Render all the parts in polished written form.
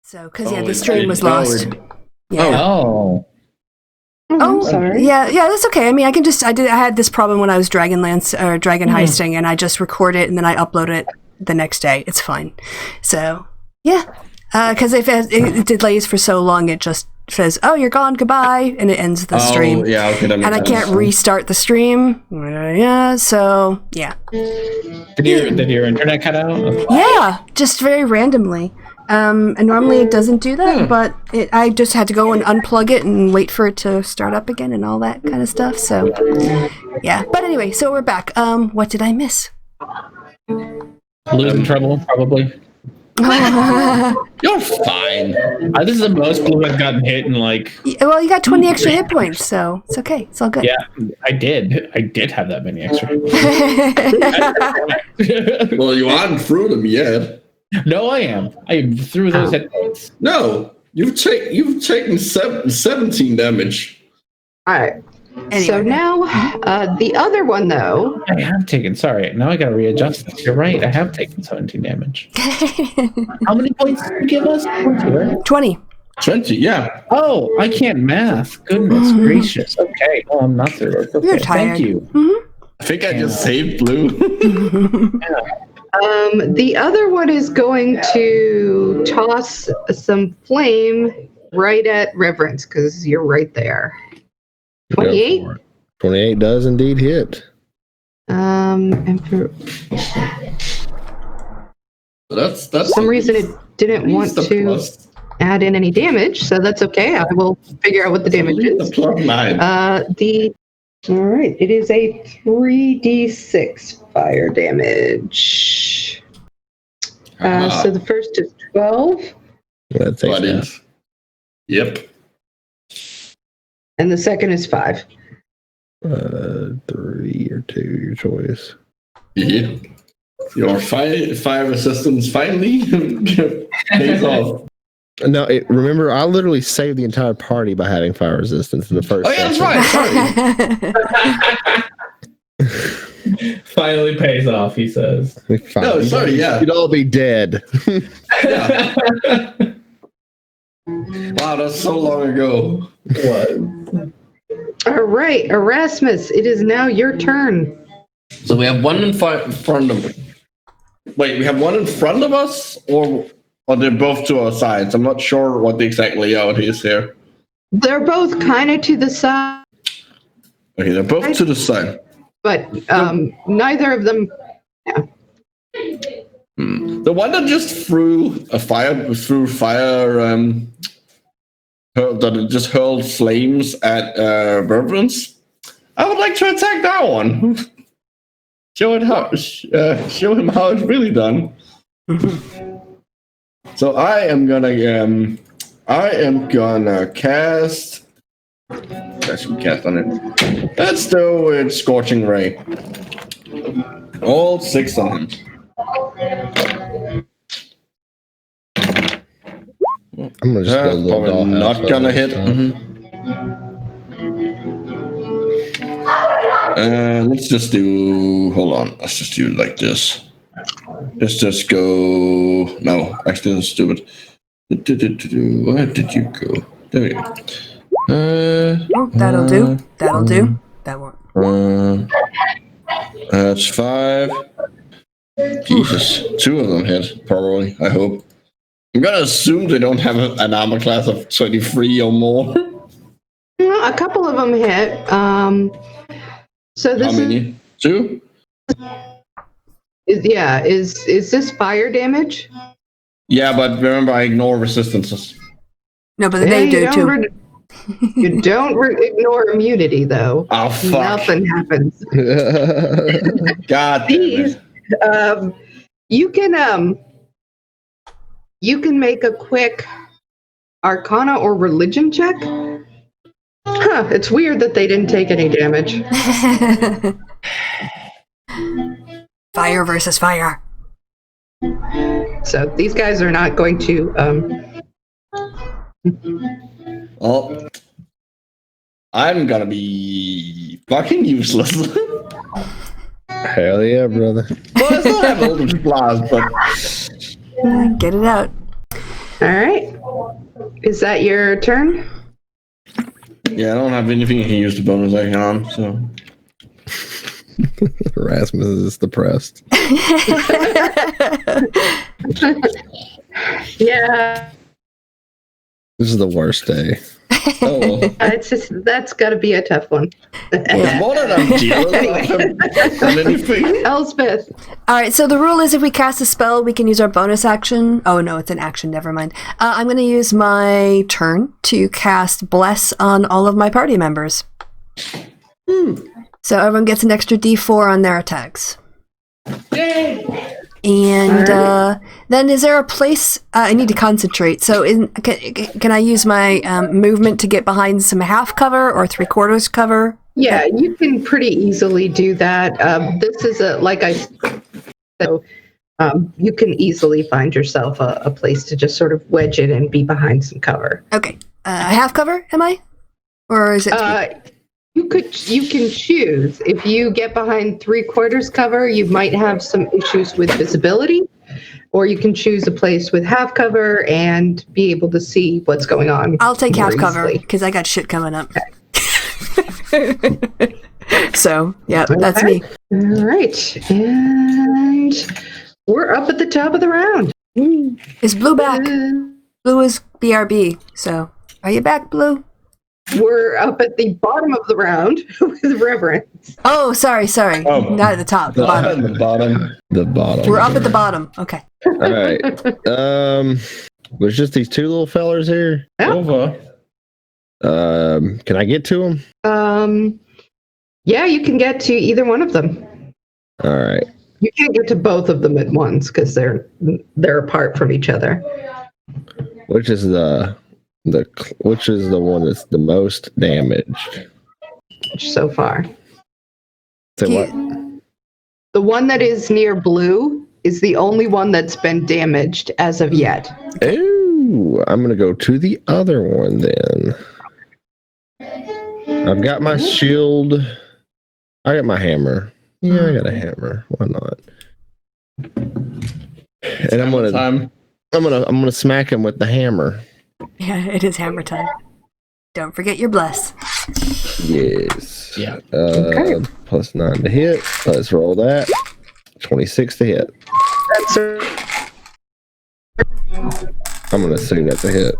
So, because the stream was lost. Yeah. Oh, sorry. Yeah, that's okay. I mean, I had this problem when I was Dragon heisting, and I just record it and then I upload it the next day. It's fine. So, yeah. Because if it delays for so long, it just says, "Oh, you're gone, goodbye," and it ends the stream. Yeah, okay, and I can't restart the stream. Yeah, so yeah. Did your internet cut out? Yeah, just very randomly. And normally it doesn't do that, but I just had to go and unplug it and wait for it to start up again and all that kind of stuff. So, yeah. But anyway, so we're back. What did I miss? Blue's in trouble, probably. You're fine. This is the most Blue has gotten hit in like. Well, you got 20 extra hit points, so it's okay. It's all good. Yeah, I did. I did have that many extra. Well, you aren't through them yet. No, I am. I threw those hit points. No, you've taken 17 damage. All right. Anyway. So now, the other one, though. I have taken. Sorry, now I got to readjust this. You're right. I have taken 17 damage. How many points did you give us? 20. 20, yeah. Oh, I can't math. Goodness gracious. Okay. Well, I'm not there. Okay. You're tired. Thank you. Mm-hmm. I think I just saved Blue. The other one is going to toss some flame right at Reverence, because you're right there. 28? 28 does indeed hit. And for That's some reason it didn't want to add in any damage, so that's okay. I will figure out what the damage is. All right, it is a 3d6 fire damage. So the first is 12. That takes that. Yep. And the second is 5. 3 or 2, your choice. Yeah. Your fire resistance finally pays off. No, remember, I literally saved the entire party by having fire resistance in the first. Oh yeah, that's right. Sorry. Finally pays off, he says. No, sorry, yeah. You'd all be dead. Yeah. Wow, that's so long ago. What? All right, Erasmus, it is now your turn. So we have one in front of. Wait, we have one in front of us, or they're both to our sides? I'm not sure what the exact layout is here. They're both kind of to the side. Okay, they're both to the side. But neither of them. Yeah. The one that just threw fire, that it just hurled flames at Reverence. I would like to attack that one. Show him how it's really done. So I am gonna cast. I should cast on it. Let's do it. Scorching Ray. All 6 on him. I'm gonna just go a little probably not gonna hit. Let's just do. Hold on. Let's just do it like this. Let's just go. No, actually, that's stupid. Where did you go? There we go. That'll do. That'll do. That one. That's 5. Jesus, 2 of them hit. Probably. I hope. I'm gonna assume they don't have an armor class of 23 or more. A couple of them hit. So this How many? 2? is this fire damage? Yeah, but remember, I ignore resistances. No, but they do too. You don't ignore immunity, though. Oh, fuck. Nothing happens. God damn it. You can make a quick Arcana or Religion check. Huh, it's weird that they didn't take any damage. Fire versus fire. So these guys are not going to. Well, I'm gonna be fucking useless. Hell yeah, brother. Well, I still have Eldritch Blast, but Get it out. All right. Is that your turn? Yeah, I don't have anything you can use the bonus action on, so. Rasmus is depressed. Yeah. This is the worst day. Oh, well. It's just that's got to be a tough one. Yeah. What did I do? Anyway. Elspeth. All right, so the rule is if we cast a spell, we can use our bonus action. Oh, no, it's an action. Never mind. I'm going to use my turn to cast Bless on all of my party members. So everyone gets an extra d4 on their attacks. Yay! And then is there a place... I need to concentrate. So can I use my movement to get behind some half cover or 3/4 cover? Yeah, you can pretty easily do that. This is like I said, so you can easily find yourself a place to just sort of wedge in and be behind some cover. Okay. Half cover, am I? Or is it... You can choose. If you get behind 3/4 cover, you might have some issues with visibility, or you can choose a place with half cover and be able to see what's going on. I'll take half more cover easily. because I got shit coming up. So, yeah, that's me. All right, and we're up at the top of the round. Is Blue back? Blue is BRB. So, are you back, Blue? We're up at the bottom of the round with Reverence. Oh, sorry. Oh. Not at the top. The bottom. The bottom. We're up at the bottom. Okay. All right. There's just these two little fellers here. Yeah. Over. Can I get to them? Yeah, you can get to either one of them. All right. You can't get to both of them at once because they're apart from each other. Which is the one that's the most damaged? So far. Say what? The one that is near Blue is the only one that's been damaged as of yet. Ooh, I'm gonna go to the other one then. I've got my shield. I got my hammer. Yeah, I got a hammer. Why not? And I'm gonna smack him with the hammer. Yeah, it is hammer time. Don't forget your bless. Yes. Yeah. Okay. Plus 9 to hit. Let's roll that. 26 to hit. I'm gonna assume that's a hit.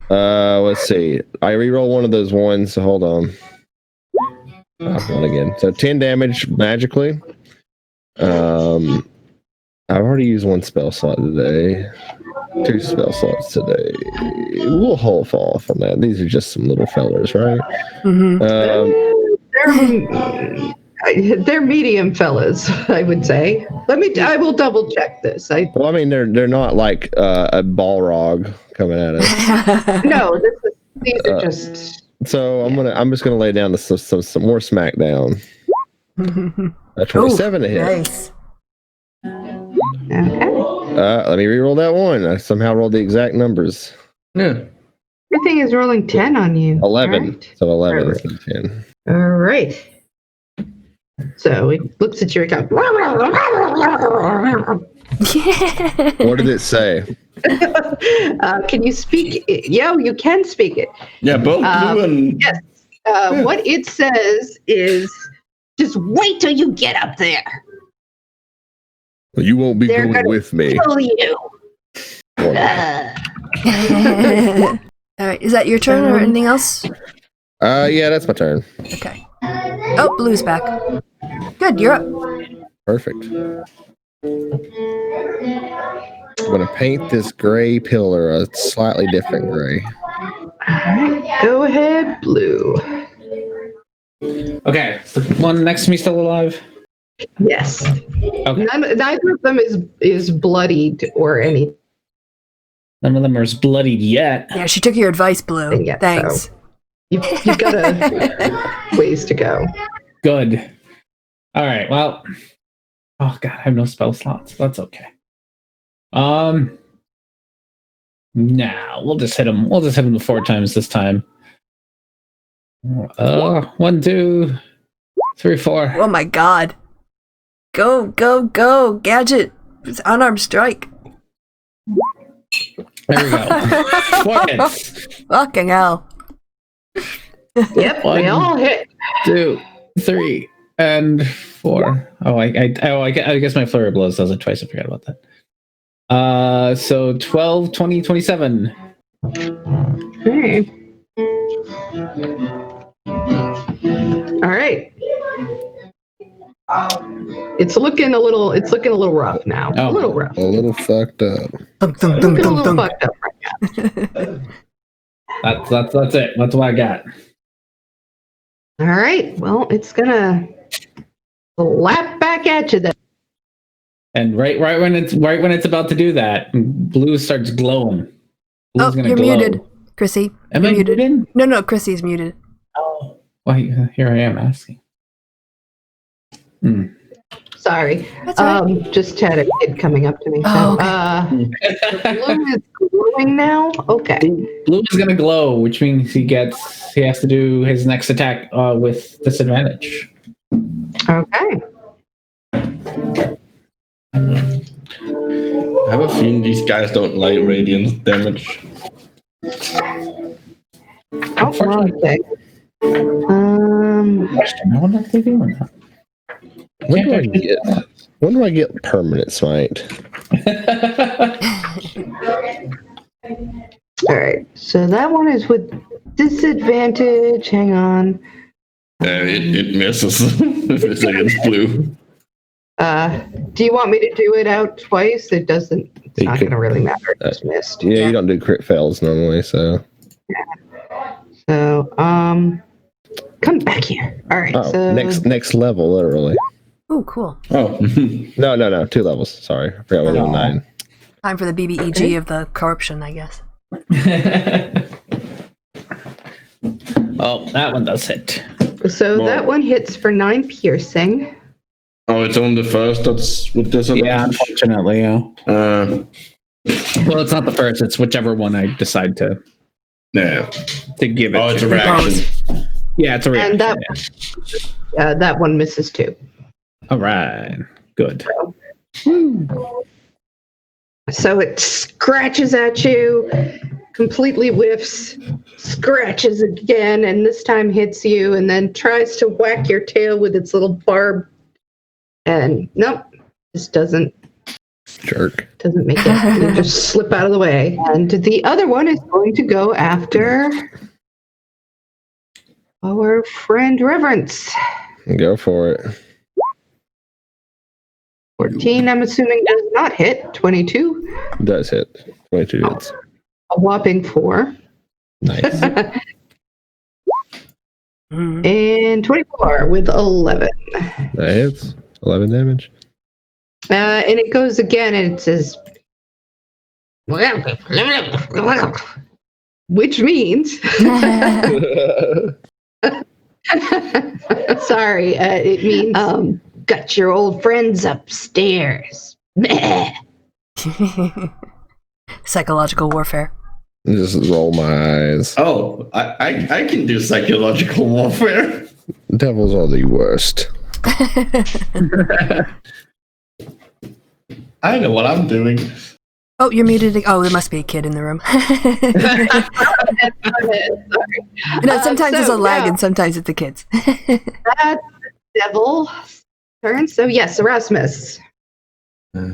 Let's see. I reroll one of those ones, so hold on. One again. So 10 damage magically. I've already used one spell slot today. 2 spell slots today. We'll hold off on that. These are just some little fellers, right? Mm-hmm. They're medium fellas, I would say. I will double check this. Well, I mean, they're not like a Balrog coming at us. No, these are just. So I'm just gonna lay down some more smackdown. 27 to hit. Nice. Okay. Let me reroll that one. I somehow rolled the exact numbers. Yeah. Everything is rolling 10 on you. 11. Right. So 11 instead of 10. All right. So it looks at your account. What did it say? Can you speak? Yeah, you can speak it. Yeah, both Blue and... Yes. What it says is, just wait till you get up there. You won't be They're going gonna with me. kill you. All right, is that your turn or anything else? Yeah, that's my turn. Okay. Oh, Blue's back. Good, you're up. Perfect. I'm gonna paint this gray pillar a slightly different gray. All right, go ahead, Blue. Okay, is the one next to me still alive? Yes. Okay. Neither of them is bloodied or anything. None of them are as bloodied yet. Yeah, she took your advice, Blue. Yeah, Thanks. so you've got a ways to go. Good. All right. Well. Oh God, I have no spell slots. That's okay. Nah, we'll just hit him. We'll just hit him 4 times this time. 1, 2, 3, 4. Oh my god. Go, go, go. Gadget. It's unarmed strike. There we go. 4 hits. Fucking hell. Yep, they all hit. 2, 3, and 4. I guess my flurry of blows does it twice. I forgot about that. So 12, 20, 27. Okay. All right. It's looking a little rough now. Oh. A little rough. A little fucked up. Thunk, thunk, thunk, Looking a thunk, little thunk. fucked up right now. That's it. That's what I got. All right. Well, it's gonna lap back at you then. And right when it's about to do that, blue starts glowing. Oh, Blue's gonna you're glow. muted, Chrissy. Am You're I muted? No, Chrissy's muted. Oh, well, here I am asking. Sorry. That's all right. Just had a kid coming up to me. Oh, Blue is glowing now. Okay. Blue is gonna glow, which means he has to do his next attack with disadvantage. Okay. I have a feeling these guys don't like radiant damage. Oh, wrong thing. Question: I wonder if they do or not. When do I get permanent smite? All right. So that one is with disadvantage. Hang on. It misses if it's against blue. Do you want me to do it out twice? It doesn't. It's You not could- going to really matter. It's missed. Yeah, you don't do crit fails normally, so. So, come back here. All right. Oh, so next level, literally. Oh, cool. Oh. No, 2 levels. Sorry, I forgot we're doing 9. Time for the BBEG of the corruption, I guess. Oh, that one does hit. So Well- that one hits for 9 piercing. Oh, it's on the first that's with Yeah, disadvantage? unfortunately, yeah. Well, Well, it's not the first. It's whichever one I decide to yeah. give it. Oh, it's a to. reaction. Yeah, it's a reaction. And that one misses too. All right, good. So it scratches at you, completely whiffs, scratches again, and this time hits you, and then tries to whack your tail with its little barb. And nope, just doesn't Jerk. make it. You just slip out of the way. And the other one is going to go after our friend Reverence. Go for it. 14, I'm assuming, does not hit. 22, Does hit. 22 hits. a whopping 4. Nice. And 24 with 11. That hits. 11 damage. And it goes again, and it says, which means, sorry, it means, got your old friends upstairs. Psychological warfare. Just roll my eyes. Oh, I can do psychological warfare. Devils are the worst. I know what I'm doing. Oh, you're muted. Oh, there must be a kid in the room. No, sometimes there's a lag and sometimes it's the kids. That's the devil turn. So yes, Erasmus. Wait,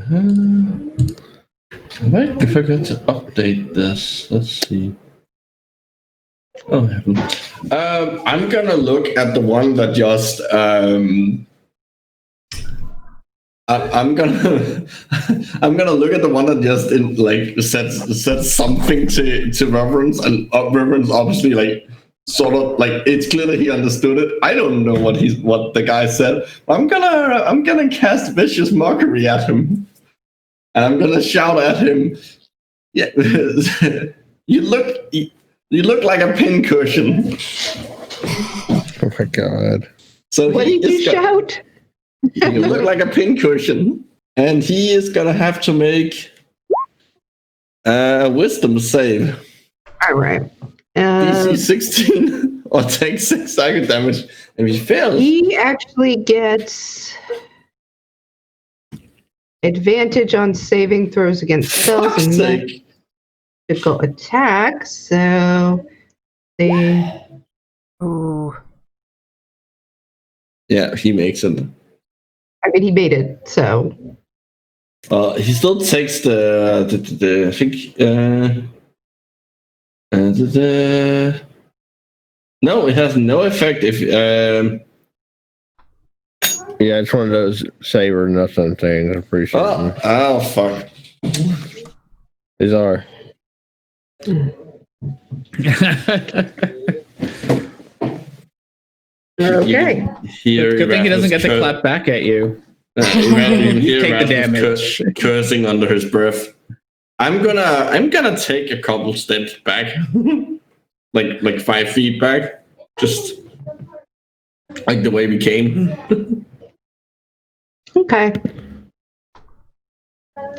I forgot to update this. Let's see. Oh, heaven. I'm gonna look at the one that just I'm gonna I'm gonna look at the one that just said something to Reverence, and Reverence obviously sort of it's clear that he understood it. I don't know what the guy said. I'm gonna cast vicious mockery at him, and I'm gonna shout at him. Yeah, you look like a pincushion. Oh my god. So What did you shout? You look like a pincushion, and he is gonna have to make a wisdom save. All right. DC 16 or take 6 psychic damage. And if he fails, He actually gets advantage on saving throws against spells fuck's and sake. critical attack. So they. Ooh. Yeah, he makes it. I mean, he made it. So. He still takes the I think no, it has no effect if Yeah, it's one of those save or nothing things. I'm pretty sure. oh fuck. These are. Okay. Good thing he doesn't get to clap back at you. You take the damage. Cursing under his breath. I'm gonna take a couple steps back, like 5 feet back, just like the way we came. Okay.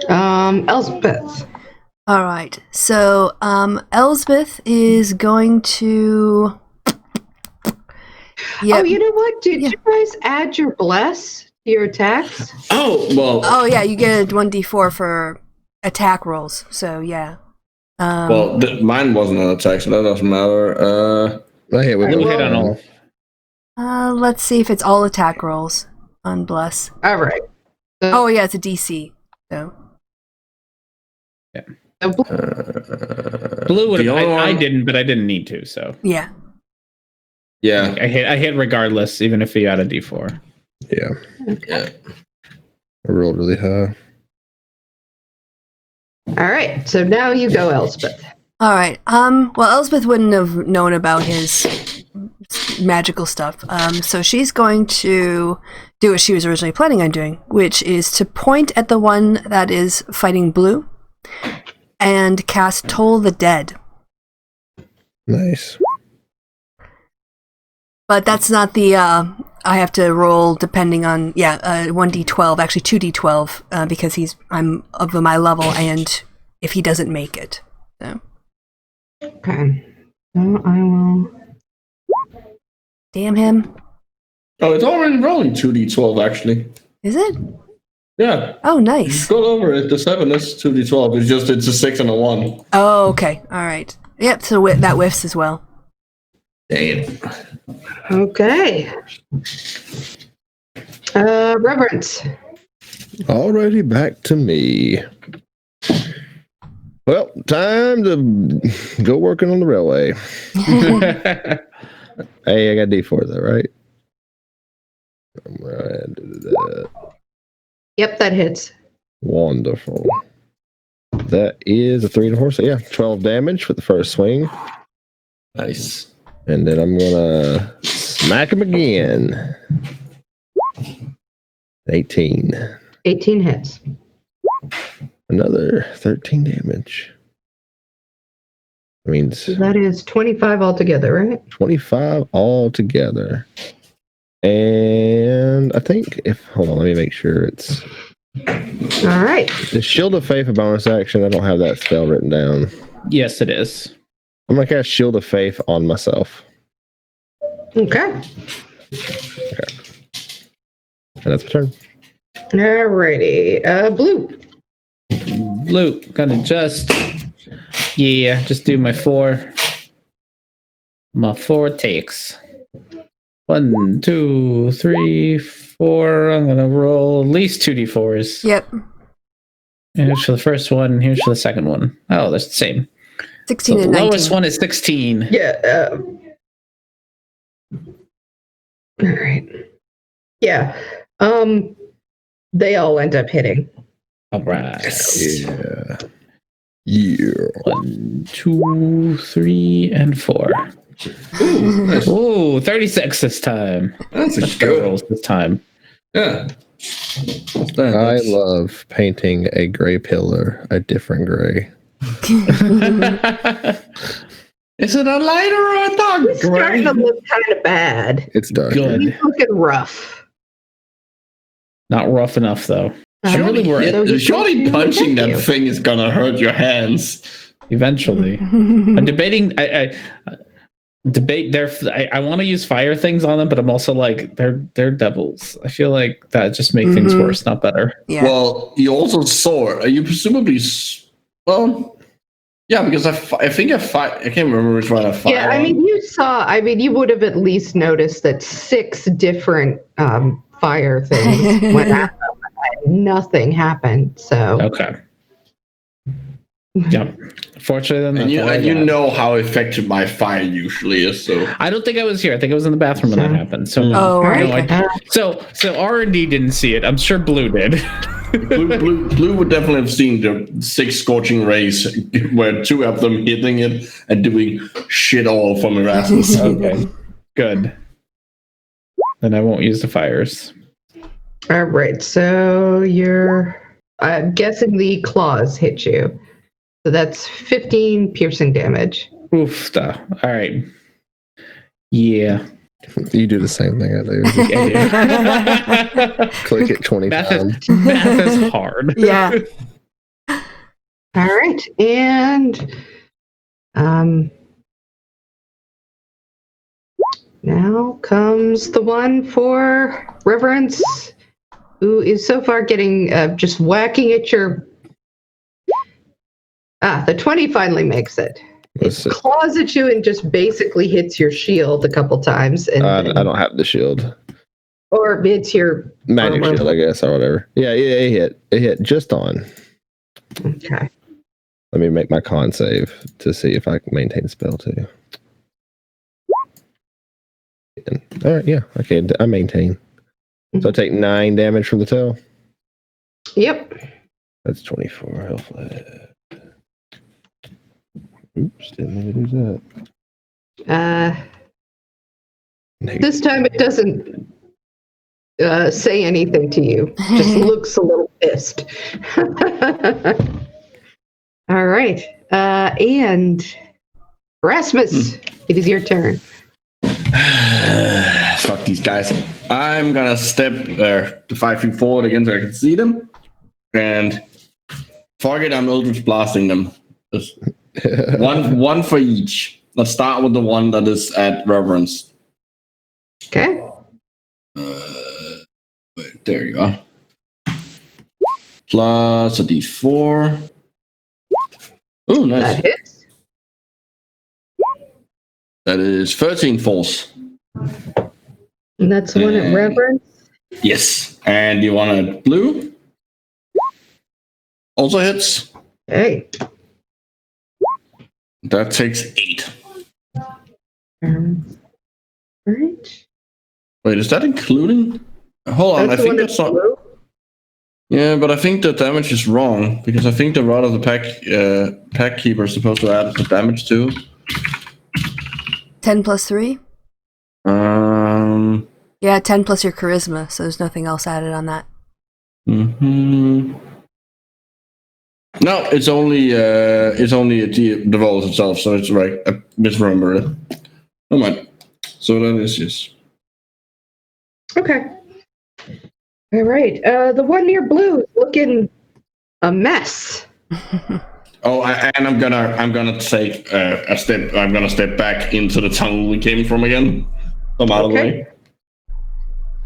Elspeth. All right. So, Elsbeth is going to. Oh, you know what? Did you guys add your bless to your attacks? Oh well. Oh yeah, you get a 1d4 for attack rolls. So yeah. Well, mine wasn't an attack, so that doesn't matter. I hit with Blue hit on all. Let's see if it's all attack rolls on bless. All right. Oh yeah, it's a DC. So. Blue would have. I didn't, but I didn't need to. So yeah. Yeah. I hit regardless, even if you had a D4. Yeah. Yeah. I rolled really high. All right. So now you go, Elspeth. All right. Well, Elspeth wouldn't have known about his magical stuff. So she's going to do what she was originally planning on doing, which is to point at the one that is fighting Blue and cast Toll the Dead. Nice. But that's not the, I have to roll depending on, 1d12, actually 2d12, because I'm of my level, and if he doesn't make it. So. Okay. So I will. Damn him. Oh, it's already rolling 2d12 actually. Is it? Yeah. Oh, You nice. scroll over it. The 7 is 2d12. It's a 6 and a 1. Oh, okay. All right. Yep, so that whiffs as well. Damn. Okay. Reverence. Alrighty, back to me. Well, time to go working on the railway. Hey, I got D4 though, right? Right. Yep, that hits. Wonderful. That is a 3 and a 4. So yeah, 12 damage for the first swing. Nice. And then I'm gonna smack him again. 18. 18 hits. Another 13 damage. That means That is 25 altogether, right? 25 altogether. And I think hold on, let me make sure it's All right. the Shield of Faith a bonus action. I don't have that spell written down. Yes, it is. I'm gonna cast Shield of Faith on myself. Okay. And that's my turn. All righty. Blue. Blue, gonna just do my 4. My 4 takes. 1, 2, 3, 4. I'm gonna roll at least 2d4s. Yep. Here's for the first one. Here's for the second one. Oh, that's the same. 16 So and the 19. lowest one is 16. Yeah. All right. Yeah. They all end up hitting. All right. Yeah. Yeah. 1, 2, 3, and 4. Ooh, nice. Ooh, 36 this time. That's a Good good. rolls this time. Yeah. I love painting a gray pillar a different gray. Is it a light or a dark He's starting to look kind of bad. It's dark. Good. He's looking rough. Not rough enough, though. Surely, So he's surely going to punching attack that you. thing is gonna hurt your hands. Eventually. I'm debating. I debate their. I want to use fire things on them, but I'm also like they're devils. I feel like that just make things worse, not better. Yeah. Well, you also saw. You presumably. Well, Yeah, because I think I can't remember which one I fired. Yeah, I mean, you would have at least noticed that 6 different fire things went at them. And nothing happened. So Okay. Yep. Fortunately, then And that's all I you got. know how effective my fire usually is. So I don't think I was here. I think I was in the bathroom when that happened. So no. Oh, right. No, Okay. so R&D didn't see it. I'm sure Blue did. Blue would definitely have seen the 6 scorching rays, where 2 of them hitting it and doing shit all from Erasmus. Okay. Good. Then I won't use the fires. all right, so I'm guessing the claws hit you. So that's 15 piercing damage. Oof. All right. Yeah. You do the same thing I do. I do. Click it 20 times. Math is hard. Yeah. All right, and now comes the one for Reverence, who is so far getting just whacking at your. The 20 finally makes it. It claws at you and just basically hits your shield a couple times. And I don't have the shield. Or it's your Magic armor. shield, I guess, or whatever. Yeah, it hit. It hit just on. Okay. Let me make my con save to see if I can maintain spell too. All right, yeah, okay, I maintain. So I take 9 damage from the tail. Yep. That's 24 health left. Oops, didn't mean to do that. This time it doesn't say anything to you. Just looks a little pissed. All right. And Rasmus, it is your turn. Fuck these guys. I'm gonna step the 5 feet forward again so I can see them. And fuck it, I'm Eldritch Blasting them. Just one for each. Let's start with the one that is at Reverence. Okay. Wait, there you go. Plus a d4. Oh, nice. That hits. That is 13 force. And that's the one at Reverence. Yes. And you want a blue? Also hits. Okay. That takes 8. Right. Wait, is that including? Hold on, I think that's not. Blue? Yeah, but I think the damage is wrong because I think the Rod of the Pack Keeper is supposed to add the damage too. 10 plus 3? Yeah, 10 plus your charisma, so there's nothing else added on that. Mm-hmm. No, it's only the rolls itself, so it's right. I misremembered it. Oh my. So that is yes. Okay. All right. The one near blue is looking a mess. Oh, and I'm gonna take a step. I'm gonna step back into the tunnel we came from again. I'm out of the way.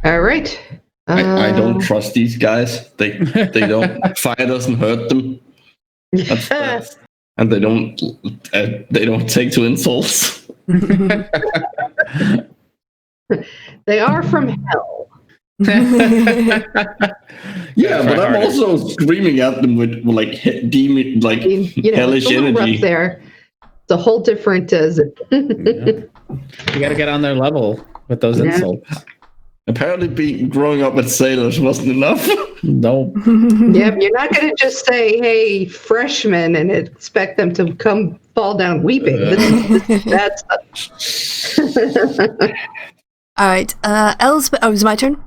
All right. I don't trust these guys. They don't. Fire doesn't hurt them. That's, and they don't take to insults. They are from hell. Yeah, but I'm also screaming at them with like demon, like hellish it's a little energy. rough there. It's a whole different. You got to get on their level with those insults. Apparently, growing up with sailors wasn't enough. Nope. Yep, you're not going to just say, "Hey, freshman," and expect them to come fall down weeping. That's. All right, Elspeth. Oh, is it my turn?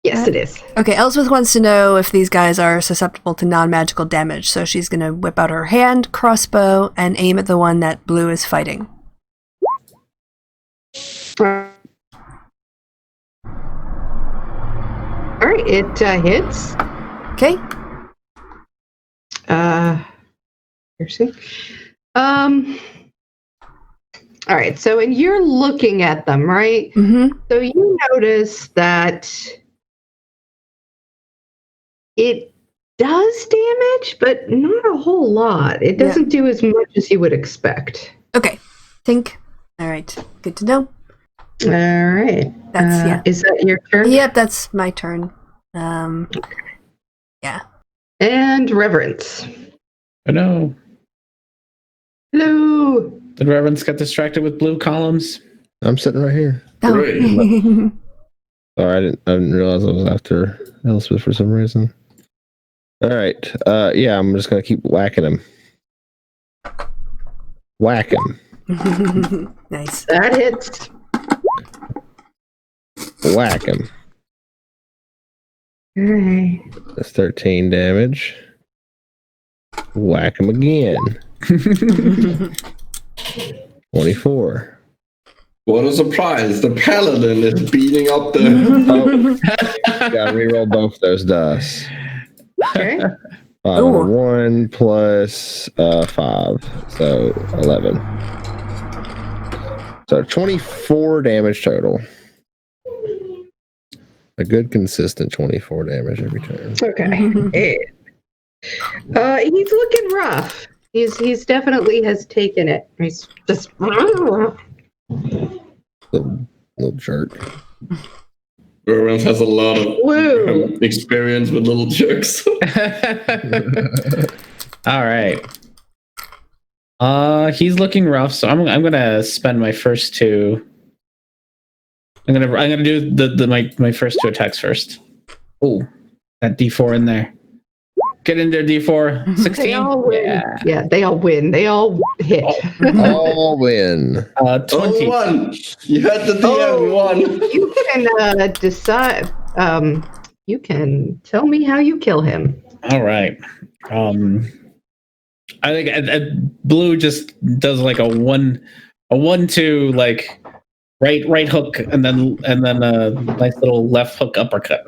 Yes, it is. Okay, Elspeth wants to know if these guys are susceptible to non-magical damage, so she's going to whip out her hand crossbow and aim at the one that Blue is fighting. All right, it hits. Okay. Piercing. All right, so and you're looking at them, right? Mm-hmm. So you notice that it does damage, but not a whole lot. It doesn't do as much as you would expect. Okay. Think. All right. Good to know. All right. That's Is that your turn? Yep, that's my turn. Yeah. And Reverence. Oh no. Hello. Did Reverence get distracted with blue columns? I'm sitting right here. Oh. Sorry, I didn't realize I was after Elspeth for some reason. All right. Yeah, I'm just gonna keep whacking him. Whack him. Nice. That hits. Whack him. All right. That's 13 damage. Whack him again. 24. What a surprise! The paladin is beating up the. Gotta reroll both those dice. Okay. 5 and 1 plus 5, so 11. So 24 damage total. A good consistent 24 damage every turn. Okay. He's looking rough. He's definitely has taken it. He's just Little jerk. Reverence has a lot of woo. experience with little jerks. All right. He's looking rough, so I'm gonna spend my first two. I'm gonna do my first two attacks first. Oh, that D4 in there. Get in there, D4. 16. They all win. Yeah, they all win. They all hit. All win. 20. One. You had the DM one. You can decide. You can tell me how you kill him. All right. I think blue just does like a 1-2 like right hook and then a nice little left hook uppercut.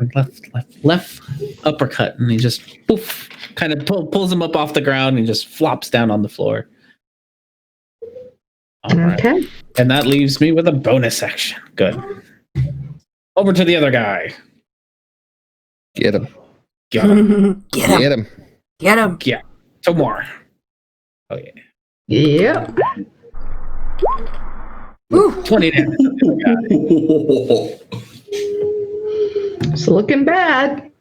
Left uppercut, and he just poof, kind of pulls him up off the ground and just flops down on the floor. All right. Okay. And that leaves me with a bonus action. Good. Over to the other guy. Get him. Get him. Get him. Get him. Get him. Yeah. Two more. Oh yeah. Yep. Ooh. 20 damage. It's looking bad.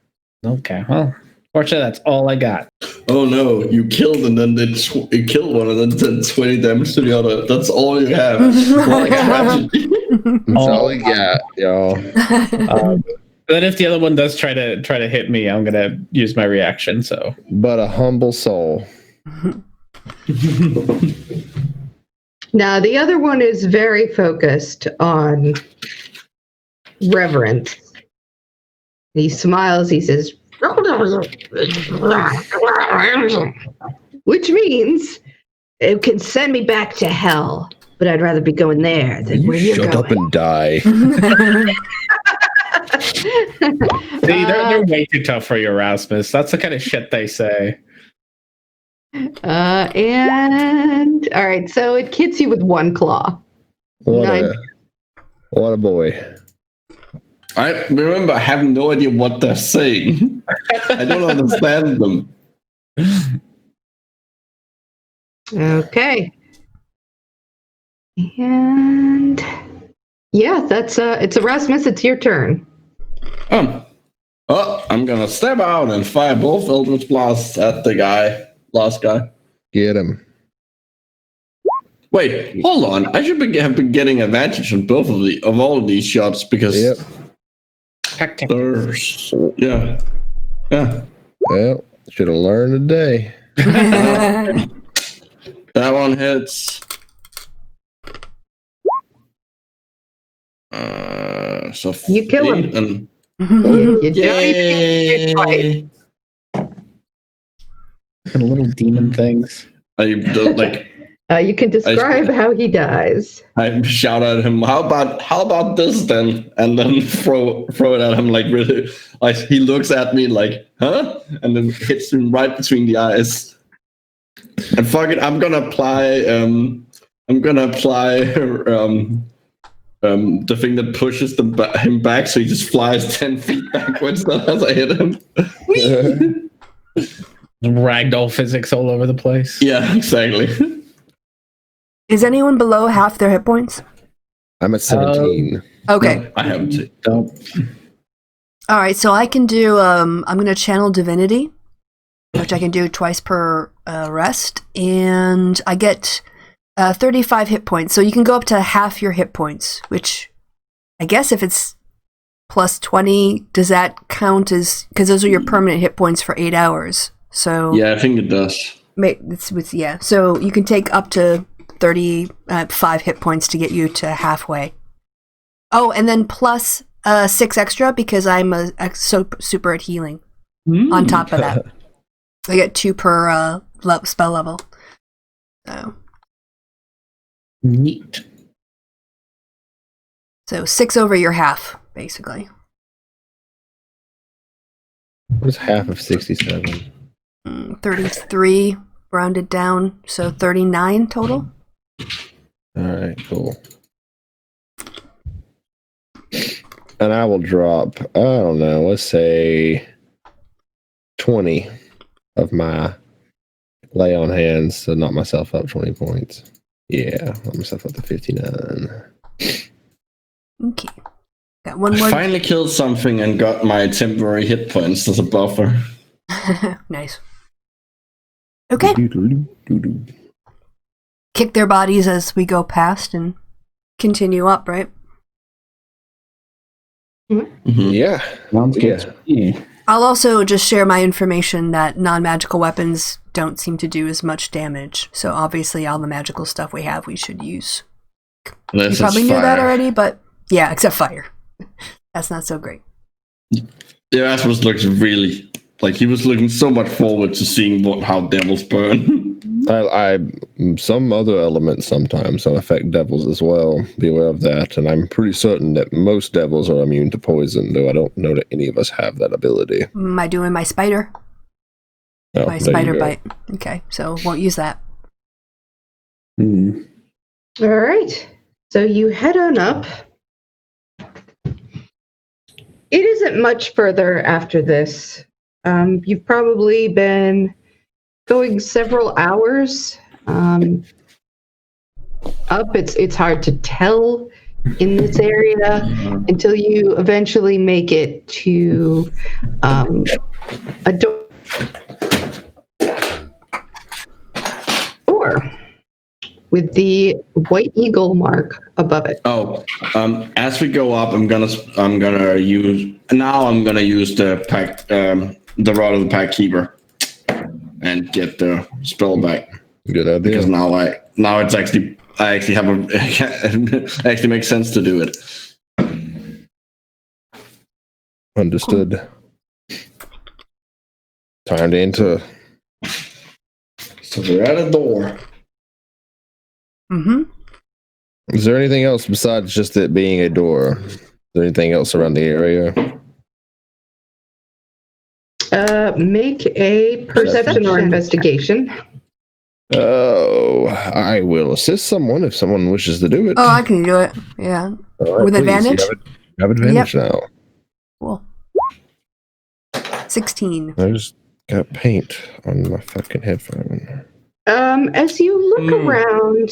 Okay. Well, fortunately, that's all I got. Oh no, you killed and then you killed one and then did 20 damage to the other. That's all you have. What a tragedy. That's all we got, y'all. Then if the other one does try to hit me, I'm gonna use my reaction. So, But a humble soul. Now, the other one is very focused on reverence. He smiles, he says, which means it can send me back to hell, but I'd rather be going there than where you're Shut going. up and die. see, they're way too tough for you, Erasmus. That's the kind of shit they say. And all right, so it hits you with one claw. What a boy. I remember I have no idea what they're saying. I don't understand them. Okay. And yeah, that's it's Erasmus, it's your turn. I'm gonna step out and fire both Eldritch Blasts at the last guy. Get him. Wait, hold on. I should have been getting advantage on both of all of these shots because Yep. there's yeah. Well, should have learned today. That one hits. So You kill him. and You don't even get twice. And little demon things. I don't like. You can describe how he dies. I shout at him, how about this then? And then throw it at him like really like he looks at me like, huh? And then hits him right between the eyes. And fuck it, I'm gonna apply the thing that pushes him back so he just flies 10 feet backwards as I hit him. Ragdoll physics all over the place. Yeah, exactly. Is anyone below half their hit points? I'm at 17. Okay. No, I haven't. Don't. All right, so I can do, I'm going to channel divinity, which I can do twice per rest, and I get 35 hit points. So you can go up to half your hit points, which I guess if it's plus 20, does that count as, because those are your permanent hit points for 8 hours. So Yeah, I think it does. So you can take up to 35 hit points to get you to halfway. Oh, and then plus 6 extra because I'm super at healing. On top of that, I get 2 per spell level. So Neat. So 6 over your half, basically. What's half of 67? 33 rounded down, so 39 total. All right, cool. And I will drop, I don't know, let's say 20 of my lay on hands to knock myself up 20 points. Yeah, knock myself up to 59. Okay. Got one I more. finally killed something and got my temporary hit points as a buffer. Nice. Okay. Kick their bodies as we go past and continue up, right? Mm-hmm. Yeah. Sounds good. Yeah. I'll also just share my information that non-magical weapons don't seem to do as much damage. So obviously all the magical stuff we have we should use. Unless You probably it's knew that fire. already, but yeah, except fire. That's not so great. Erasmus looks really like he was looking so much forward to seeing how devils burn. I some other elements sometimes affect devils as well. Be aware of that. And I'm pretty certain that most devils are immune to poison, though I don't know that any of us have that ability. Am I doing my spider? Oh, My there you spider go. bite. Okay, so won't use that. All right. So you head on up. It isn't much further after this. You've probably been going several hours up. It's hard to tell in this area until you eventually make it to a door with the white eagle mark above it. Oh, as we go up, I'm gonna use the pack, the rod of the pack keeper, and get the spell back. Good idea. Because now it's actually I actually makes sense to do it. Understood. Time to enter. So we're at a door. Mm-hmm. Is there anything else besides just it being a door? Is there anything else around the area? Make a perception or investigation. Oh, I will assist someone if someone wishes to do it. Oh, I can do it. Yeah. All right, with please. advantage? You have advantage now. Cool. 16. I just got paint on my fucking headphone. As you look around,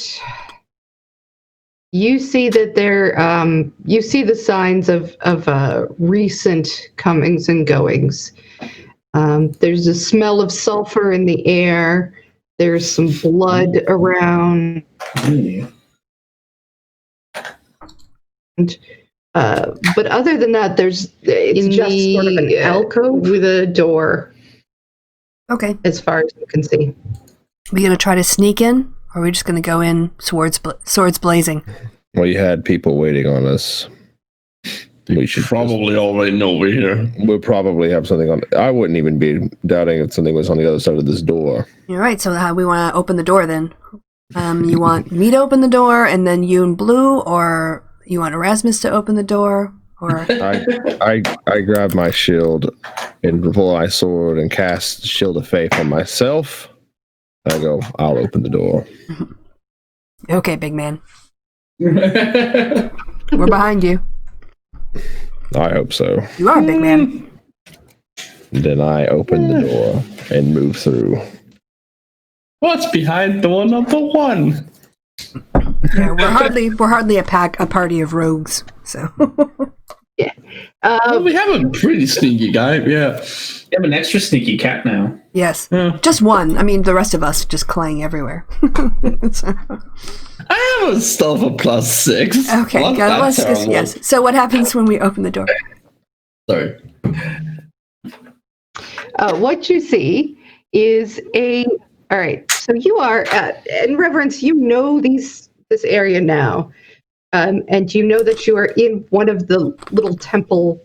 you see that you see the signs of recent comings and goings. There's a smell of sulfur in the air. There's some blood around. But other than that, it's just sort of an alcove with a door. Okay. As far as you can see. We gonna try to sneak in, or are we just gonna go in swords blazing? Well, you had people waiting on us. We should Probably already know we're here. We'll probably have something on. I wouldn't even be doubting if something was on the other side of this door. All right. So how we want to open the door then? You want me to open the door, and then you and Blue, or you want Erasmus to open the door, or I grab my shield and pull my sword and cast Shield of Faith on myself. I go, I'll open the door. Okay, big man. We're behind you. I hope so. You are a big man. Then I open the door and move through. What's behind door number 1? Yeah, we're hardly a party of rogues. So Well, we have a pretty sneaky guy. Yeah. You have an extra sneaky cat now. yes, Yeah. just one. I mean, the rest of us just clang everywhere. So- I have a stealth of +6. okay, Not yeah, that let's just, terrible. yes. So what happens when we open the door? Sorry. What you see is all right, so you are, in Reverence, you know this area now. And you know that you are in one of the little temple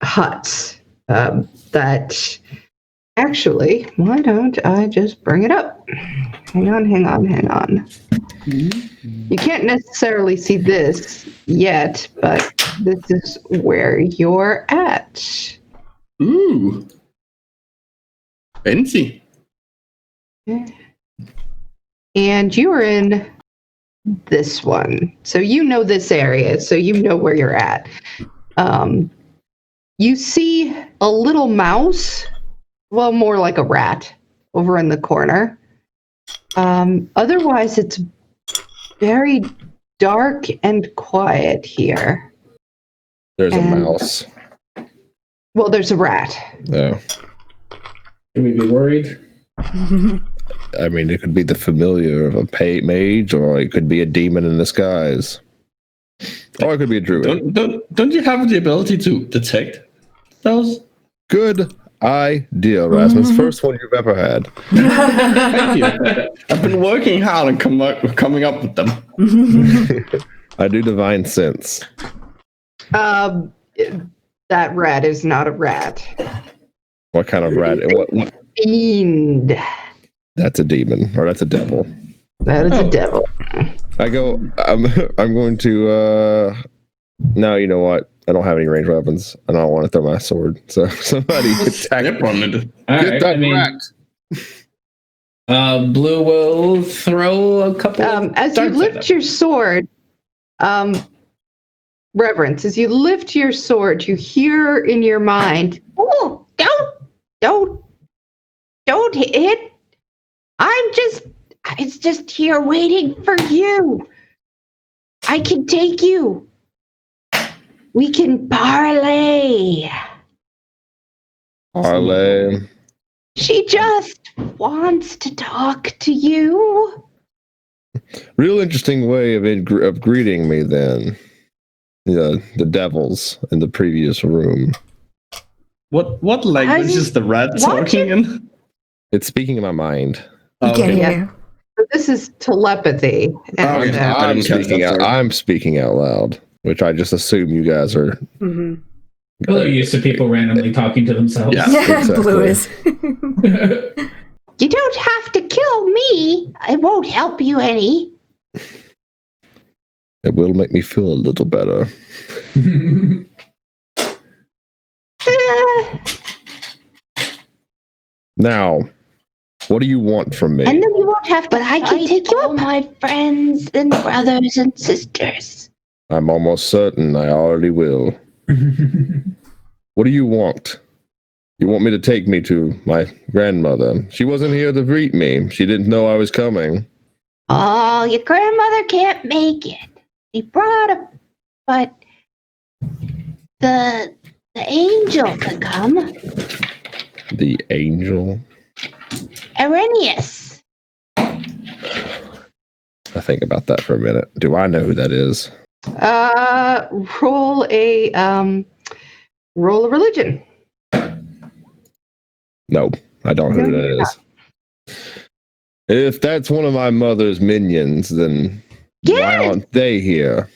huts that actually, why don't I just bring it up? Hang on. You can't necessarily see this yet, but this is where you're at. Ooh. Fancy. And you are in this one. So you know this area, so you know where you're at. You see a little mouse, well, more like a rat, over in the corner. Otherwise, it's very dark and quiet here. There's a And- mouse. Well, there's a rat. No. Should we be worried? I mean, it could be the familiar of a mage, or it could be a demon in disguise. Or it could be a druid. Don't you have the ability to detect those? Good idea, Rasmus. First one you've ever had. Thank you. I've been working hard on coming up with them. I do divine sense. That rat is not a rat. What kind of rat? What? Fiend. That's a demon, or that's a devil. That is a devil. I go. I'm going to. No, you know what? I don't have any ranged weapons. I don't want to throw my sword. So somebody attack. Step on it. All Get right, that I mean, rat. Blue will throw a couple. As you darts at lift him. your sword, Reverence, as you lift your sword, you hear in your mind, "Oh, don't hit! It's just here waiting for you. I can take you. We can parlay." Parlay. She just wants to talk to you. Real interesting way of greeting me then. Yeah, the devils in the previous room. What language is the rat talking in? It's speaking in my mind. You can't Okay. hear Yeah. you. So this is telepathy. And, Okay. uh, I didn't catch that, sorry. I'm speaking out loud, which I just assume you guys are. Mm-hmm. Well, they're used to people randomly talking to themselves. Yeah. Yeah, Exactly. Blue is. you don't have to kill me. It won't help you any. It will make me feel a little better. Now, what do you want from me? And then you won't have to. But I can take you all my friends and brothers and sisters. I'm almost certain I already will. What do you want? You want me to take me to my grandmother? She wasn't here to greet me. She didn't know I was coming. Oh, your grandmother can't make it. She brought a, but the angel could come. The angel? Arrhenius. I think about that for a minute. Do I know who that is? Roll a religion. No, I don't know who that is. If that's one of my mother's minions, then why aren't they here?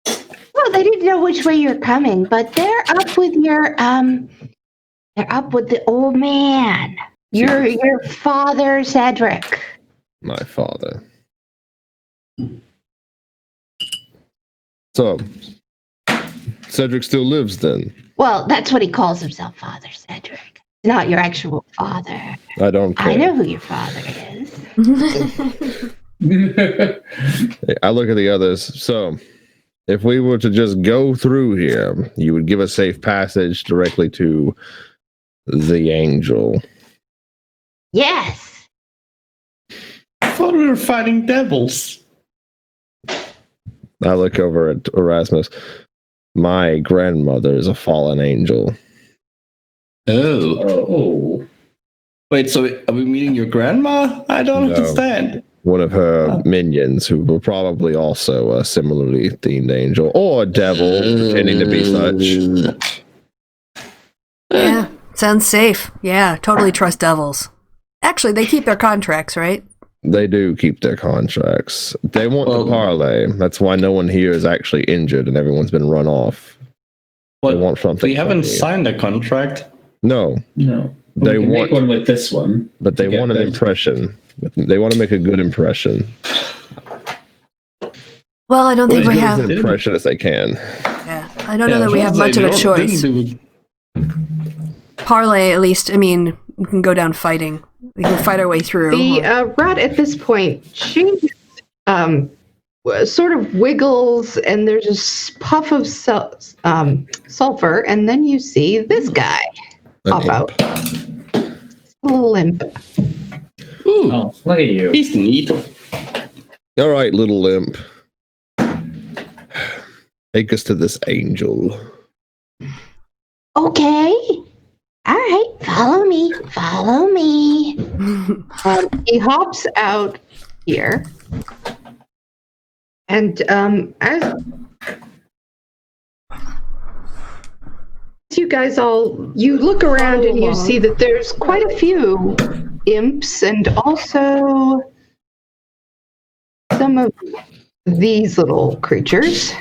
Well, they didn't know which way you're coming, but they're up with your they're up with the old man. Your father, Cedric. My father. So, Cedric still lives then? Well, that's what he calls himself, Father Cedric. Not your actual father. I don't care. I know who your father is. I look at the others. So, if we were to just go through here, you would give us safe passage directly to the angel. Yes. I thought we were fighting devils. I look over at Erasmus. My grandmother is a fallen angel. Oh. Wait, so are we meeting your grandma? I don't No. understand. One of her minions, who were probably also a similarly themed angel or a devil, pretending to be such. Yeah, sounds safe. Yeah, totally trust devils. Actually, they keep their contracts, right? They do keep their contracts. They want Well- the parlay. That's why no one here is actually injured and everyone's been run off. What? They want something. We haven't from you. signed a contract. No, No. They We can want- make one with this one. but they To get want an this. impression. They want to make a good impression. Well, I don't think As we good have. as an impression as they can. Yeah, I don't know that we have much of a choice. Parlay, at least. I mean, we can go down fighting. We can fight our way through. The rat at this point changes, sort of wiggles, and there's a puff of sulfur, and then you see this guy An pop imp. out. A little imp. Ooh, Oh, look at you. he's neat. All right, little imp. Take us to this angel. Okay. All right. Follow me. Follow me. He hops out here. And as you guys you look around and you see that there's quite a few imps and also some of these little creatures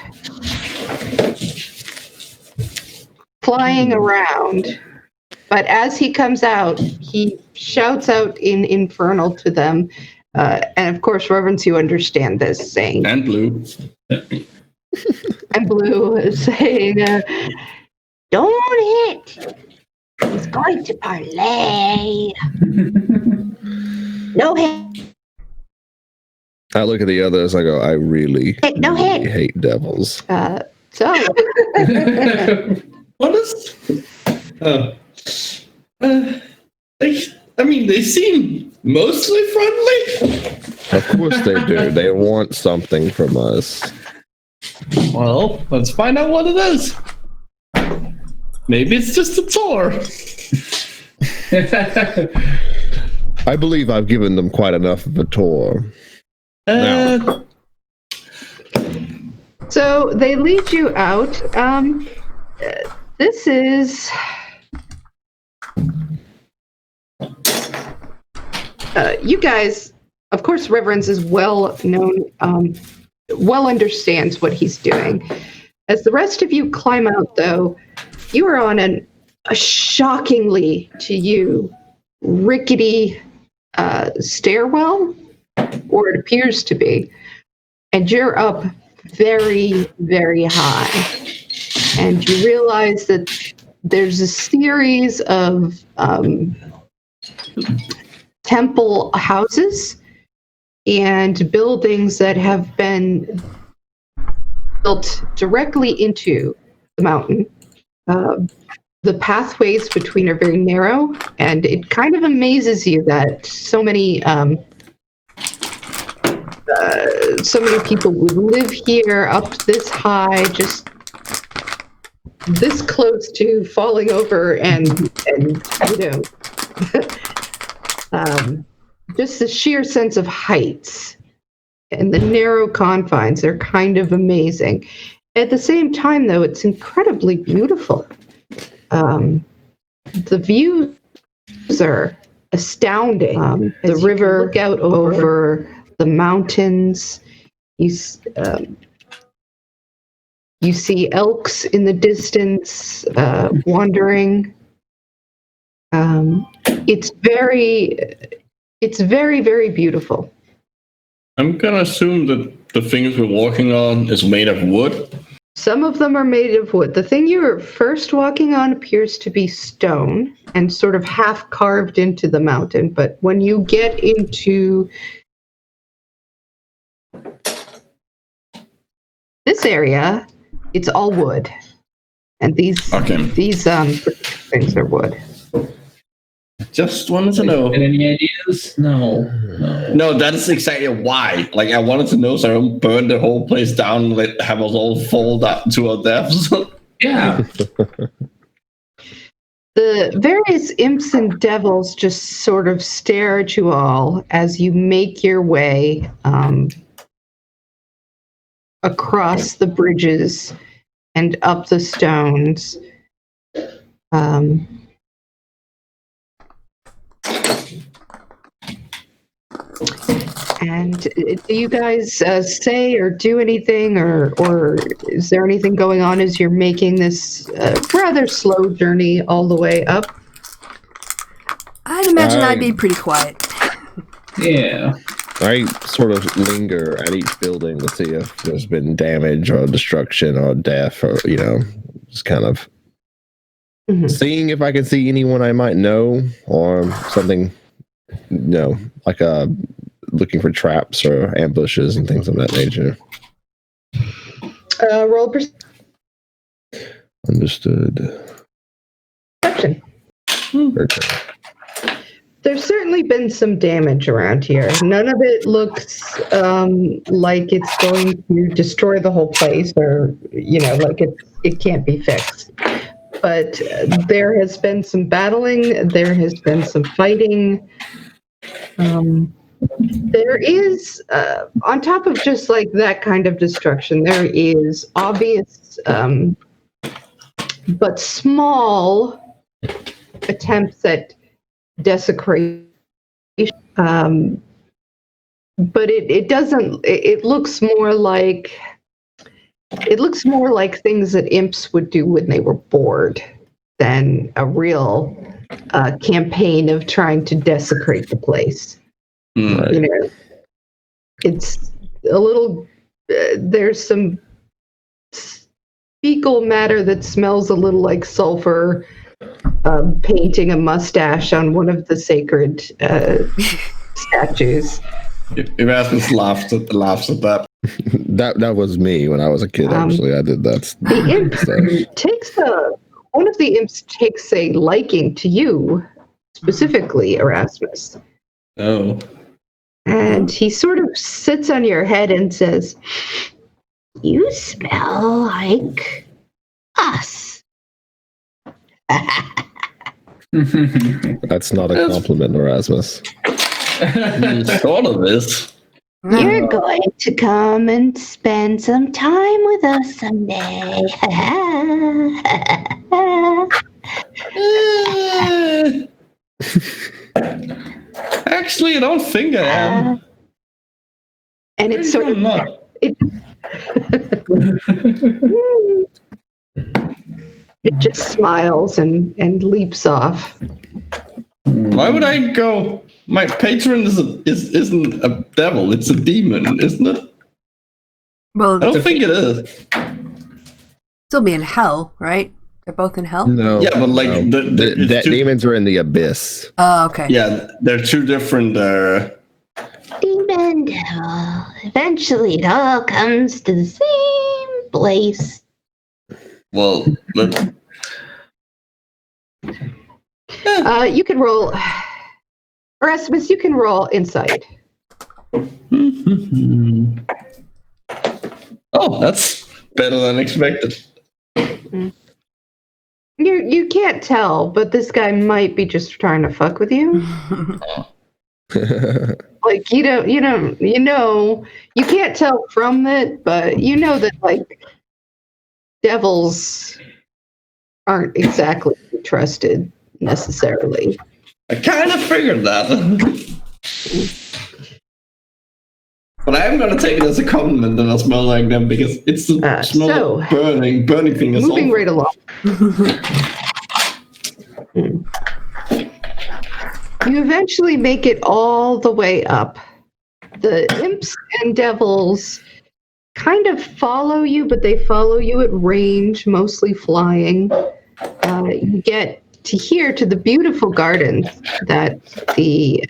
flying around. But as he comes out, he shouts out in Infernal to them. And of course, Reverence, you understand this, saying, And blue. and Blue is saying, don't hit. He's going to parlay. No hit. I look at the others. I go, I really, No really hit. hate devils. So, What is? They seem mostly friendly. Of course they do. They want something from us. Well, let's find out what it is. Maybe it's just a tour. I believe I've given them quite enough of a tour. so they lead you out. This is. You guys, of course, Reverence is well known, well understands what he's doing. As the rest of you climb out, though, you are on a shockingly, to you, rickety stairwell, or it appears to be, and you're up very, very high. And you realize that there's a series of temple houses and buildings that have been built directly into the mountain. The pathways between are very narrow, and it kind of amazes you that so many people would live here up this high, just this close to falling over and you know, just the sheer sense of heights and the narrow confines are kind of amazing. At the same time, though, it's incredibly beautiful. The views are astounding. The river, look out over the mountains. You see elks in the distance wandering. It's very, very beautiful. I'm gonna assume that the things we're walking on is made of wood. Some of them are made of wood. The thing you were first walking on appears to be stone and sort of half carved into the mountain. But when you get into this area, it's all wood. And these things are wood. Just wanted to know. And any ideas? No. No, that is exactly why. Like, I wanted to know so I don't burn the whole place down and have us all fall down to our deaths. Yeah. The various imps and devils just sort of stare at you all as you make your way across the bridges and up the stones. And do you guys say or do anything, or is there anything going on as you're making this rather slow journey all the way up? I'd imagine I'd be pretty quiet. Yeah. I sort of linger at each building to see if there's been damage or destruction or death or, just kind of seeing if I can see anyone I might know or something, like looking for traps or ambushes and things of that nature. Roll Understood. perception. Okay. There's certainly been some damage around here. None of it looks like it's going to destroy the whole place or, like it can't be fixed. But there has been some battling. There has been some fighting. There is, on top of just like that kind of destruction, there is obvious but small attempts at desecration. But it doesn't, it looks more like things that imps would do when they were bored than a real campaign of trying to desecrate the place. Right. It's a little, there's some fecal matter that smells a little like sulfur, painting a mustache on one of the sacred statues. Erasmus laughs at that. That was me when I was a kid, actually. I did that. The imp one of the imps takes a liking to you, specifically, Erasmus. Oh. And he sort of sits on your head and says, "You smell like us." That's not a compliment, Erasmus. Sort of is. You're going to come and spend some time with us someday. Actually, I don't think I am. And it's sort of it just smiles and leaps off. Why would I go? My patron isn't a devil; it's a demon, isn't it? Well, I don't think it is. still be in hell, right? They're both in hell? No. Yeah, but like no. The demons are in the abyss. Oh, okay. Yeah, they're two different. Demon devil. Eventually, it all comes to the same place. Well, You can roll. Erasmus, you can roll insight. oh, that's better than expected. You can't tell, but this guy might be just trying to fuck with you. Like you can't tell from it, but you know that like devils aren't exactly trusted necessarily. I kind of figured that. But I'm going to take it as a compliment that I smell like them because it's the smell of burning thing. Moving right along. You eventually make it all the way up. The imps and devils kind of follow you, but they follow you at range, mostly flying. You get to here to the beautiful gardens that the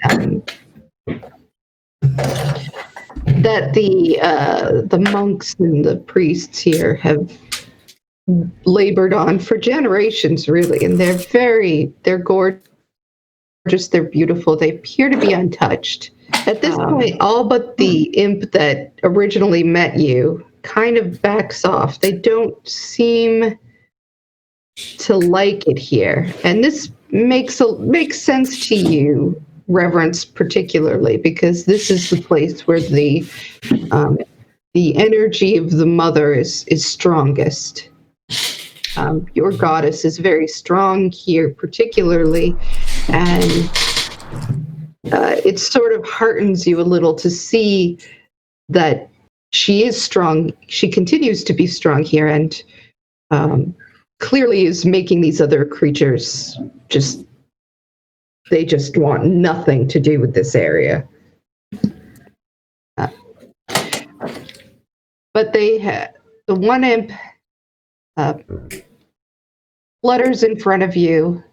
monks and the priests here have labored on for generations, really, and they're gorgeous. just they're beautiful. They appear to be untouched. At this point, all but the imp that originally met you kind of backs off. They don't seem to like it here. And this makes sense to you, Reverence, particularly, because this is the place where the energy of the mother is strongest. Your goddess is very strong here, particularly, and it sort of heartens you a little to see that she is strong. She continues to be strong here, and clearly is making these other creatures they just want nothing to do with this area. But the one imp flutters in front of you,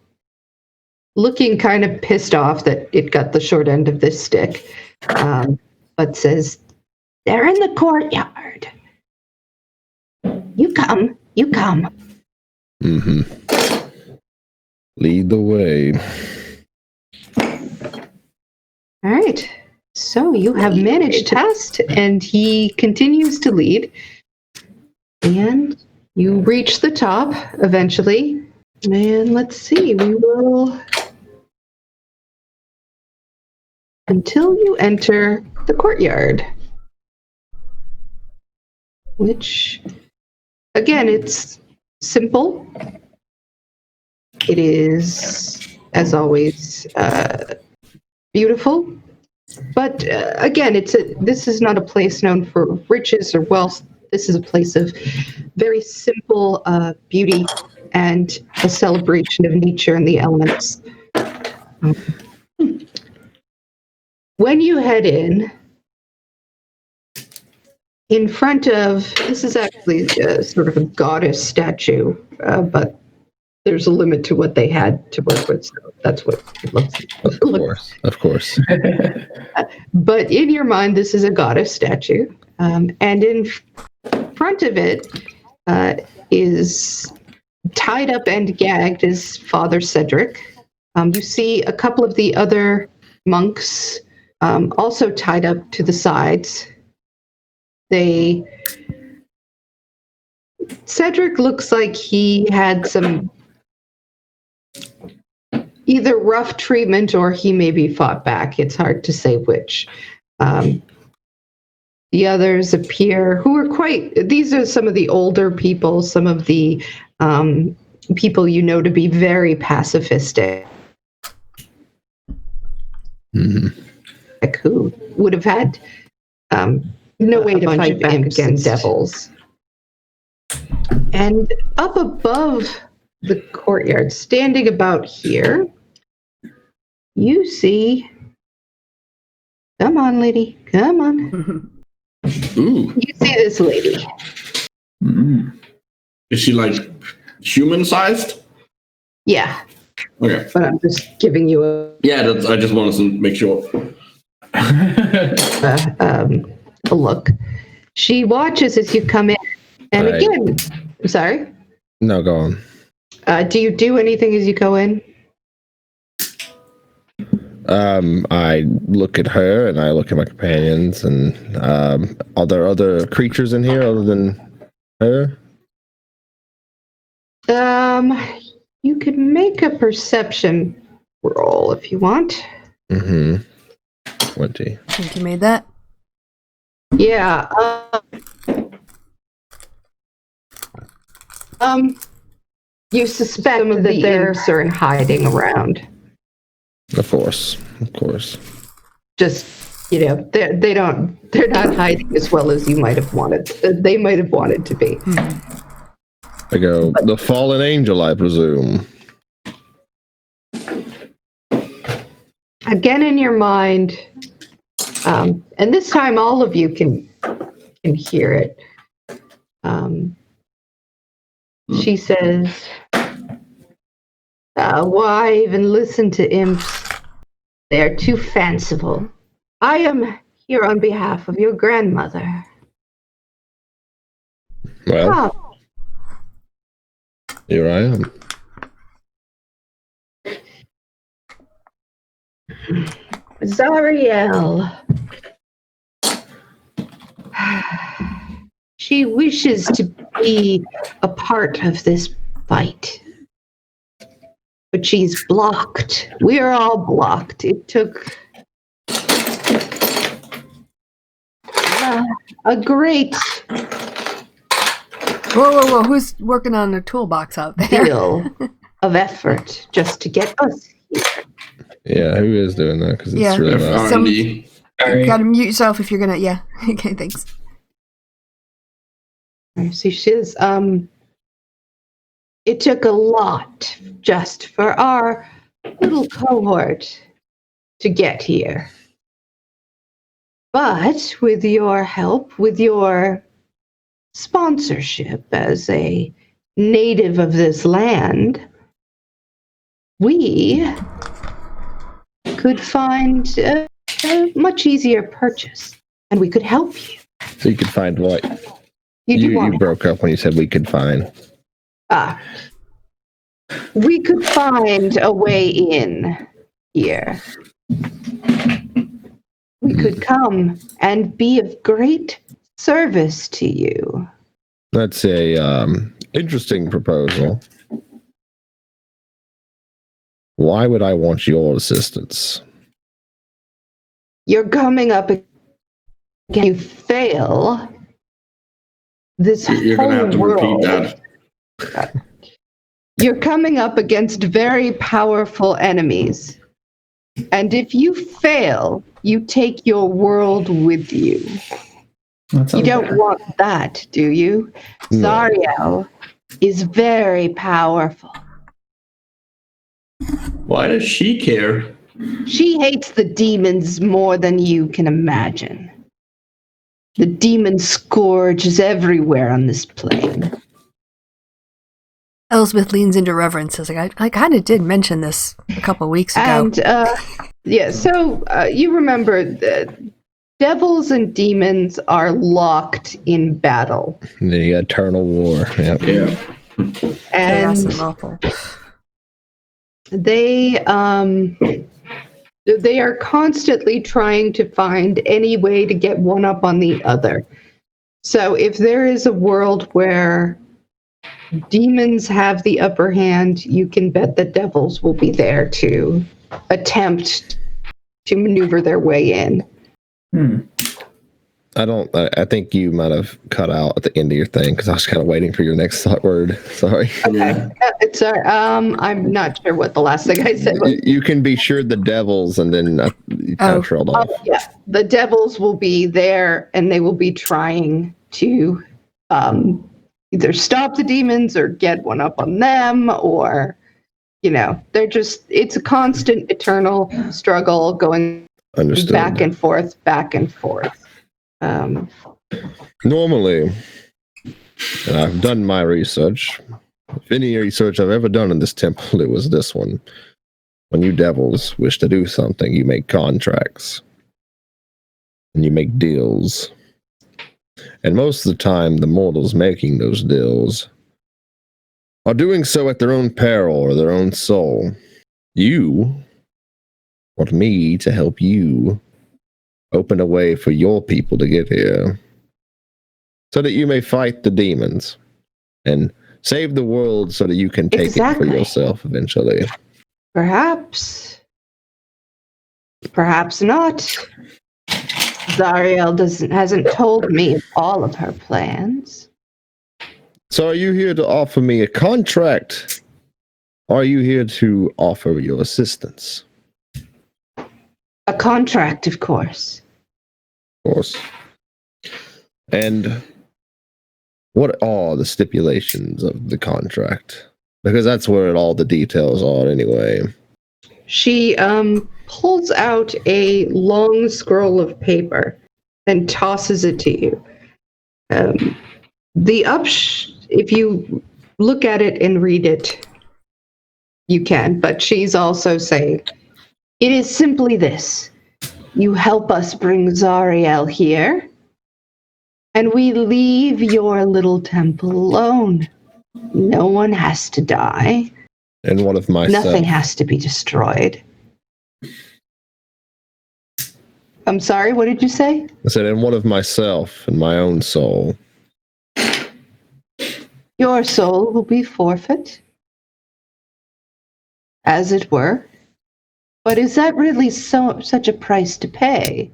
looking kind of pissed off that it got the short end of this stick, but says, "They're in the courtyard. You come. Mm-hmm. Lead the way. All right. So you have managed to test, and he continues to lead. And you reach the top eventually. And let's see, we will... Until you enter the courtyard. Which, again, it's simple. It is, as always, beautiful. But again, this is not a place known for riches or wealth. This is a place of very simple beauty and a celebration of nature and the elements. When you head in front of, this is actually sort of a goddess statue, but there's a limit to what they had to work with, so that's what it looks like. Of course. But in your mind, this is a goddess statue, and in front of it is tied up and gagged is Father Cedric. You see a couple of the other monks also tied up to the sides. Cedric looks like he had some either rough treatment or he maybe fought back. It's hard to say which. The others appear these are some of the older people, some of the people you know to be very pacifistic. Mm-hmm. Who would have had no way to fight back against devils. And up above the courtyard, standing about here, you see... Come on, lady. Come on. Ooh. You see this lady. Mm. Is she like human-sized? Yeah. Okay. But I'm just giving you a I just wanted to make sure. look. She watches as you come in. And Right. again, I'm sorry. No, go on. Do you do anything as you go in? I look at her and I look at my companions, and are there other creatures in here other than her? You could make a perception roll if you want. Mm-hmm. 20. I think you made that. Yeah. You suspect some of that the imps are hiding around. Of course. Just, they're not hiding as well as you might have wanted. They might have wanted to be. I go, the fallen angel, I presume. Again in your mind, and this time all of you can hear it. She says, why even listen to imps? They are too fanciful. I am here on behalf of your grandmother. Well, here I am. Zariel. She wishes to be a part of this fight. But she's blocked. We're all blocked. It took a great Whoa. Who's working on a toolbox out there? deal of effort just to get us here. Yeah, who is doing that? Because it's Yeah. really loud. R&D. You gotta mute yourself if you're gonna. Yeah. Okay, thanks. So she says, it took a lot just for our little cohort to get here. But with your help, with your sponsorship as a native of this land, we could find a much easier purchase, and we could help you. So you could find what? You broke up when you said we could find. We could find a way in here. We could come and be of great service to you. That's a interesting proposal. Why would I want your assistance? You're coming up again. You fail. This You're whole gonna have to world. repeat that. You're coming up against very powerful enemies. And if you fail, you take your world with you. You don't want that, do you? No. Zariel is very powerful. Why does she care? She hates the demons more than you can imagine. The demon scourge is everywhere on this plane. Elspeth leans into reverence. Is like, I kind of did mention this a couple weeks ago. And, so you remember that devils and demons are locked in battle. The eternal war. Yep. Yeah. Chaos And and lawful. they are constantly trying to find any way to get one up on the other. So if there is a world where demons have the upper hand, you can bet the devils will be there to attempt to maneuver their way in. I think you might have cut out at the end of your thing because I was kind of waiting for your next word. Sorry. Yeah. It's I'm not sure what the last thing I said was. You can be sure the devils, and then you kind of trailed off. Yeah, the devils will be there, and they will be trying to either stop the demons or get one up on them, or they're just, it's a constant eternal struggle going Understood. back and forth. Normally, and I've done my research. If any research I've ever done in this temple, it was this one. When you devils wish to do something, you make contracts. And you make deals. And most of the time, the mortals making those deals are doing so at their own peril or their own soul. You want me to help you open a way for your people to get here so that you may fight the demons and save the world so that you can take it for yourself eventually. Perhaps not. Zariel hasn't told me all of her plans. So are you here to offer me a contract? Or are you here to offer your assistance? A contract, of course. Of course. And what are the stipulations of the contract? Because that's where all the details are anyway. She Pulls out a long scroll of paper and tosses it to you. If you look at it and read it, you can, but she's also saying, it is simply this. You help us bring Zariel here, and we leave your little temple alone. No one has to die. And what of myself? Nothing has to be destroyed. I'm sorry, what did you say? I said, and one of myself and my own soul. Your soul will be forfeit, as it were. But is that really such a price to pay?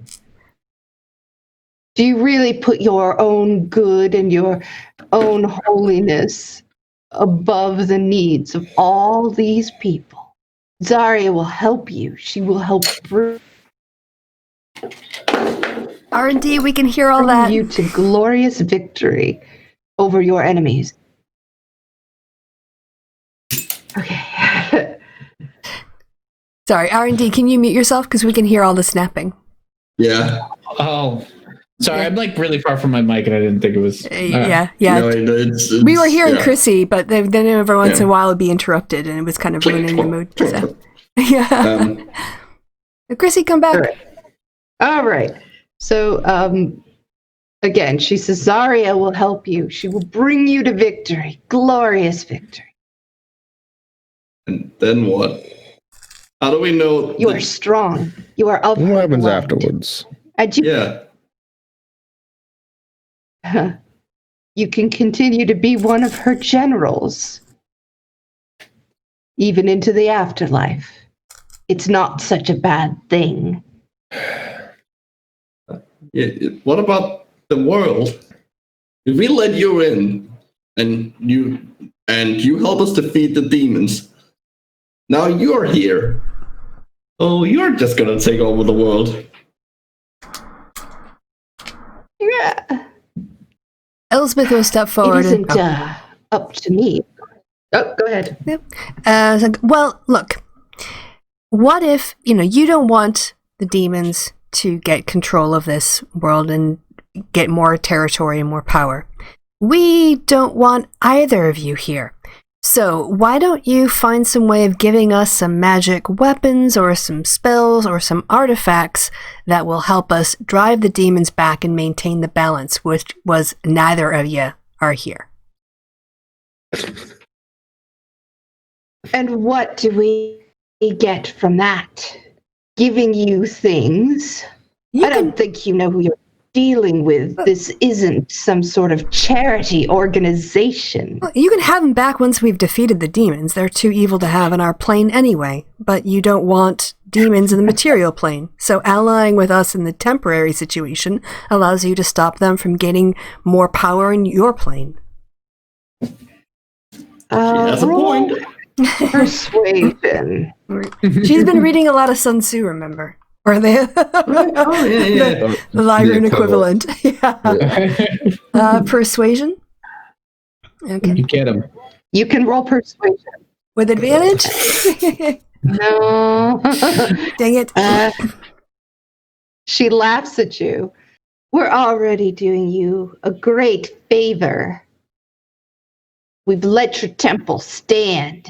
Do you really put your own good and your own holiness above the needs of all these people? Zarya will help you. She will help bring R&D, we can hear all that. you to glorious victory over your enemies. Okay. Sorry, R&D, can you mute yourself? Because we can hear all the snapping. Yeah. Oh, sorry. I'm like really far from my mic, and I didn't think it was. Yeah. No, it's We were hearing Chrissy, but then every once in Yeah. a while it would be interrupted, and it was kind of Click, ruining the click, mood. click, So. click. Yeah. Chrissy, come back. All right. So, again, she says, Zarya will help you. She will bring you to victory, glorious victory. And then what? How do we know? You are strong. You are of What her happens blood. afterwards? And you, Yeah. you can continue to be one of her generals, even into the afterlife. It's not such a bad thing. Yeah. What about the world? If we let you in, and you help us defeat the demons, now you're here. Oh, you're just gonna take over the world. Yeah. Elizabeth will step forward. It isn't up to me. Oh, go ahead. Well, look. What if, you don't want the demons to get control of this world and get more territory and more power? We don't want either of you here. So why don't you find some way of giving us some magic weapons or some spells or some artifacts that will help us drive the demons back and maintain the balance, which was neither of you are here. And what do we get from that? Giving you things. I don't think you know who you're dealing with. This isn't some sort of charity organization. Well, you can have them back once we've defeated the demons. They're too evil to have on our plane anyway. But you don't want demons in the material plane. So allying with us in the temporary situation allows you to stop them from gaining more power in your plane. She has a point. Persuasion. She's been reading a lot of Sun Tzu, remember? Or the Lirune equivalent. Yeah. Persuasion? Okay. You get him. You can roll persuasion. With advantage? No. Dang it. She laughs at you. We're already doing you a great favor. We've let your temple stand.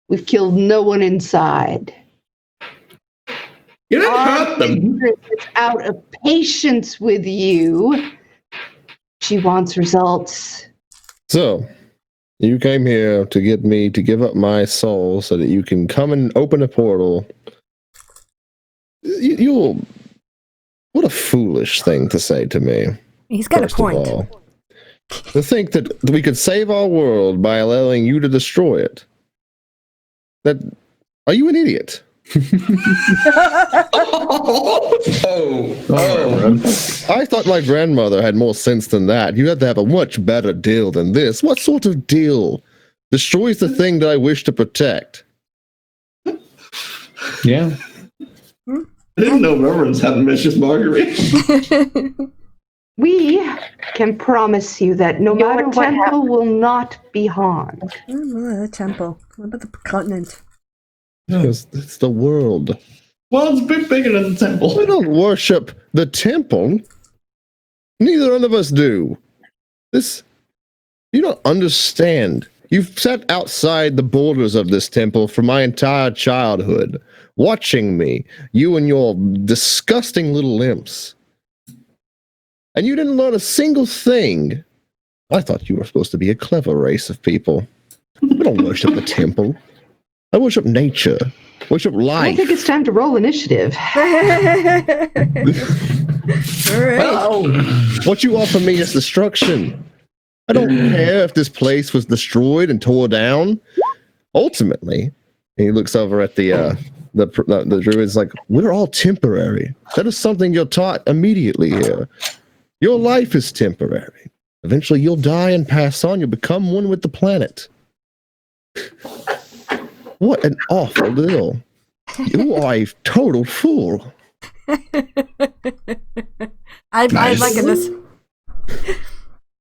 We've killed no one inside. You didn't hurt them. It's out of patience with you. She wants results. So, you came here to get me to give up my soul so that you can come and open a portal. You'll... What a foolish thing to say to me. He's got a point. Of all. To think that we could save our world by allowing you to destroy it. Are you an idiot? I thought my grandmother had more sense than that. You had to have a much better deal than this. What sort of deal destroys the thing that I wish to protect? Yeah. I didn't know Reverence had a Mrs. Marguerite. We can promise you that no matter what temple will not be harmed. The temple. What about the continent? Because it's the world. Well, it's a bit bigger than the temple. We don't worship the temple. Neither one of us do. You don't understand. You've sat outside the borders of this temple for my entire childhood, watching me, you and your disgusting little imps. And you didn't learn a single thing. I thought you were supposed to be a clever race of people. We don't worship the temple. I worship nature. Worship I life. think it's time to roll initiative. All right. Oh, What you offer me is destruction. I don't care if this place was destroyed and tore down. Ultimately, and he looks over at the druids like, we're all temporary. That is something you're taught immediately here. Your life is temporary. Eventually you'll die and pass on. You'll become one with the planet. What an awful deal. You are a total fool. I'm Nice. liking this.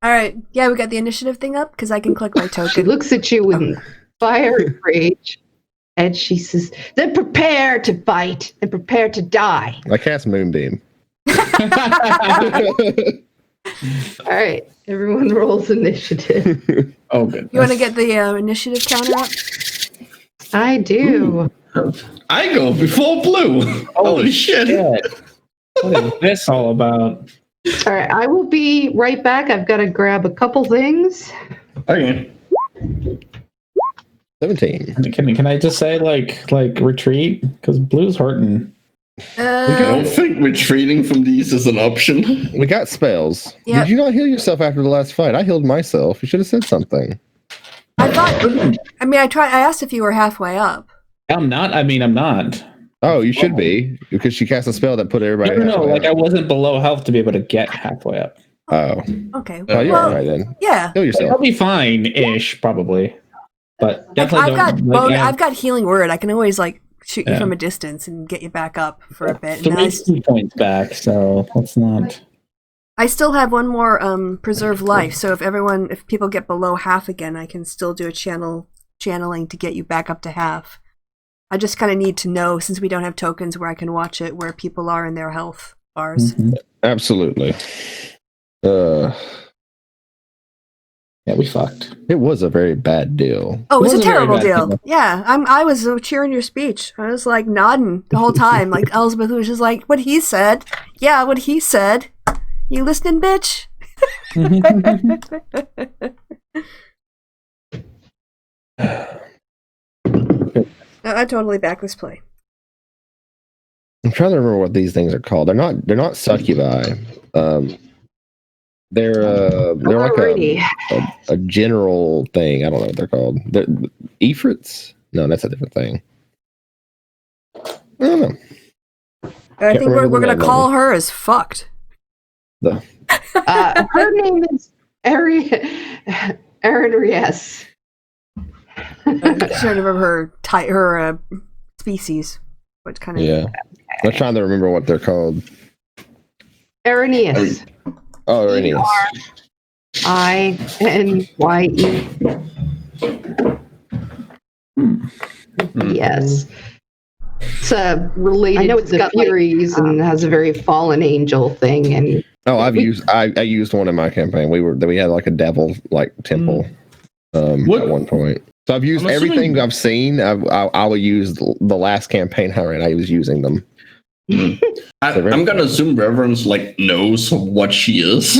All right. Yeah, we got the initiative thing up because I can click my She token. looks at you with fire and rage, and she says, "Then prepare to fight and prepare to die." I cast Moonbeam. All right, everyone rolls initiative. oh, good. You want to get the initiative counter up? I do. I go before Blue. Holy shit. What is this all about? All right, I will be right back. I've got to grab a couple things. Okay. 17. Can I just say like retreat? Because Blue's hurting. I don't think retreating from these is an option. We got spells. Yep. Did you not heal yourself after the last fight? I healed myself. You should have said something. I thought. I mean, I asked if you were halfway up. I'm not. I'm not. Oh, you should be, because she cast a spell that put everybody. No, halfway like up. I wasn't below health to be able to get halfway up. Oh, Okay. oh, you're well, all right then. Yeah. Heal I'll yourself. be fine-ish, probably. But Like, definitely I've got healing word. I can always like shoot you Yeah. from a distance and get you back up for a bit. And then 3 points back, so let's not. I still have one more preserve life. So if people get below half again, I can still do a channeling to get you back up to half. I just kind of need to know, since we don't have tokens where I can watch it, where people are in their health bars. Mhm. Absolutely. Yeah, we fucked. It was a very bad deal. Oh, it was It a was a very terrible bad deal. deal. Yeah, I was cheering your speech. I was like nodding the whole time. Like Elizabeth was just like, "What he said? Yeah, what he said. You listening, bitch?" I totally back this play. I'm trying to remember what these things are called. They're not succubi. They're like Alrighty. a general thing. I don't know what they're called. They're Ifrits? No, that's a different thing. I don't know. I think remember we're the gonna name call of her as fucked. Her name is Erin Ries. I'm trying to remember her species. What kind of? Yeah. I'm trying to remember what they're called. Erinius. Oh, Erinius. Inye. Yes. It's related. I know it's got Furies and has a very fallen angel thing, and Oh, I used one in my campaign. We had like a devil like temple What? at one point. So I've used I'm assuming- everything I've seen. I will use the last campaign I ran. I was using them. I'm gonna assume Reverence like knows what she is.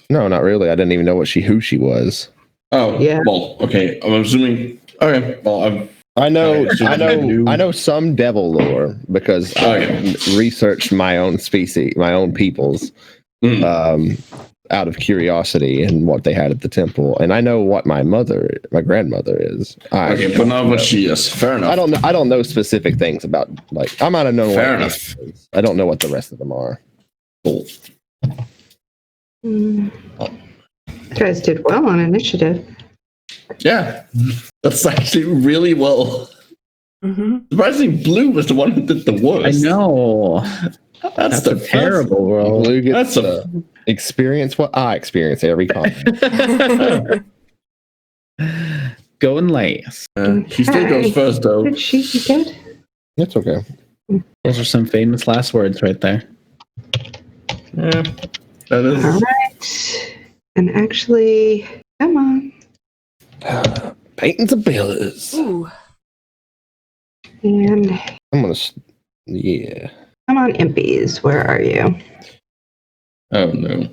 No, not really. I didn't even know who she was. Oh, Yeah. Well, okay. I'm assuming. Okay. Well, I know Okay, so you knew- I know some devil lore because I researched my own species, my own peoples, out of curiosity and what they had at the temple. And I know what my grandmother is. Okay, but not what she is. Fair enough. I don't know specific things about, like, I might have known Fair what enough. is. I don't know what the rest of them are. Cool. you guys did well on initiative. Yeah, that's actually really well. Mm-hmm. Surprisingly, Blue was the one who did the I worst. know. That's the terrible world. Blue gets That's to experience what I experience every con. Going last. He still goes first, though. Did she get? It's okay. Those are some famous last words right there. Yeah, that is. All right. And actually, come on. Paintings and pillars. Ooh. And I'm gonna. Yeah. come on, impies. Where are you? Oh no.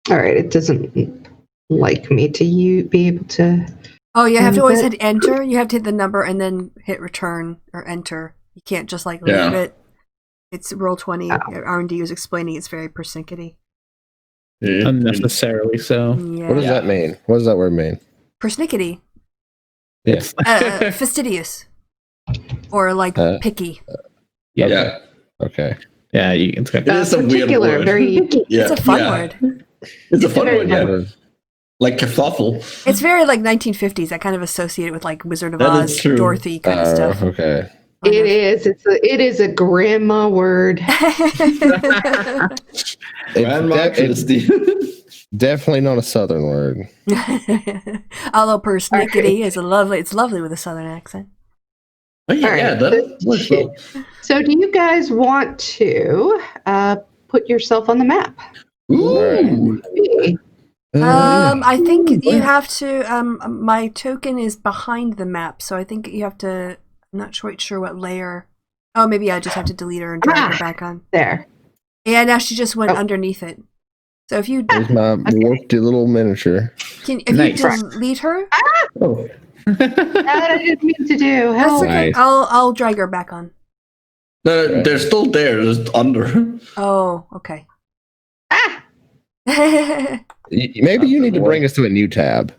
All right. It doesn't like me to be able to Oh, you have to always And hit enter. You have to hit the number and then hit return or enter. You can't just like leave Yeah. it. It's Roll20. R&D was explaining it's very persnickety. Yeah. Unnecessarily so. Yeah. What does that mean? What does that word mean? Persnickety. Yeah. Fastidious. Or like picky. Yeah. Okay. Yeah, it's got It is a weird particular, word. very Yeah. It's a fun yeah. word. It's a fun very word, fun yeah. Like kerfuffle. It's very like 1950s. I kind of associate it with like Wizard of That is Oz, true. Dorothy kind of stuff. Okay. It is. It is a grandma word. Grandma Christie. Definitely not a southern word. Although persnickety is it's lovely with a southern accent. Oh, yeah, All right, yeah, that works well. So, do you guys want to put yourself on the map? Ooh. I think you have to. My token is behind the map, so I think you have to. I'm not quite sure what layer. Oh, maybe I just have to delete her and drag her back on. There. Yeah, now she just went underneath it. So if you There's my warped little miniature. you Nice. delete her, Oh. That I didn't mean to do. that's Help. okay. Nice. I'll drag her back on. No, they're still there, just under. Oh, okay. Maybe you need to bring us to a new tab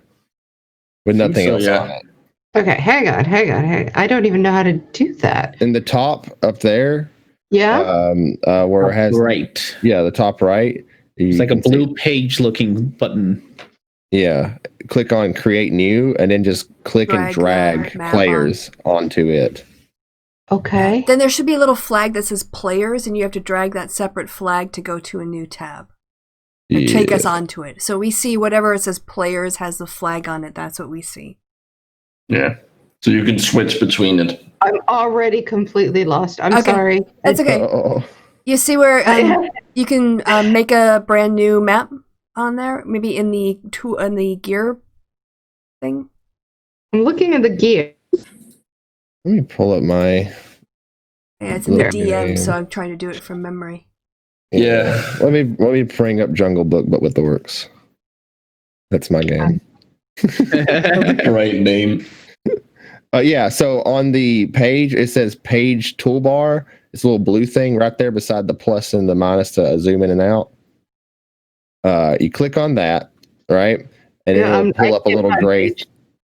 with nothing so, else yeah. on it. Okay, hang on. I don't even know how to do that. In the top up there, Yeah. where it has right. the top right. It's like a can see- blue page-looking button. Yeah, click on create new, and then just click and Drag the drag map players onto it. Okay. Then there should be a little flag that says players, and you have to drag that separate flag to go to a new tab. Or take us onto it. So we see whatever it says players has the flag on it. That's what we see. Yeah. So you can switch between it. I'm already completely lost. I'm Okay. sorry. That's okay. Oh, You see where you can make a brand new map on there? Maybe in the gear thing? I'm looking at the gear. let me pull up my. Yeah, it's in the There. DM, so I'm trying to do it from memory. Yeah. Let me bring up Jungle Book, but with the works. That's my game. Great name. Yeah. So on the page, it says page toolbar. It's a little blue thing right there beside the plus and the minus to zoom in and out. You click on that, right? And it'll pull up a little gray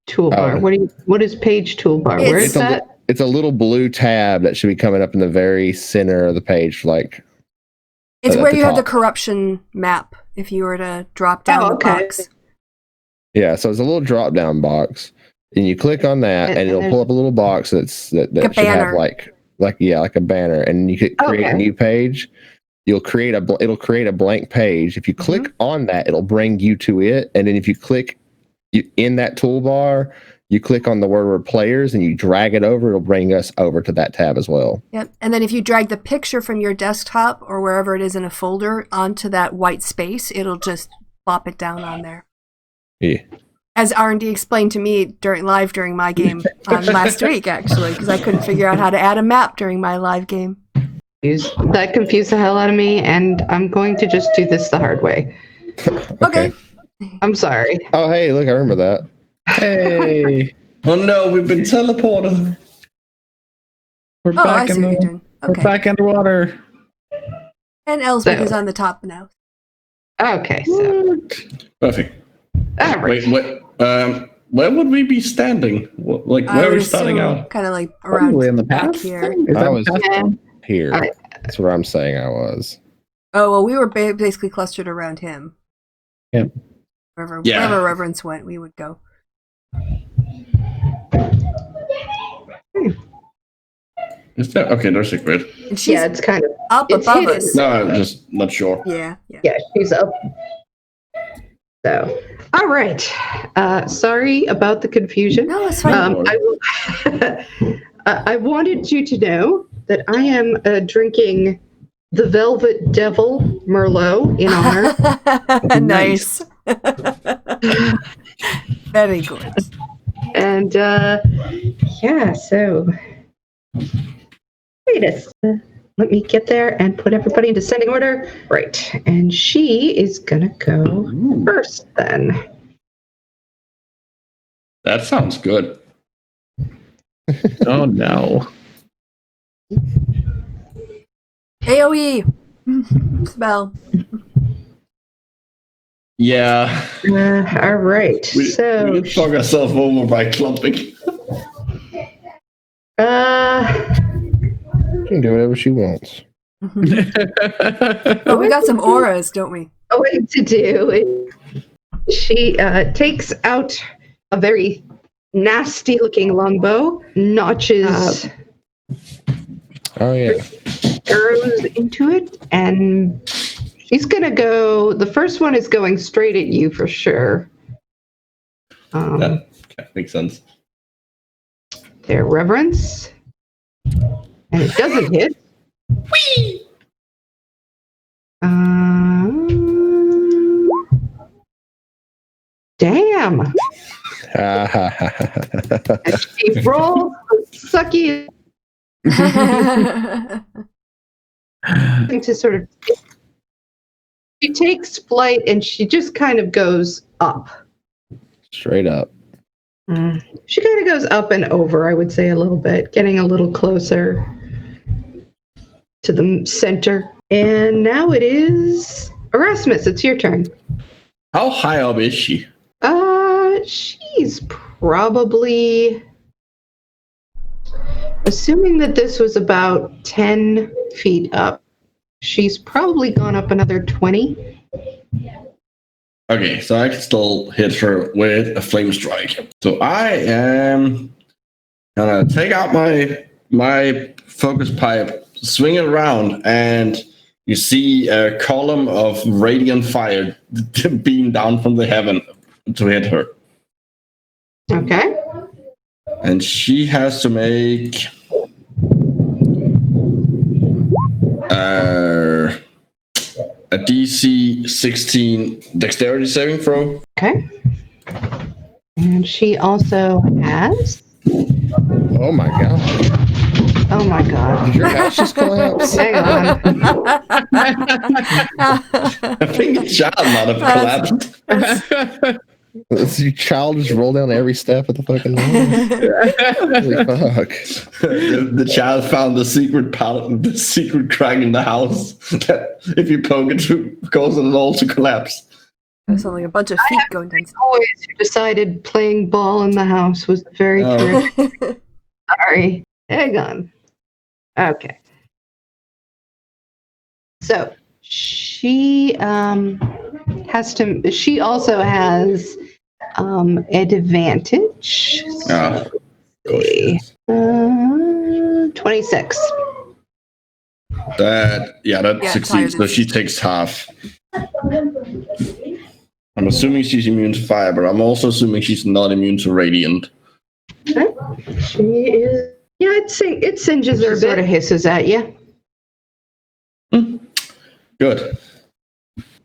toolbar. Oh. What is page toolbar? Where is that? It's a little blue tab that should be coming up in the very center of the page, like. It's at where the you have the top. corruption map if you were to drop down the box. Yeah, so it's a little drop down box, and you click on that, and it'll pull up a little box that should banner. have like a banner, and you could create a new page. It'll create a blank page. If you click on that, it'll bring you to it, and then if you click in that toolbar, you click on the word players and you drag it over, it'll bring us over to that tab as well. Yep. And then if you drag the picture from your desktop or wherever it is in a folder onto that white space, it'll just plop it down on there. Yeah. As R&D explained to me during my game last week, actually, because I couldn't figure out how to add a map during my live game. That confused the hell out of me, and I'm going to just do this the hard way. Okay. I'm sorry. Oh, hey, look, I remember that. Hey, Oh no, we've been teleported. we're Oh, I back see in what you're the doing. we're Okay. back underwater. And Elsbeth So- is on the top now. Okay, so Perfect. all right. Wait. Where would we be standing? Like where are we starting out? Kind of like around Probably in the back path. here. Is I that was Yeah. here. I- That's what I'm saying I was. Oh, well, we were basically clustered around him. Yep. Wherever Reverence went, we would go. Is that okay? There's a grid. And she's It's kind of up it's above hidden. us. No, I'm just not sure. Yeah. she's up. So, all right. Sorry about the confusion. No, it's fine. I wanted you to know that I am drinking the Velvet Devil Merlot in honor. Nice. Very good. And so let me get there and put everybody in descending order. Right. And she is gonna go first then. That sounds good. Oh no. AoE spell. Yeah. All right. We So, did fuck ourselves over by clumping. She can do whatever she wants. Oh, we got some auras, don't we? going to do, she takes out a very nasty-looking longbow, notches Oh yeah. arrows into it, and she's gonna go. The first one is going straight at you for sure. That makes sense. Their reverence, and it doesn't hit. Whee! Damn! And she rolls sucky to sort of. She takes flight and she just kind of goes up. Straight up. She kind of goes up and over, I would say, a little bit, getting a little closer to the center. And now it is Erasmus. It's your turn. How high up is she? She's probably, assuming that this was about 10 feet up, she's probably gone up another 20. Okay, so I can still hit her with a flame strike. So I am gonna take out my focus pipe, swing it around, and you see a column of radiant fire beam down from the heaven to hit her. Okay. And she has to make a DC 16 dexterity saving throw. Okay. And she also has. Oh my god. Oh my god. Did your house just collapse? Hang on. I think the child might have collapsed. Your child just rolled down every step of the fucking house. Holy fuck. The child found the secret pallet, the secret crack in the house that if you poke it through, causes it all to collapse. There's only a bunch of feet going down. Boys who decided playing ball in the house was very terrific. Sorry. Hang on. Okay. So she has to. She also has advantage. Oh, Let's see. 26. that Yeah, succeeds. So she takes half. I'm assuming she's immune to fire, but I'm also assuming she's not immune to radiant. Okay. She is. Yeah, it singes her a bit. Sort of hisses at you. Good.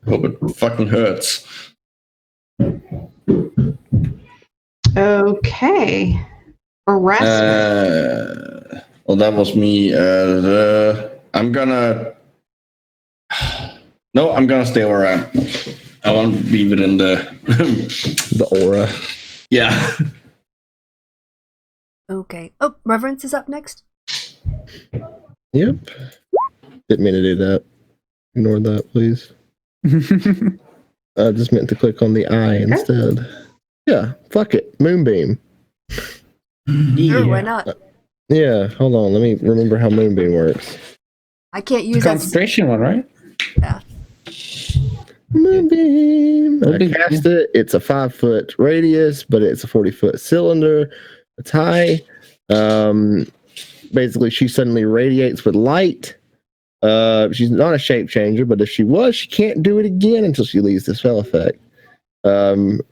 Hope it fucking hurts. Okay. Harassment. Well, that was me. I'm gonna. No, I'm gonna stay where I am. I want to be within the The aura. Yeah. Okay. Oh, Reverence is up next. Yep. Didn't mean to do that. Ignore that, please. I just meant to click on the eye instead. Yeah, fuck it. Moonbeam. Sure, why not? Yeah, hold on. Let me remember how Moonbeam works. I can't use The that. concentration one, right? Yeah. Moonbeam. I Moonbeam, cast it. It's a 5-foot radius, but it's a 40-foot cylinder. It's high. Basically, she suddenly radiates with light. She's not a shape changer, but if she was, she can't do it again until she leaves the spell effect. Let's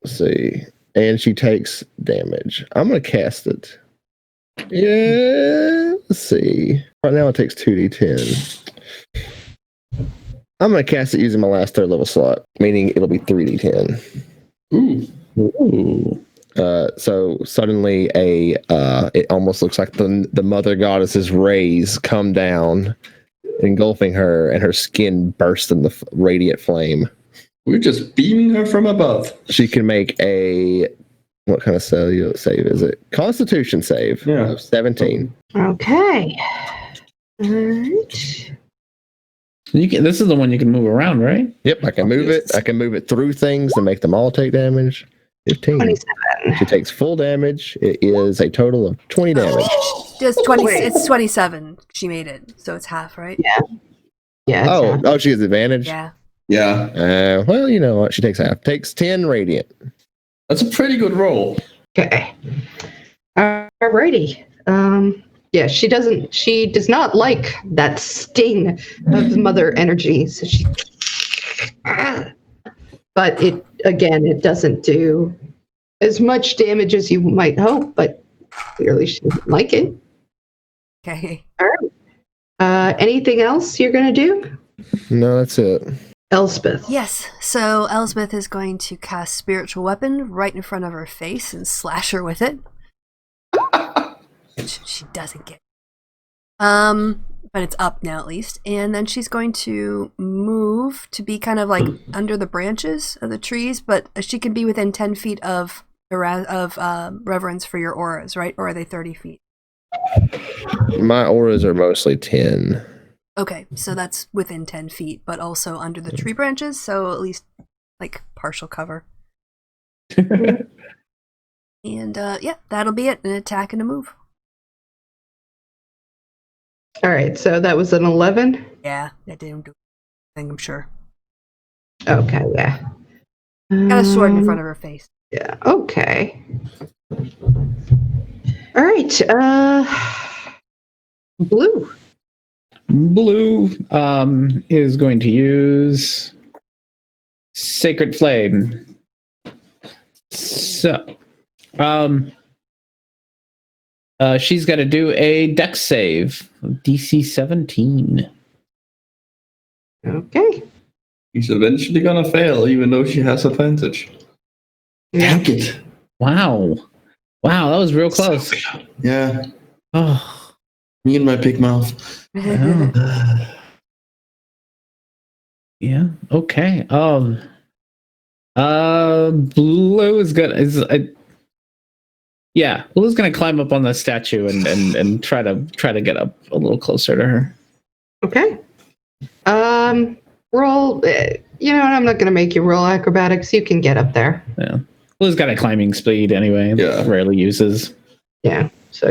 see. And she takes damage. I'm going to cast it. Yeah. Let's see. Right now it takes 2d10. I'm going to cast it using my last 3rd level slot, meaning it'll be 3d10. Ooh. So suddenly it almost looks like the mother goddess's rays come down, engulfing her, and her skin bursts in the radiant flame. We're just beaming her from above. She can make a What kind of save is it? Constitution save. Yeah. Of 17. Okay. All right. This is the one you can move around, right? Yep, I can move it. I can move it through things and make them all take damage. 15. 27. She takes full damage. It is a total of 20 damage. Just 20. It's 27. She made it, so it's half, right? Yeah. Yeah. It's She has advantage? Yeah. Yeah. Well, you know what? She takes half. Takes 10 radiant. That's a pretty good roll. okay. Alrighty. Yeah, she does not like that sting of mother energy. So but it doesn't do as much damage as you might hope, but clearly she doesn't like it. Okay. All right. Anything else you're going to do? No, that's it. Elspeth. Yes. So Elspeth is going to cast Spiritual Weapon right in front of her face and slash her with it. Which she doesn't get. But it's up now at least. And then she's going to move to be kind of like under the branches of the trees, but she can be within 10 feet of reverence for your auras, right? Or are they 30 feet? My auras are mostly 10. Okay, so that's within 10 feet, but also under the tree branches, so at least like partial cover. And yeah, that'll be it. An attack and a move. All right, so that was an 11? Yeah, that didn't do anything, I'm sure. Okay, yeah. Got a sword in front of her face. Yeah, okay. All right, Blue. Blue is going to use Sacred Flame. So, she's got to do a Dex save, DC 17. Okay. She's eventually gonna fail, even though she has advantage. Dang it. Wow, that was real close. Yeah. Oh, Me and my big mouth. yeah. Okay. Blue is gonna Blue's gonna climb up on the statue and try to get up a little closer to her. Okay. Roll. I'm not going to make you roll acrobatics. You can get up there. Yeah. Blue's got a climbing speed anyway. Yeah. Rarely uses. Yeah. So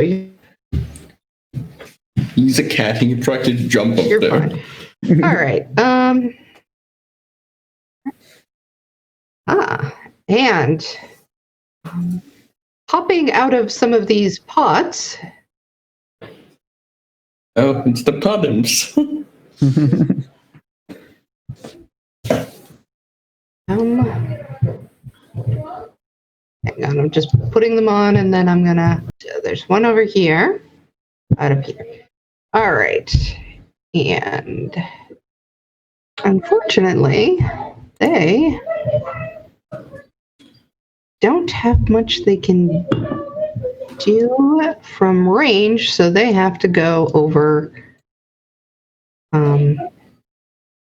He's a cat. He can practically jump up you're there. fine. All right. And popping out of some of these pots. Oh, it's the puddings. Hang on, I'm just putting them on, and then I'm gonna. There's one over here, out of here. All right, and unfortunately, they don't have much they can do from range, so they have to go over.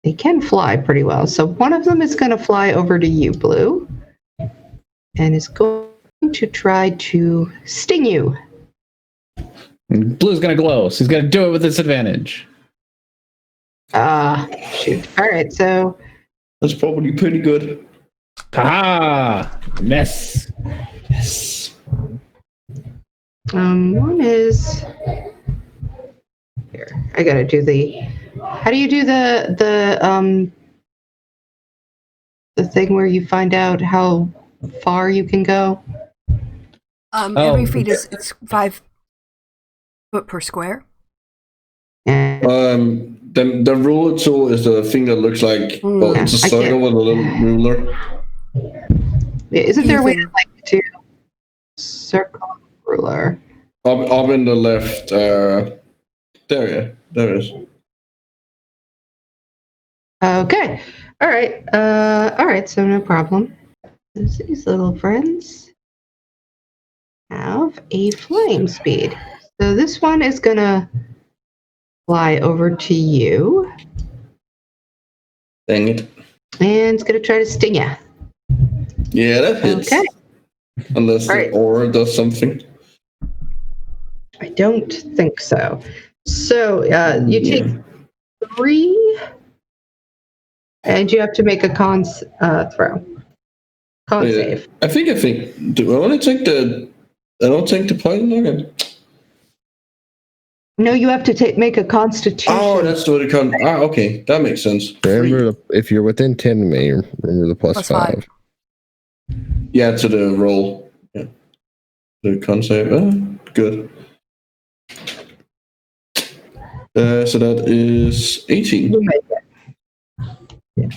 They can fly pretty well, so one of them is going to fly over to you, Blue, and is going to try to sting you. And Blue's gonna glow, so he's gonna do it with disadvantage. Shoot. All right, so That's probably pretty good. Ah, miss. Yes. one is here. I gotta do the. How do you do the thing where you find out how far you can go? Every feet it's 5 foot per square. And The ruler tool is the thing that looks like it's a I circle can't- with a little ruler. isn't there a way to circle ruler? Up in the left. There it is. Okay. All right. So no problem. These little friends have a flame speed. So this one is gonna fly over to you, Dang it. and it's gonna try to sting you. Yeah, that hits. Okay. Unless the Alright. aura does something. I don't think so. So you take 3, and you have to make a con throw. Con save. I think. Do I want to take the? I don't take the poison. Okay. No, you have to make a Constitution. Oh, that's what it comes. Okay, that makes sense. Remember, if you're within 10 of me, remember the plus Plus 5. Yeah, to the roll. Yeah, the con save. Good. So that is 18. You make it. Yeah.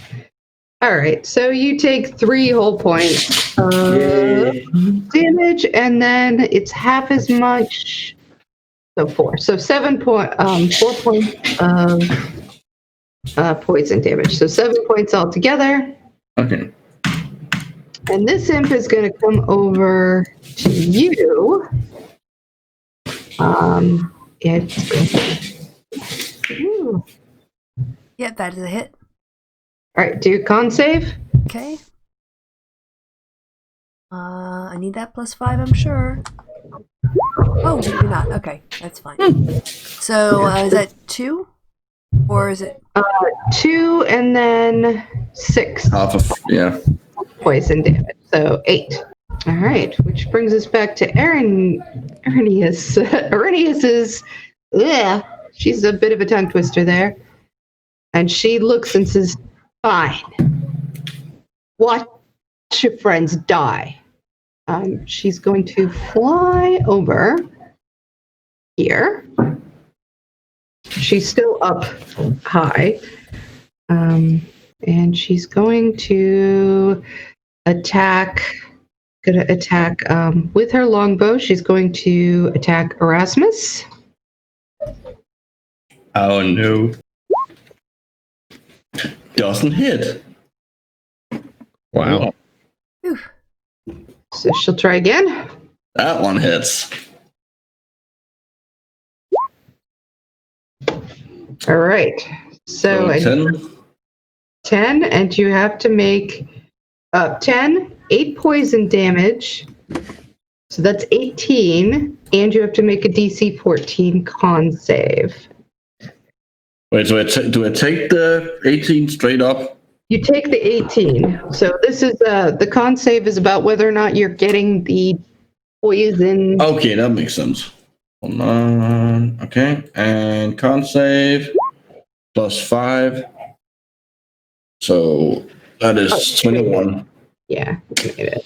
All right, so you take 3 whole points damage, and then it's half as much. So 4. So 4 points of poison damage. So 7 points altogether. Okay. And this imp is going to come over to you. It's going to. Ooh. Yeah, that is a hit. All right, do your con save. Okay. I need that plus 5, I'm sure. Oh, maybe not. Okay, that's fine. So, is that 2? Or is it... 2 and then 6 Half of poison damage. So 8. All right, which brings us back to Arrhenius. Arrhenius is, she's a bit of a tongue twister there. And she looks and says, fine. Watch your friends die. She's going to fly over here. She's still up high. And she's going to attack with her longbow. She's going to attack Erasmus. Oh no. Doesn't hit. Wow. Oof. So she'll try again. That one hits. All right. So 10, and you have to make 8 poison damage. So that's 18, and you have to make a DC 14 con save. Wait, so do I take the 18 straight up? You take the 18. So this is the con save is about whether or not you're getting the poison. Okay, that makes sense. Hold on. Okay, and con save plus 5. So that is 21. Yeah, you made it.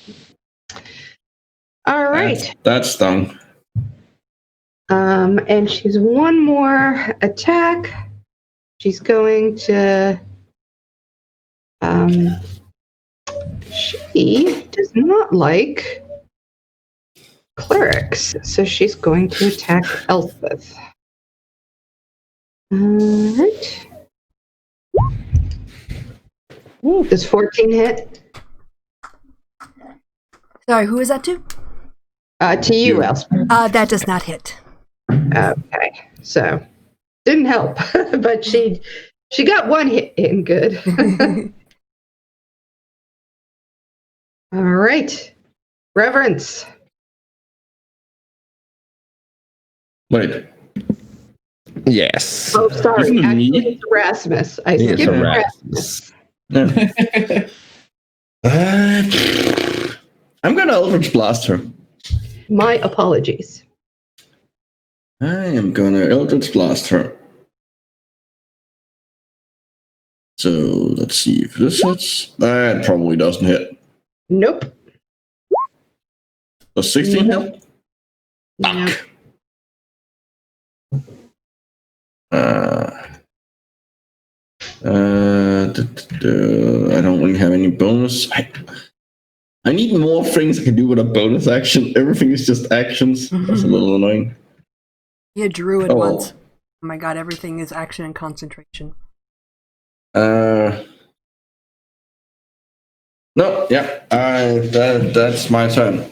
All right. That's done. And she's one more attack. She's going to. She does not like clerics, so she's going to attack Elspeth. All right. Does 14 hit? Sorry, who is that to? To you, Elspeth. That does not hit. Okay, so didn't help, but she got one hit in good. All right, Reverence. Wait. Yes. Oh, sorry. Isn't it Actually, me? it's Erasmus. I It's skipped Erasmus. Erasmus. I'm gonna Eldritch Blast her. My apologies. I am gonna Eldritch Blast her. So let's see if this hits. That probably doesn't hit. Nope. Does 16 Nope. hit? Nope. I don't really have any bonus. I need more things I can do with a bonus action. Everything is just actions. That's a little annoying. Yeah, druid Oh. once. Oh my god, everything is action and concentration. No, yeah, that's my turn.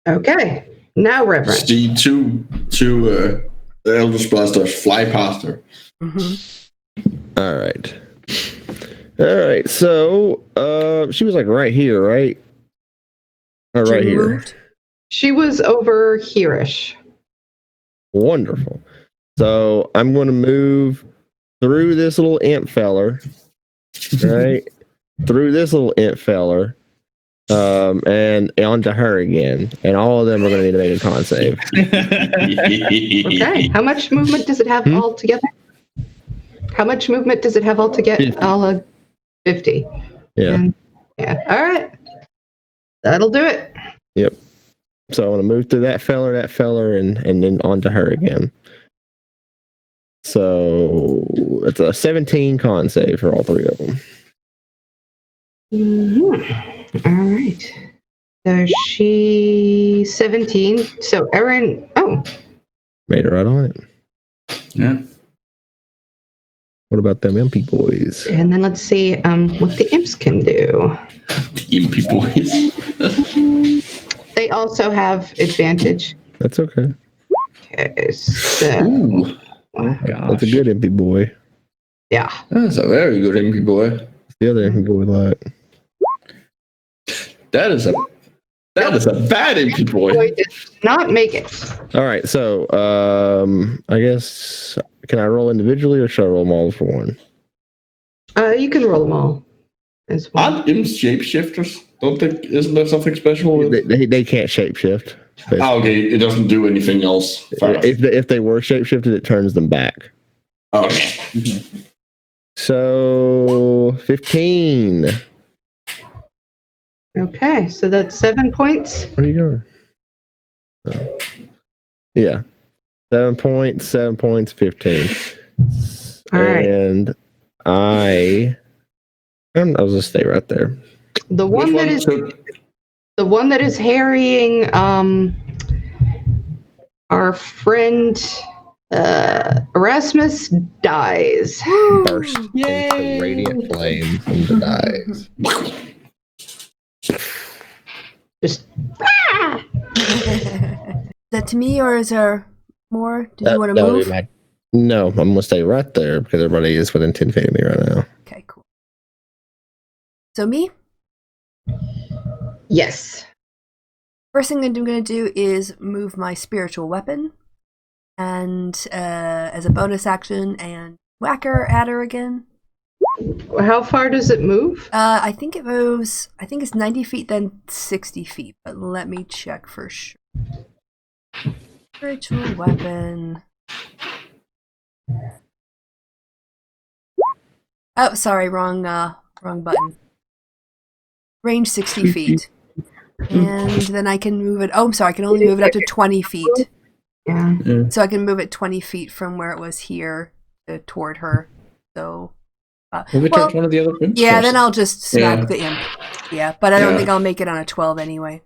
Okay. Now, Reverend. The two Eldritch Blasters fly past her. Mm-hmm. All right. All right, so she was like right here, right? Or right She here. moved? She was over here-ish. Wonderful. So I'm going to move through this little imp feller, right? Through this little imp feller, and onto her again. And all of them are going to need to make a con save. Okay. How much movement does it have altogether? How much movement does it have altogether? 50. All 50. Yeah. Yeah. All right. That'll do it. Yep. So I want to move through that feller, and then onto her again. So it's a 17 con save for all three of them. Mm-hmm. All right. So she 17. So Erin. Oh. Made it right on it. Yeah. What about them MP boys? And then let's see what the imps can do. Impy boys. They also have advantage. That's okay. Okay. So Ooh, Oh, That's a good MP boy. yeah. that's a very good impy boy. What's the other MP boy like? That is a bad impy boy. Boy did not make it. All right, so I guess can I roll individually or should I roll them all for one? You can roll them all as well. Aren't imps shapeshifters? Don't they? Isn't there something special with it? They can't shapeshift. Oh, okay, it doesn't do anything else. Fair enough. If they were shapeshifted, it turns them back. Okay. So 15. Okay, so that's 7 points. Where are you going? Oh. Yeah. 7 points, 15. All right. And I'll just stay right there. The one that is harrying our friend Erasmus dies. Burst into radiant flames and dies. Just Is that to me, or is there more? Did you want to move? No, I'm going to stay right there because everybody is within 10 feet of me right now. Okay, cool. So me? yes. First thing I'm going to do is move my spiritual weapon, and as a bonus action, and whack her at her again. How far does it move? I think it moves. I think it's 90 feet, then 60 feet. But let me check for sure. Spiritual weapon. Oh, sorry, wrong button. Range 60 feet. And then I can move it. Oh, I'm sorry, I can only move it up to 20 feet. Yeah. So I can move it 20 feet from where it was here toward her. So. Maybe touch one of the other imps Yeah, first. then I'll just smack the imp. Yeah, but I don't think I'll make it on a 12 anyway.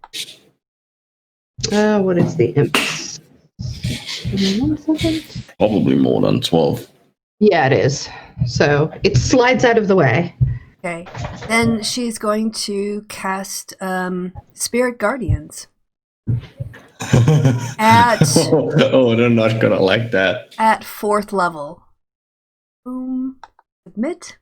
What is the imp? 1 second. Probably more than 12. Yeah, it is. So it slides out of the way. Okay. Then she's going to cast Spirit Guardians. Oh, they're not gonna like that. At 4th level. Boom. Submit.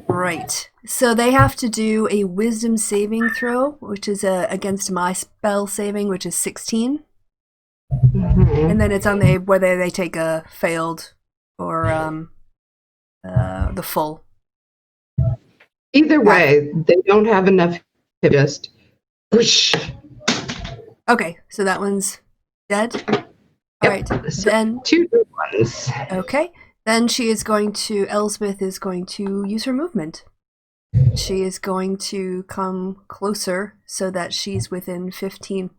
Right. So they have to do a wisdom saving throw, which is against my spell saving, which is 16. Mm-hmm. And then it's on whether they take a failed or the full. Either way, they don't have enough to just whoosh. Okay, so that one's dead. All right. So Then 2 good ones. okay. Then Elsbeth is going to use her movement. She is going to come closer so that she's within 15,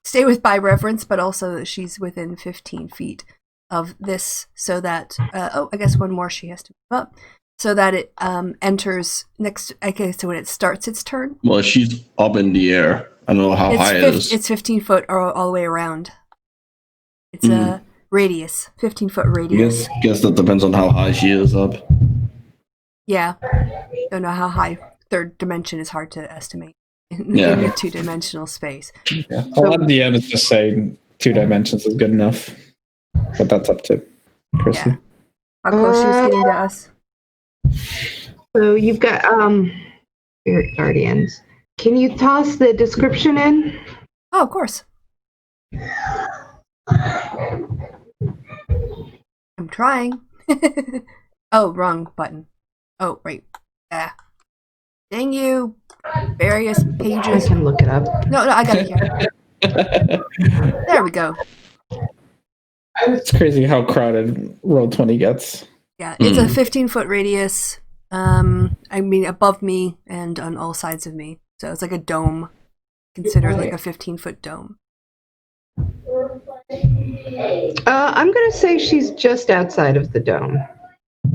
stay by reference, but also that she's within 15 feet of this so that, I guess one more she has to move up, so that it enters next, okay, so when it starts its turn. Well, she's up in the air. I don't know how high it is. It's 15 foot all the way around. It's a radius, 15-foot radius. Guess that depends on how high she is up. Yeah. Don't know how high. Third dimension is hard to estimate in Yeah. a 2-dimensional space. Yeah. A lot of DMs just say 2 dimensions is good enough. But that's up to Kristen. Yeah. How close she's getting to us. So you've got spirit guardians. Can you toss the description in? Oh, of course. I'm trying. Oh, wrong button. Oh, right. Ah. Dang you. Various I pages. can look it up. No, I got it here. There we go. It's crazy how crowded Roll20 gets. Yeah, it's a 15-foot radius. I mean, above me and on all sides of me. So it's like a dome. Consider it like a 15-foot dome. I'm gonna say she's just outside of the dome.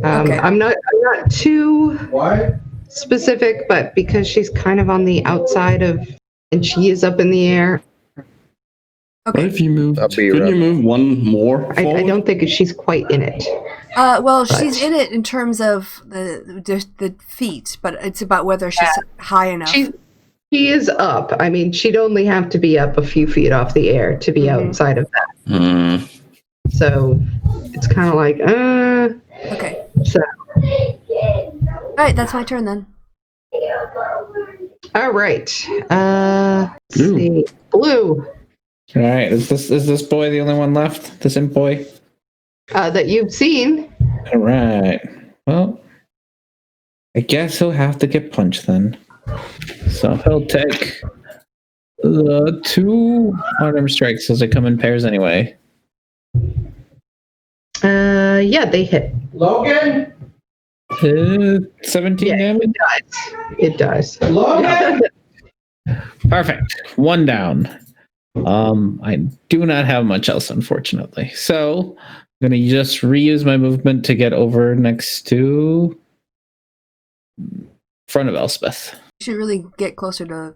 Okay. I'm not too specific, but because she's kind of on the outside of, and she is up in the air. What Okay. if you moved? I'll be Couldn't right- you move one more I forward? don't think she's quite in it. Well, she's in it in terms of the feet, but it's about whether she's high enough. She is up. I mean, she'd only have to be up a few feet off the air to be outside of that. Hmm. So it's kind of like, Okay. So, All right, that's my turn then. all right. Let's Blue. see. Blue, All right, is this boy the only one left? This imp boy? that you've seen. All right. Well, I guess he'll have to get punched then. So he'll take 2 arm strikes as they come in pairs anyway. Yeah, they hit. Logan? 17 Yeah. damage. It does. Logan? Perfect. 1 down. I do not have much else, unfortunately. So I'm gonna just reuse my movement to get over next to front of Elspeth. You should really get closer to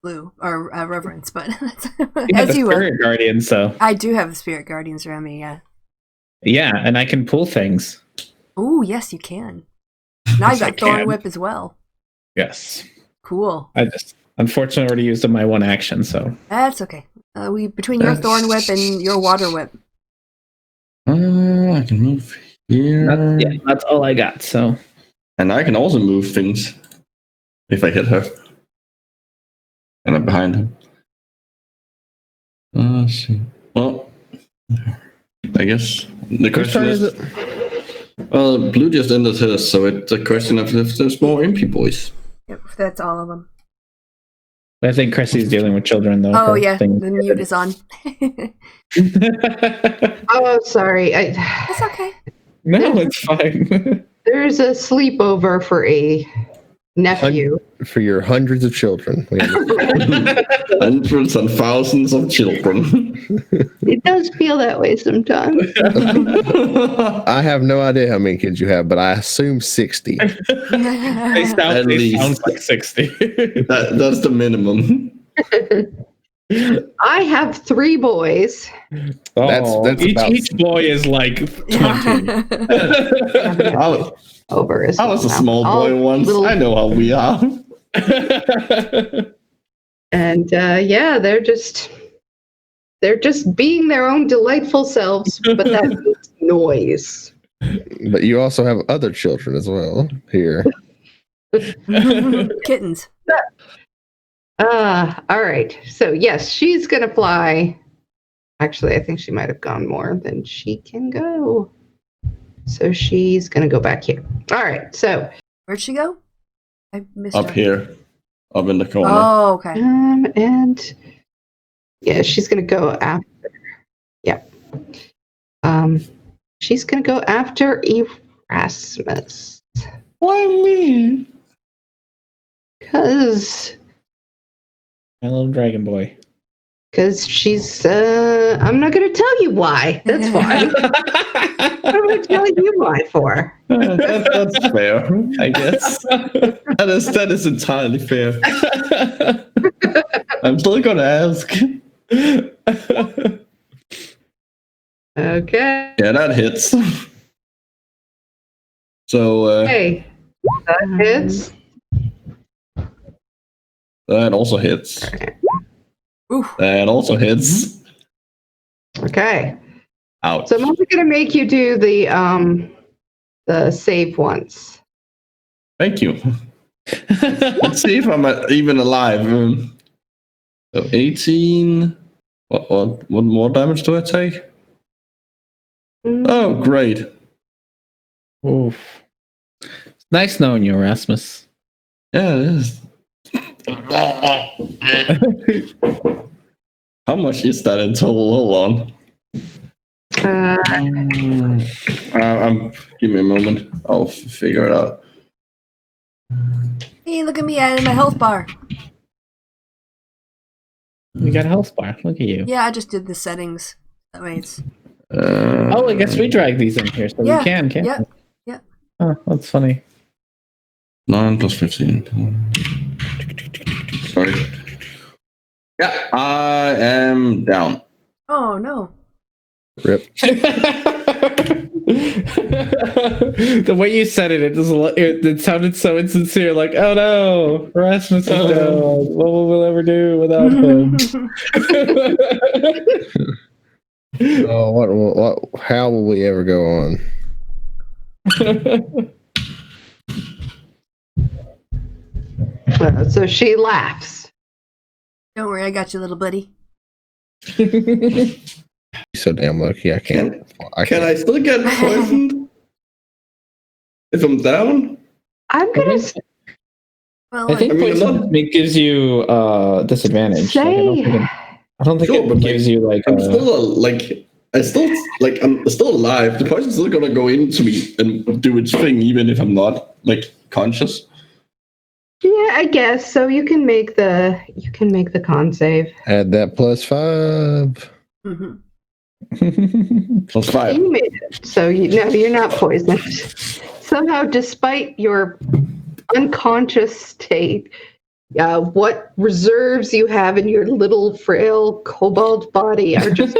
Blue or Reverence, but You have as a you will. spirit guardian, so I do have the spirit guardians around me. Yeah. yeah, and I can pull things. Oh, yes, you can. Now Yes, you I got Thorn can. Whip as well. Yes, Cool. I just unfortunately already used up my 1 action, so That's okay. We between your Thorn Whip and your Water Whip. I can move here. that's all I got. So And I can also move things if I hit her. And I'm behind him. Let's see. Well, I guess the Whose question turn is, is it? well, Blue just ended his, so it's a question of if there's more impy boys. Yep, that's all of them. I think Cressy's dealing with children though. Oh her yeah, thing. the mute is on. Oh, sorry. That's okay. No, it's fine. There's a sleepover for a nephew. For your hundreds of children. We understand. Hundreds and thousands of children. It does feel that way sometimes. I have no idea how many kids you have, but I assume 60. They At sound least. like 60. That's the minimum. I have 3 boys. That's each, about- each boy is like 20. Over as I was a well. small All boy once. little- I know how we are. And yeah, they're just being their own delightful selves, but that makes noise. But you also have other children as well here. Kittens. All right. So yes, she's gonna fly. Actually, I think she might have gone more than she can go. So she's gonna go back here. All right. So Where'd she go? I missed Up her. here. Up in the corner. Oh, okay. and yeah, she's gonna go after. Yeah. She's gonna go after Erasmus Why me? because My little dragon boy. she's. I'm not gonna tell you why. That's why. What am I telling you why for? That's fair, I guess. That is entirely fair. I'm still gonna ask. Okay. Yeah, that hits. So Hey, that hits. that also hits. Oof. That also hits. Okay. Ouch. So I'm only gonna make you do the save once. Thank you. Let's see if I'm even alive. So 18. What more damage do I take? Oh, great. Oof. It's nice knowing you, Erasmus. Yeah, it is. How much is that in total? Hold on. Give me a moment. I'll figure it out. Hey, look at me adding my health bar. You got a health bar. Look at you. Yeah, I just did the settings. That way it's... Oh, I guess we drag these in here, so Yeah, we can, can't yeah, we? yeah. Oh, that's funny. 9 plus 15. Sorry. Yeah, I am down. Oh, no. Rip. The way you said it sounded so insincere. Like, oh no, Erasmus is down. What will we ever do without him? Oh, what? How will we ever go on? So she laughs. Don't worry, I got you, little buddy. You're so damn lucky. I can't. Can I still get poisoned if I'm down? I'm gonna Well, I think I mean, poison gives you disadvantage. Like, say. I don't think Sure, it but, gives you like. I'm still I'm still alive. The poison's still gonna go into me and do its thing, even if I'm not conscious. Yeah, I guess so. You can make the con save. Add that +5. mhm. Plus 5. You made it, so you're not poisoned. Somehow, despite your unconscious state, what reserves you have in your little frail kobold body are just.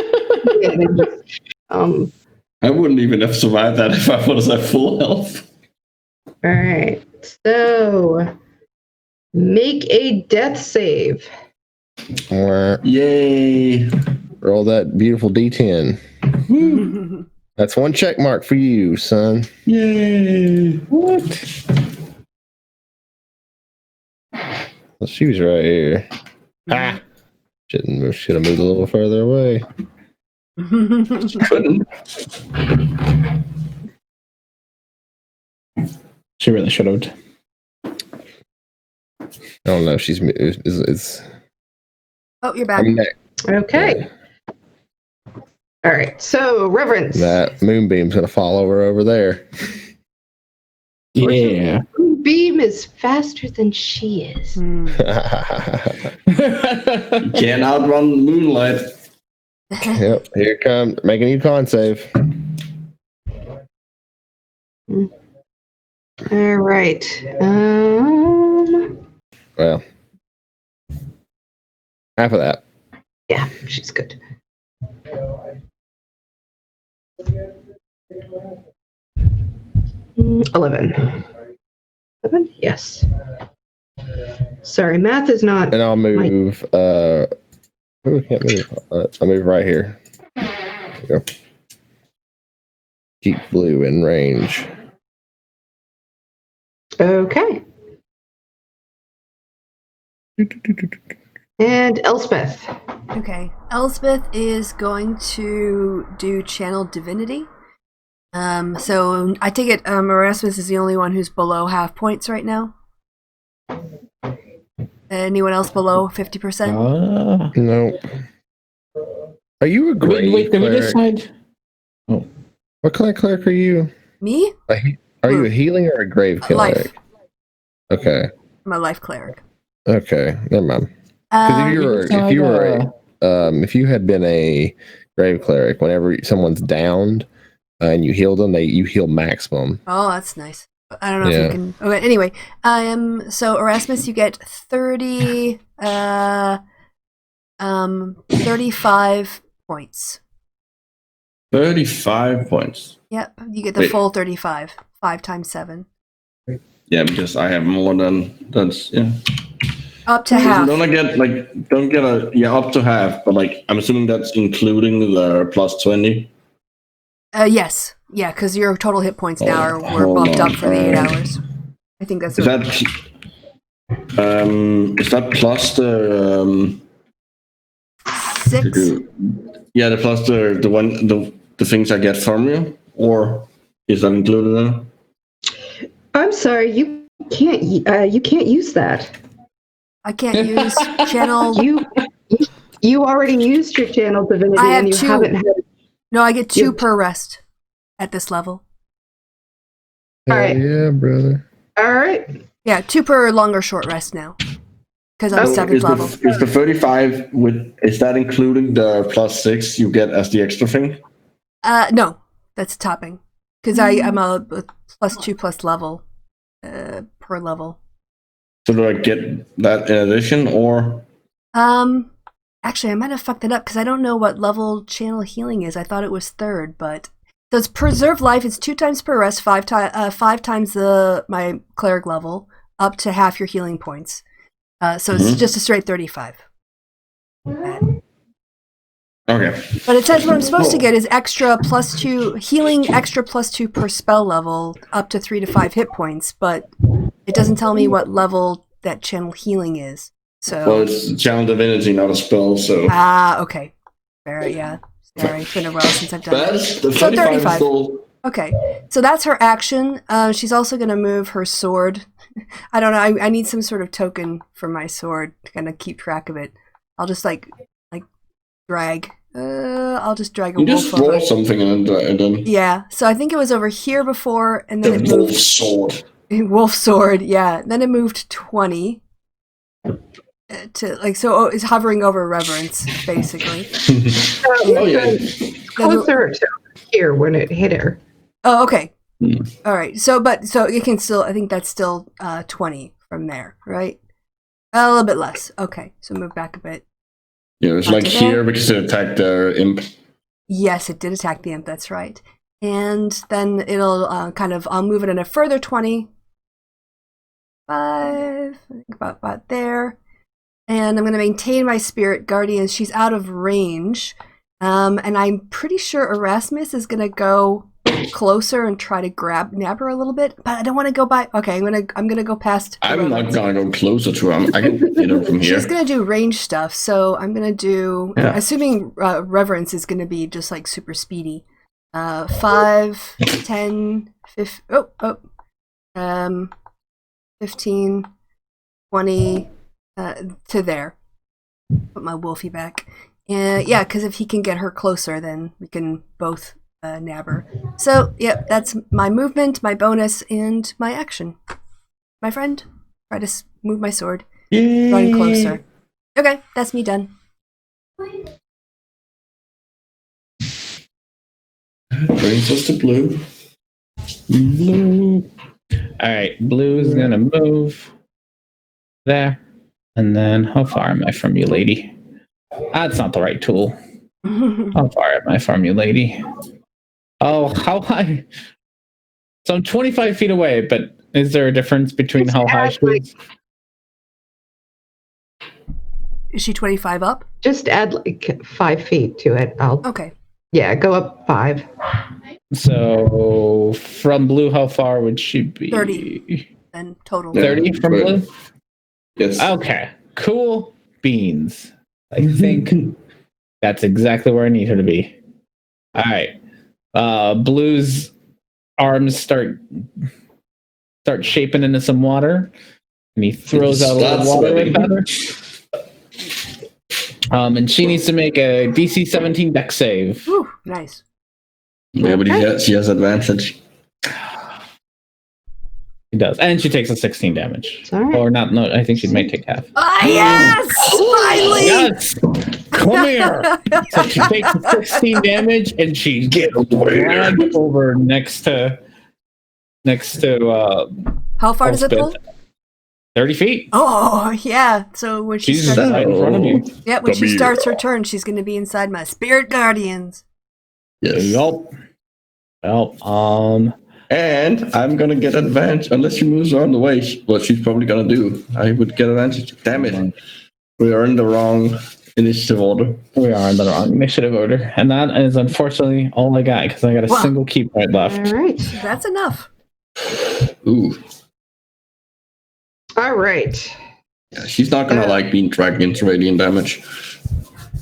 I wouldn't even have survived that if I was at full health. All right, so make a death save. Yay! Roll that beautiful D10. That's one check mark for you, son. Yay! What? Well, she was right here. Ah, should have moved a little further away. Couldn't. She really should have. I don't know. She's it's. Oh, you're back. I'm next. Okay. All right. So reverence. That moonbeam's gonna fall over there. Yeah. Beam is faster than she is. Hmm. Can't outrun the moonlight. Yep, here it comes. Making you con save. All right. Well, half of that. Yeah, she's good. Mm, 11. 11? Yes. Sorry, math is not. And I'll move. Oh, we can't move. I'll move right here. There we go. Keep blue in range. Okay. And Elspeth. Okay. Elspeth is going to do Channel Divinity. So I take it Erasmus is the only one who's below half points right now. Anyone else below 50%? Nope. Are you a grave Wait, did we cleric? decide? What kind of cleric are you? Me? Are you a healing or a grave cleric? Life. Okay. I'm a life cleric. Okay. Never mind. Because if you had been a grave cleric, whenever someone's downed and you heal them, you heal maximum. Oh, that's nice. I don't know if you can. Okay, anyway, so Erasmus, you get 35 points. 35 points. Yep, you get the full 35. 5 times 7. Yeah, because I have more than that's Up to half. Don't get up to half, but I'm assuming that's including the plus 20. Yes, yeah, because your total hit points now were bumped up for the 8 hours. I think that's Is that plus the 6. yeah, the plus the things I get from you, or is that included in it? I'm sorry, you can't use that. I can't use channel. You already used your channel divinity, I have and you 2. haven't had. No, I get 2 You- per rest at this level. All right. Yeah, brother. All right. Yeah, 2 per long or short rest now. Because I'm Oh, 7th level. Is the 35 is that including the plus 6 you get as the extra thing? No, that's topping. Because I'm a +2 plus level per level. So do I get that in addition, or? Actually, I might have fucked it up because I don't know what level channel healing is. I thought it was 3rd, but so it's preserve life. It's 2 times per rest, 5 times my cleric level, up to half your healing points. So it's just a straight 35. Okay. But it says what I'm supposed to get is extra +2 healing, extra +2 per spell level, up to 3 to 5 hit points. But it doesn't tell me what level that channel healing is. So Well, it's channel divinity, not a spell. So okay, fair, yeah. Sorry, it's been a while since I've done it. the 35 is still. Okay, so that's her action. She's also going to move her sword. I don't know. I need some sort of token for my sword to kind of keep track of it. I'll just like drag. I'll just drag a You wolf just over. roll something and then. Yeah. So I think it was over here before, and then it The wolf moved. sword. Wolf sword. Yeah. Then it moved 20. It's hovering over reverence basically. Oh yeah. Closer to here when it hit her. Oh, okay. All right. So it can still. I think that's still 20 from there, right? A little bit less. Okay. So move back a bit. Yeah, it's like here because it attacked the imp. Yes, it did attack the imp. That's right. And then it'll I'll move it in a further 20. 5. I think about there. And I'm going to maintain my spirit guardian. She's out of range. And I'm pretty sure Erasmus is going to go closer and try to nab her a little bit, but I don't want to go by. Okay, I'm gonna go past. I'm not gonna go closer to her. I can hit her from here. She's gonna do range stuff, so I'm gonna do. Yeah. Assuming reverence is gonna be just like super speedy. 5, 10, 15, 20 to there. Put my wolfie back. Yeah, because if he can get her closer, then we can both nab her. So, yeah, that's my movement, my bonus, and my action. My friend, try to move my sword. Run closer. Okay, that's me done. Brings us to blue. Blue. All right, blue's gonna move there, and then how far am I from you, lady? That's not the right tool. How far am I from you, lady? Oh, how high? So I'm 25 feet away, but is there a difference between how high she is? Is she 25 up? Just add like 5 feet to it. Okay. Yeah, go up 5. So from blue, how far would she be? 30. Then total. 30 from blue? Yes. Okay. Cool beans. I think that's exactly where I need her to be. All right. Blue's arms start shaping into some water, and he throws out a little water at her. And she needs to make a DC 17 dex save. Ooh, nice. Yeah, but she has advantage. She does, and she takes a 16 damage. Right. Or not? No, I think she might take half. Ah, yes! Finally! Yes, come here. So she takes 16 damage, and she gets dragged over next to. How far does it pull? 30 feet. Oh, yeah. So when she She's starts, right in front of you. yeah, when she starts her turn, she's going to be inside my spirit guardians. Yes. Yup. Well, And I'm gonna get advantage unless she moves around the way. What she's probably gonna do. I would get advantage. Damn it. We are in the wrong initiative order. we are in the wrong initiative order, and that is unfortunately all I got because I got a Wow. single key point left. All right. That's enough. Ooh. All right. Yeah, she's not gonna like being dragged into radiant damage.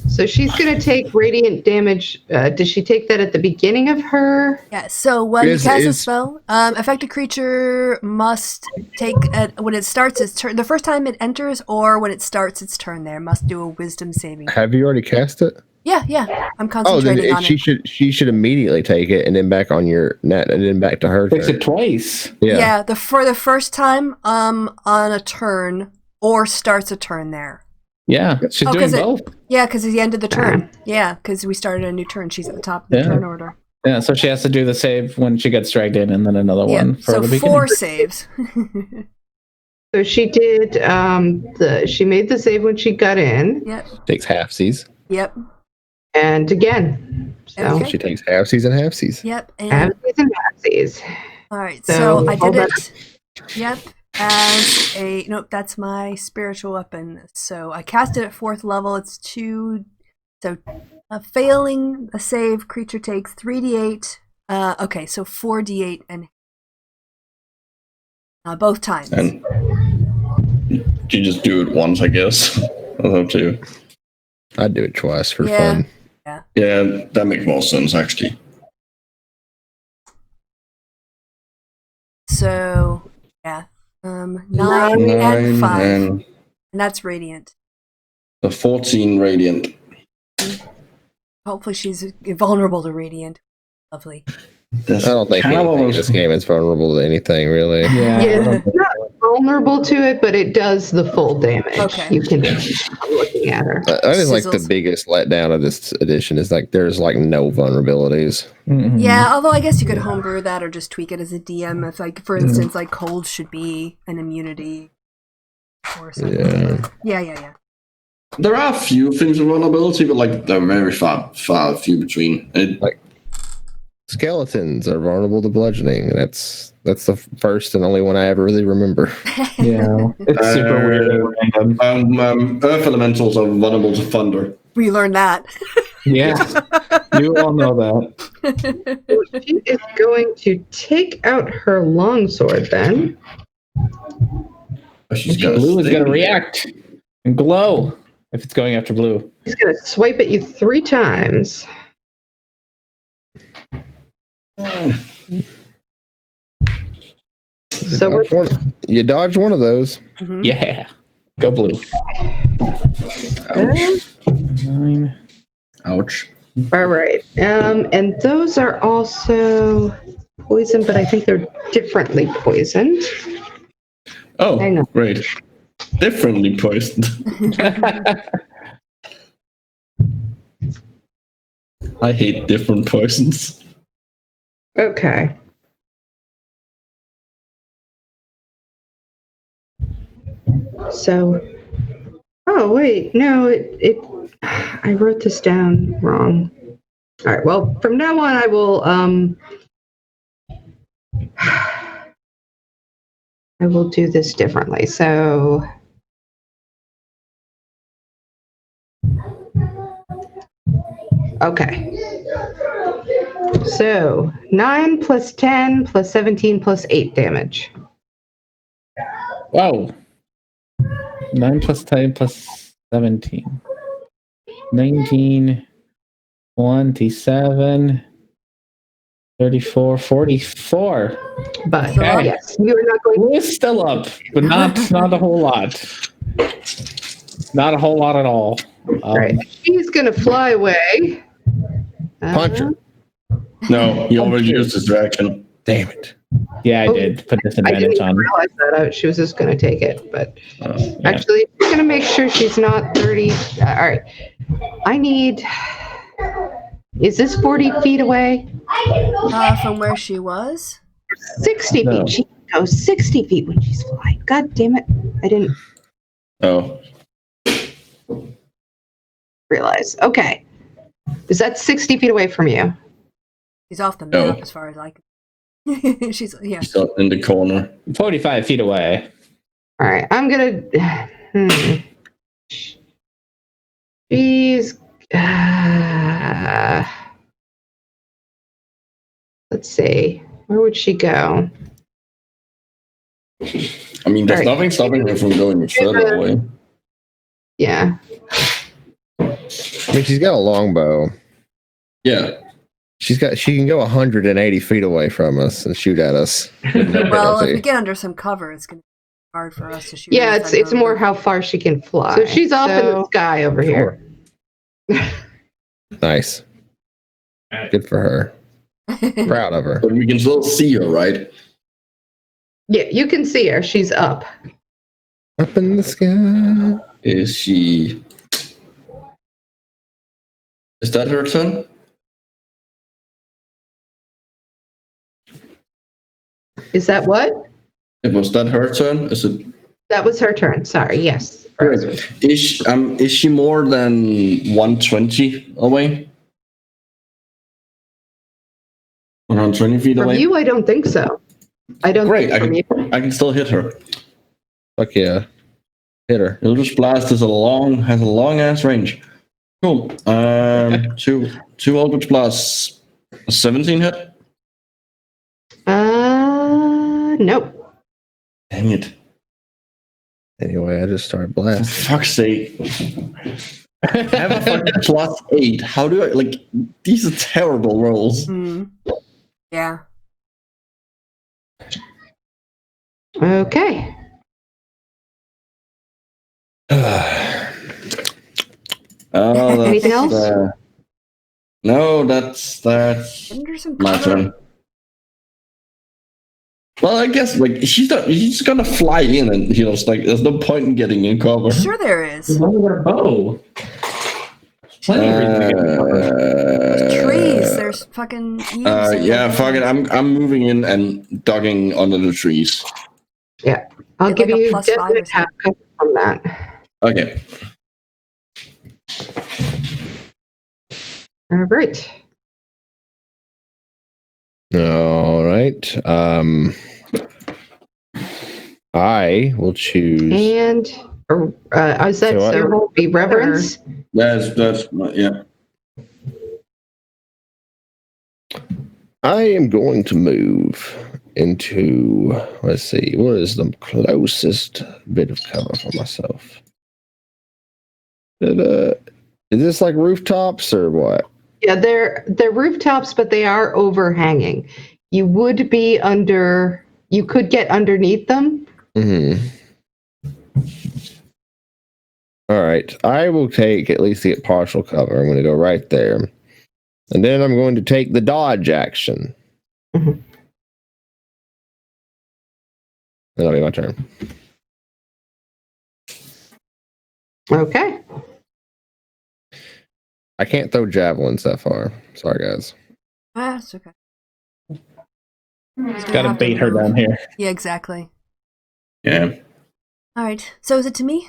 So she's going to take radiant damage. Does she take that at the beginning of her? Yeah, so when you Is- cast a is- spell, affected creature must take, when it starts its turn, the first time it enters or when it starts its turn there, must do a wisdom saving. Have you already cast it? Yeah, I'm Oh, then concentrating on she it. should immediately take it and then back on your net and then back to her Takes turn. it twice. Yeah. For the first time on a turn or starts a turn there. Yeah, she's Oh, doing 'cause it- both. Yeah, because it's the end of the turn. Yeah, because we started a new turn. She's at the top of the Yeah. turn order. Yeah, so she has to do the save when she gets dragged in, and then another Yeah, one for so the beginning. 4 saves. So she did. She made the save when she got in, Yep, Takes halfsies. yep, and again. So Okay. She takes halfsies and halfsies. yep. And halfsies and halfsies. all right, So, so I did hold on. it. Yep, as a nope. That's my spiritual weapon. So I cast it at 4th level. It's 2. So failing a save, creature takes 3d8. Okay, so 4d8 and both times. And you just do it once, I guess. That's up to you. I'd do it twice for Yeah. fun. Yeah, that makes more sense actually. So yeah, 9 9 and 5, and and that's radiant. the 14 radiant. Hopefully she's vulnerable to radiant. Lovely. That's I don't think kind of anything in almost- this game is vulnerable to anything, really. Yeah. Yeah, it's not vulnerable to it, but it does the full damage. Okay. You can looking at her. That is like the Sizzles. biggest letdown of this edition is like there's like no vulnerabilities. Mhm. Yeah, although I guess you could homebrew that or just tweak it as a DM. If, like, for instance, like cold should be an immunity or something. Yeah. There are a few things of vulnerability, but like they're very far few between. Skeletons are vulnerable to bludgeoning. That's the first and only one I ever really remember. Yeah, it's super weird and random. Earth elementals are vulnerable to thunder. We learned that. Yeah, you all know that. She is going to take out her longsword then. But she's gonna Blue is stay going to there. react and glow if it's going after blue. She's going to swipe at you 3 times. So we're You dodged one of those. Mhm. Yeah, go blue. Ouch. 9. Ouch. all right. And those are also poisoned, but I think they're differently poisoned. Oh, Hang on. great. Differently poisoned. I hate different poisons. Okay. So, oh wait, no, I wrote this down wrong. All right, well, from now on, I will, I will do this differently. So, okay. So, 9 plus 10 plus 17 plus 8 damage. Wow. 9 plus 10 plus 17. 19, 27, 34, 44. But Okay. yes, you are not going Blue is still up, but not a whole lot. Not a whole lot at all. Right. She's going to fly away. Punch her. No, he already used his reaction. Damn it. Yeah, I Oh, did put I disadvantage didn't even on. realize that. She was just going to take it. But Yeah. actually, she's going to make sure she's not 30. All right. I need. Is this 40 feet away? From where she was? 60 No. feet. She goes 60 feet when she's flying. God damn it. I didn't Oh, realize. Okay. Is that 60 feet away from you? She's off the No. map as far as I can. She's he's up in the corner. 45 feet away. All right. I'm going to. She's. Let's see. Where would she go? I mean, there's Right. nothing stopping her from going further away. Yeah. I mean, she's got a longbow. Yeah. She can go 180 feet away from us and shoot at us. with no Well, if penalty. we get under some cover, it's going to be hard for us to shoot. Yeah, inside it's the more room. how far she can fly. So she's off in the sky over here. Nice. Good for her. Proud of her. But we can still see her, right? Yeah, you can see her. She's up. Up in the sky. Is she... Is that her turn? Is that what? Was that her turn? Is it... That was her turn. Sorry. Yes. Is she more than 120 away? 120 feet From away? you, I don't think so. I don't Great, think from you. I can still hit her. Fuck yeah. Hit her. Eldritch Blast has a long ass range. Cool. Two Eldritch Blasts. A 17 hit? Nope. Dang it. Anyway, I just started For blasting. fuck's sake. I have a fucking +8. How do I, like, these are terrible rolls. Yeah. Okay. Oh, that's, Anything else? no, that's Under some my cover. turn. Well, I guess, like, she's gonna fly in and, it's like, there's no point in getting in cover. Sure there is. There's only got a bow. Plenty of reason to get in cover. There's trees. There's fucking eaves. Yeah, fuck it. I'm moving in and ducking under the trees. Yeah. I'll Get give like a you +5 or definite half cover from that. Okay. All right. All right. I will choose. And I said So what? so will be reverence. That's yeah. I am going to move into, let's see, what is the closest bit of cover for myself? Is this like rooftops or what? Yeah, they're rooftops, but they are overhanging. You would be under. You could get underneath them. Mm-hmm. All right. I will take, at least to get partial cover, I'm going to go right there. And then I'm going to take the dodge action. Mhm. That'll be my turn. Okay. I can't throw javelins that far. Sorry, guys. Ah, it's okay. Gotta bait her down here. Yeah, exactly. Yeah. All right. So is it to me?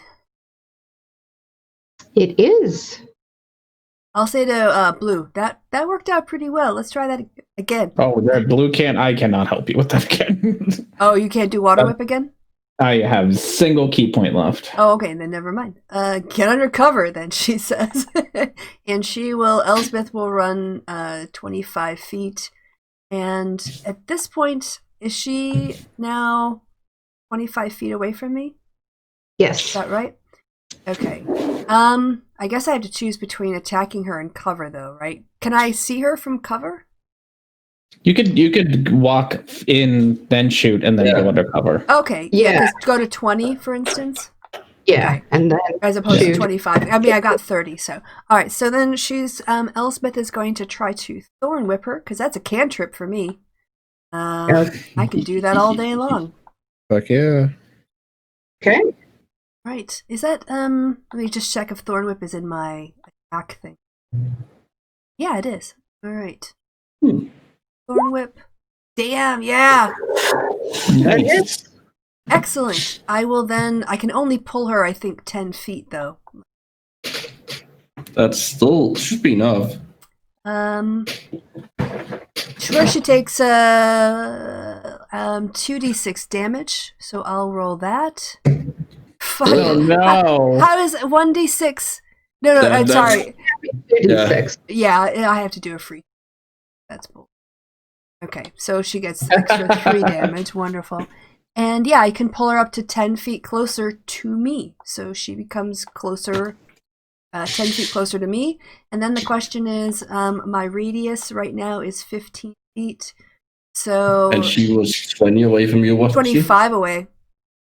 It is. I'll say to Blue, that worked out pretty well. Let's try that again. Oh, that blue can't. I cannot help you with that again. Oh, you can't do water whip again? I have single key point left. Oh, okay, then never mind. Get under cover, then, she says. And Elspeth will run 25 feet. And at this point, is she now 25 feet away from me? Is Yes. that right? Okay. I guess I have to choose between attacking her and cover, though, right? Can I see her from cover? You could walk in, then shoot, and then go undercover. Okay. Yeah. Go to 20, for instance. Yeah. Okay. And then As opposed to shoot. 25. I mean, I got 30, so. All right, so then Elspeth is going to try to Thorn Whip her, because that's a cantrip for me. I can do that all day long. Fuck yeah. Okay. Right. Is that, let me just check if Thorn Whip is in my attack thing. Yeah, it is. All right. Thorn Whip. Damn, yeah. Nice. Excellent. I can only pull her, I think, 10 feet, though. That still should be enough. Sure, she takes 2d6 damage, so I'll roll that. Fuck. Oh no! How is 1d6? No, I'm sorry. 56. Yeah, I have to do a free. That's bull. Okay, so she gets extra 3 damage. Wonderful. And yeah, I can pull her up to 10 feet closer to me. So she becomes closer, 10 feet closer to me. And then the question is, my radius right now is 15 feet. So And she was 20 away from you, wasn't she? 25 away.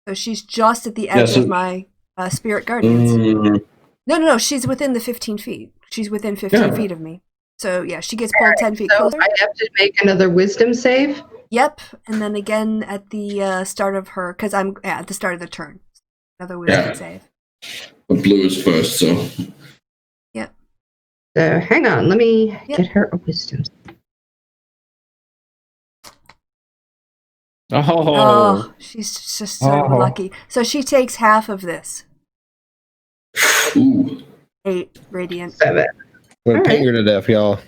So she's just at the edge of my spirit guardians. No. She's within the 15 feet. She's within 15 feet of me. So yeah, she gets pulled 10 feet closer. I have to make another wisdom save. Yep, and then again at the start of her, because I'm at the start of the turn. Another wisdom save. But blue is first, so. Yep. So hang on, let me get her a wisdom. Oh, she's just so lucky. So she takes half of this. Ooh. 8 radiant. 7. We're gonna ping her to death, y'all.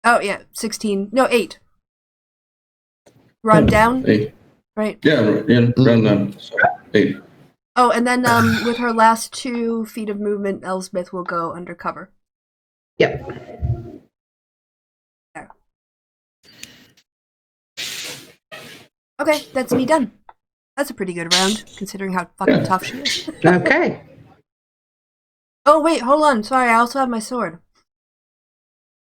Oh yeah, 16. No, 8. Run down. 8. Right. Yeah, run down. So, 8. Oh, and then with her last 2 feet of movement, Elsbeth will go undercover. Yep. There. Okay, that's me done. That's a pretty good round, considering how fucking tough she is. Okay. Oh wait, hold on. Sorry, I also have my sword.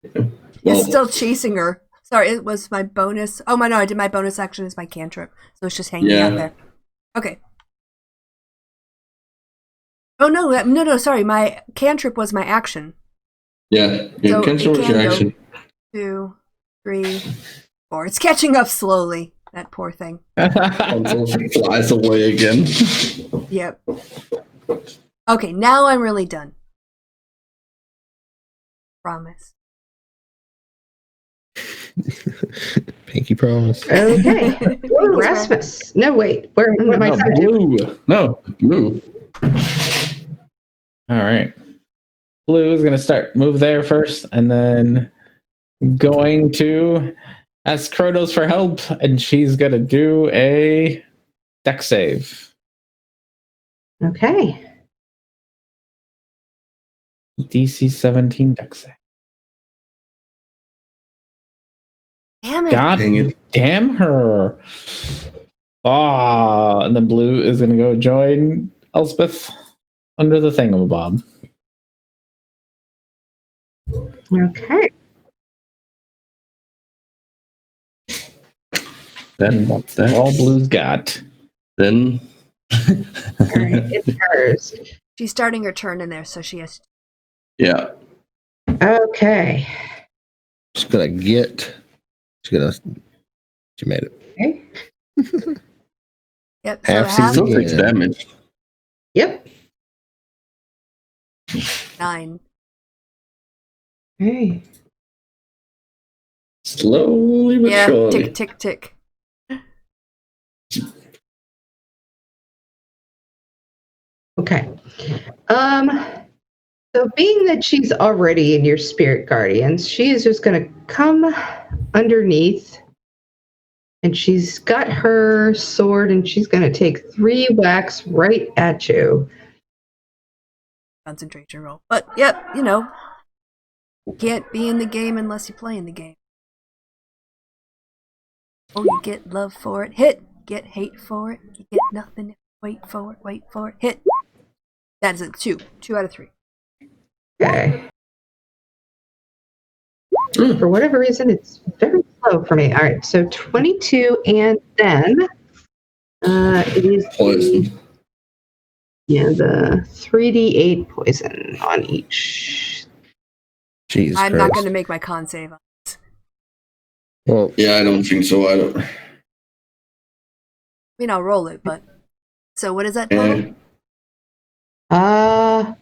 It's still chasing her. Sorry, it was my bonus. Oh no, I did my bonus action as my cantrip, so it's just hanging out there. Okay. Oh no! Sorry, my cantrip was my action. Yeah, So cantrip was your action. 2, 3, 4. It's catching up slowly. That poor thing. Until she flies away again. Yep. Okay, now I'm really done. Promise. Pinky promise. Okay. Rasmus. No, wait. Where am I? Blue. No, blue. All right. Blue is going to move there first, and then going to ask Kronos for help, and she's going to do a dex save. Okay. DC 17 dex save. Damn it. God damn her. And then Blue is going to go join Elspeth under the thingamabob. Okay. Then what's that? All Blue's got. Then. All right. It's hers. She's starting her turn in there, so she has. Yeah. Okay. She's gonna get. She made it. Okay. Yep. So Half half Still takes damage. Yep. 9. Okay. Slowly but Yeah. surely. Tick, tick, tick. Okay. So being that she's already in your spirit guardians, she is just going to come underneath, and she's got her sword, and she's going to take 3 whacks right at you. Concentration roll. But yep, you can't be in the game unless you play in the game. Oh, you get love for it. Hit. Get hate for it. You get nothing. Wait for it. Wait for it. Hit. That is a 2. 2 out of 3. Okay. For whatever reason, it's very slow for me. All right, so 22, and then it is Poison. the 3d8 poison on each. Jesus I'm Christ. not going to make my con save. Well, Yeah, I don't think so either. I mean, I'll roll it, but. So what is that total?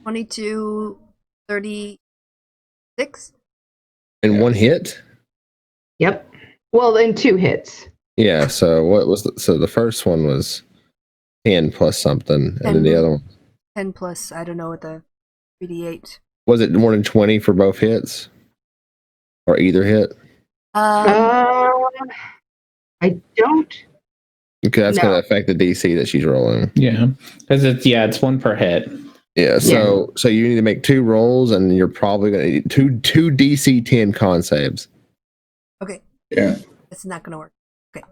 22, 36? in one hit. Yep. Well, then 2 hits. Yeah. So what was the first one was 10 plus something, and then the other one 10 plus, I don't know what the 3d8. was it more than 20 for both hits, or either hit? I don't. Okay, that's No. going to affect the DC that she's rolling. Yeah. Because it's 1 per hit. Yeah. So you need to make 2 rolls, and you're probably going to need two DC 10 con saves. Okay. Yeah. It's not going to work. Okay.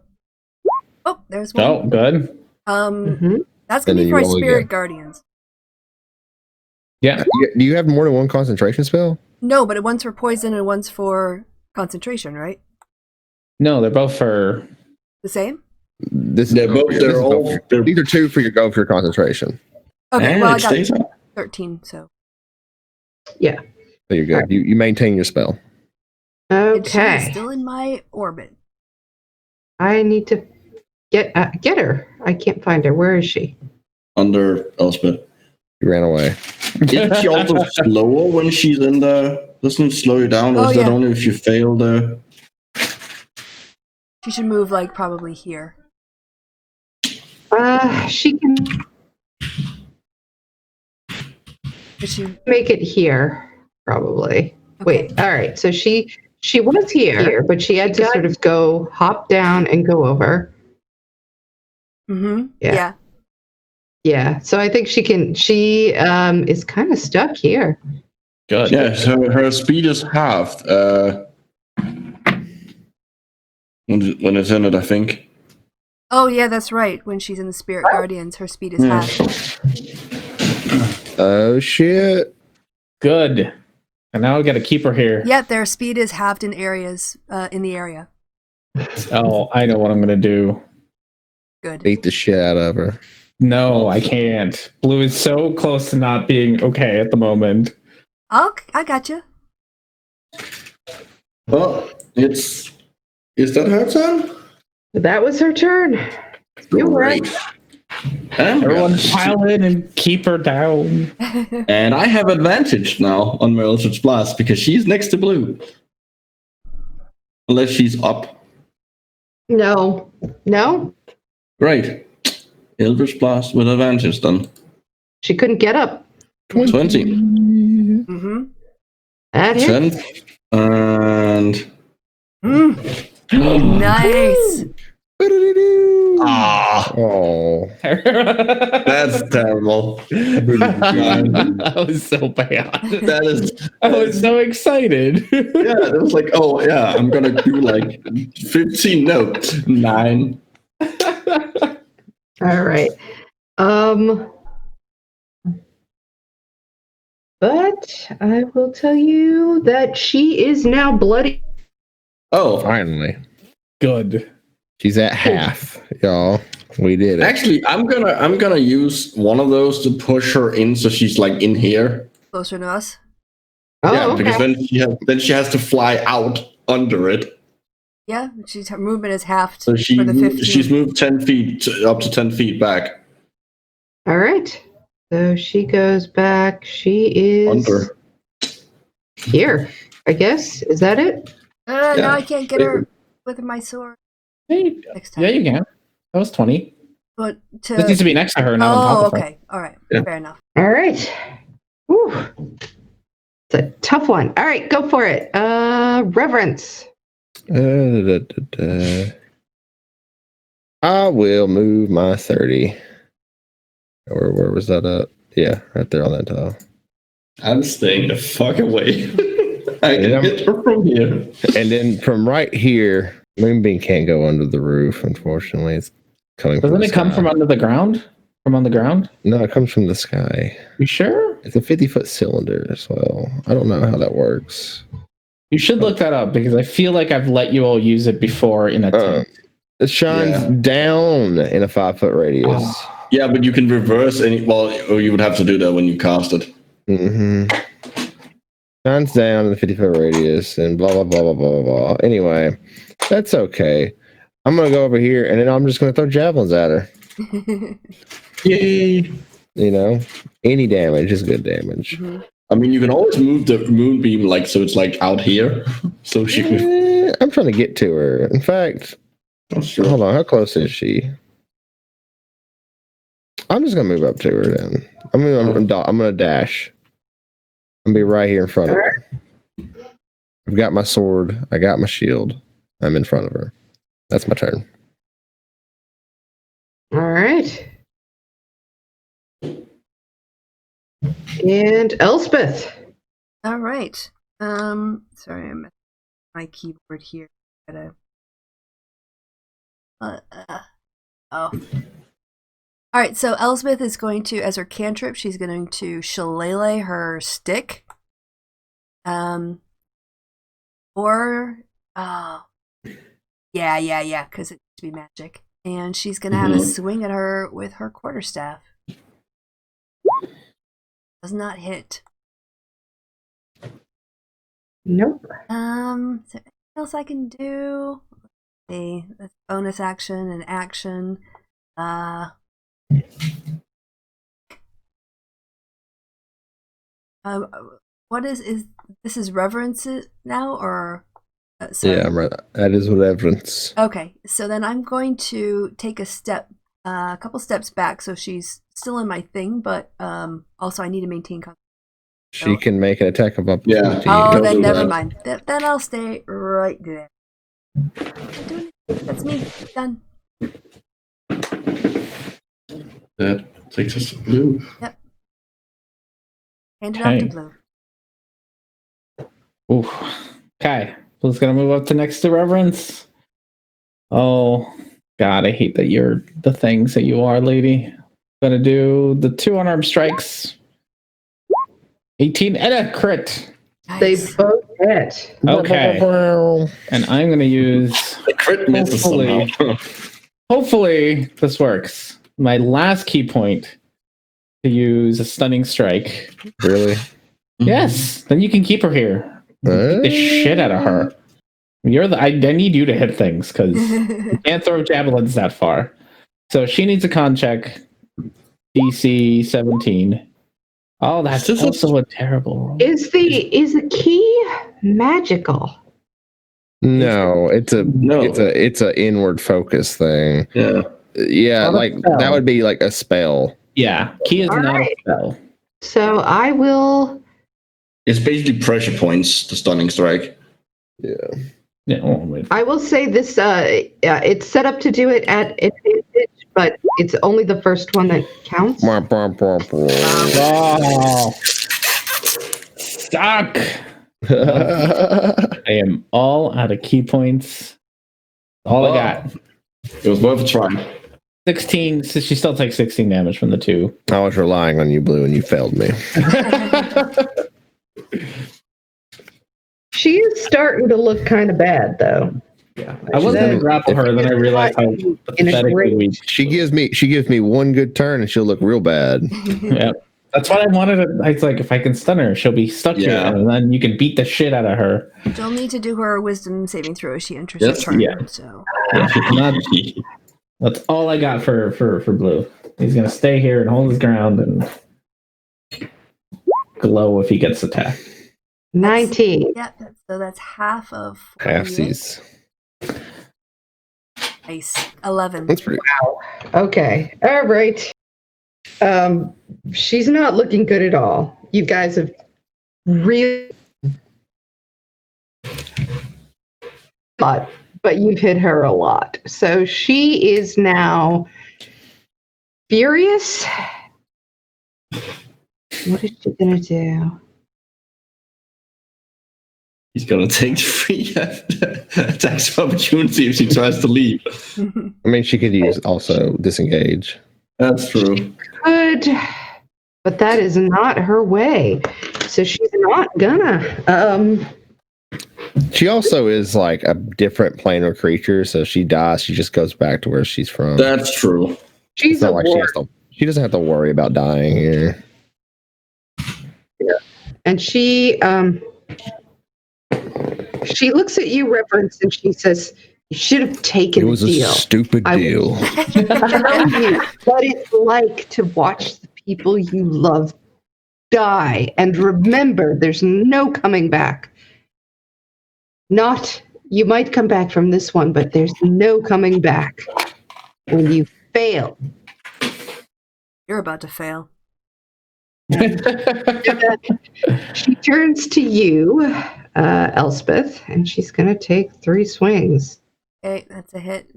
Oh, there's one. Oh, good. That's And gonna then be you for my roll spirit again. guardians. Yeah. Do you have more than one concentration spell? No, but one's for poison and one's for concentration, right? No, they're both for. The same? This They're is both both. for your- this They're is both all. for your- They're, These are two for your go for your concentration. Okay, well I it got stays up. 13, so Yeah. So you're good. You maintain your spell. and she is Okay. still in my orbit. I need to get her. I can't find her. Where is she? Under Elspeth. You ran away. Isn't she also slower when she's in the? Doesn't it slow you down, or Oh, is that yeah. only if you fail the? She should move like probably here. She can Is she? make it here, probably. Okay. Wait. All right. So she was here, but she had to sort of go hop down and go over. Mm-hmm. Yeah. Yeah. Yeah. So I think she can. She is kind of stuck here. Good. Yes, her speed is halved. When it's in it, I think. Oh yeah, that's right. When she's in the spirit guardians, her speed is Yeah. half. Oh shit! Good. And now we got to keep her here. Yep, their speed is halved in areas in the area. Oh, I know what I'm gonna do. Good. Beat the shit out of her. No, I can't. Blue is so close to not being okay at the moment. I got you. Well, is that her turn? That was her turn. You're right. Everyone pile in and keep her down. And I have advantage now on my Eldritch Blast because she's next to Blue. Unless she's up. No. Great. Eldritch Blast with advantage then. She couldn't get up. 20. Mm-hmm. That hit. 10. And... Nice. Ah, Oh, that's terrible. That was so bad. That is... I was so excited. Yeah, it was like, oh yeah, I'm gonna do like 15, no, 9. All right. But I will tell you that she is now bloody. Oh, finally, Good. she's at half, y'all. We did it. actually, I'm gonna use one of those to push her in, so she's like in here. Closer to us. Oh, Yeah, okay. because then she has to fly out under it. Yeah, her movement is halved So for the 15. she's moved 10 feet up to 10 feet back. All right. So she goes back. She is Under. here, I guess. Is that it? Now Yeah. I can't get her with my sword Hey, next time. yeah, you can. That was 20. But to This needs to be next to her, not on top of her. okay. All right. Yeah. Fair enough. All right. Whew. It's a tough one. All right, go for it. Reverence. I will move my 30. Where was that at? Yeah, right there on that tile. I'm staying the fuck away. I can Yeah. get her from here. And then from right here, Moonbeam can't go under the roof, unfortunately. It's coming from Doesn't the it come sky. from under the ground? From on the ground? No, it comes from the sky. You sure? It's a 50-foot cylinder as well. I don't know how that works. You should look that up because I feel like I've let you all use it before in a tent. It shines Yeah. down in a 5-foot radius. Oh. Yeah, but you can reverse any. Well, or you would have to do that when you cast it. Mm-hmm. Shines down in the 50-foot radius and blah, blah, blah, blah, blah, blah. Anyway, that's okay. I'm going to go over here and then I'm just going to throw javelins at her. Yay! You know, any damage is good damage. I mean, you can always move the moonbeam like so it's like out here, so she can. I'm trying to get to her. In fact, Oh, sure. hold on. How close is she? I'm just going to move up to her then. I'm going to dash. I'm going to be right here in front of her. I've got my sword. I got my shield. I'm in front of her. That's my turn. All right. And Elspeth. All right. Sorry, I'm at my keyboard here. Gotta. Oh. All right, so Elspeth is going to, as her cantrip, she's going to shillelagh her stick. Or, yeah, because it needs to be magic. And she's going to have a swing at her with her quarterstaff. Does not hit. Nope. Is there anything else I can do? Let's see. That's bonus action and action. What is this is reverence now or sorry. Yeah, that is what reverence. Okay, so then I'm going to take a couple steps back, so she's still in my thing, but also I need to maintain concentration. She can make an attack of opportunity. Oh, Don't then do never that. mind. Then I'll stay right there. That's me. Done. That takes us to blue. Yep. Hand it off to Blue. Oof. Okay. Blue's gonna move up to next to Reverence. Oh God, I hate that you're the things that you are, lady. Gonna do the 2 unarmed strikes. 18 and a crit. They Nice. both hit. Okay. And I'm gonna use The crit misses somehow. hopefully this works. My last key point to use a stunning strike. Really? Yes, then you can keep her here. Beat the shit out of her. I need you to hit things because you can't throw javelins that far. So she needs a con check. DC 17. Oh, that's This is- also a terrible roll. Is the key magical? No, it's a inward focus thing. Yeah. Yeah, Not a like spell. that would be like a spell. Yeah, key is All not right. a spell. So I will. It's basically pressure points, the stunning strike. Yeah. Yeah, oh, wait. I will say this. It's set up to do it at advantage, but it's only the first one that counts. Wah, wah, wah, wah. Oh, suck. I am all out of key points. All I got. It was worth a try. 16. So she still takes 16 damage from the 2. I was relying on you, Blue, and you failed me. She is starting to look kind of bad, though. Yeah. I was going to Then- grapple her, then I realized how In a pathetically great- weak. She gives me one good turn, and she'll look real bad. Yeah. That's what I wanted. I was like, if I can stun her, she'll be stuck here, Yeah. and then you can beat the shit out of her. She'll need to do her wisdom saving throw as she enters Yes, her turn. yeah. So Yeah, she's not. That's all I got for Blue. He's gonna stay here and hold his ground and glow if he gets attacked. 19. yeah, so that's half of 48. Halfsies. Nice. 11. That's pretty. Okay. All right. She's not looking good at all. You guys have really, but you've hit her a lot. So she is now furious. What is she gonna do? He's gonna take 3 attacks of opportunity if she tries to leave. I mean, she could use also disengage. That's true. Good, but that is not her way. So she's not gonna. She also is like a different planar creature, so if she dies, she just goes back to where she's from. That's true. She's It's not a like war, she doesn't have to worry about dying here. and she looks at you, Reverence, and she says, "You should have taken It the was a deal." stupid I deal. Tell you what it's like to watch the people you love die, and remember, there's no coming back. Not, you might come back from this one, but there's no coming back when you fail. You're about to fail. She turns to you, Elspeth, and she's going to take 3 swings. Okay, that's a hit.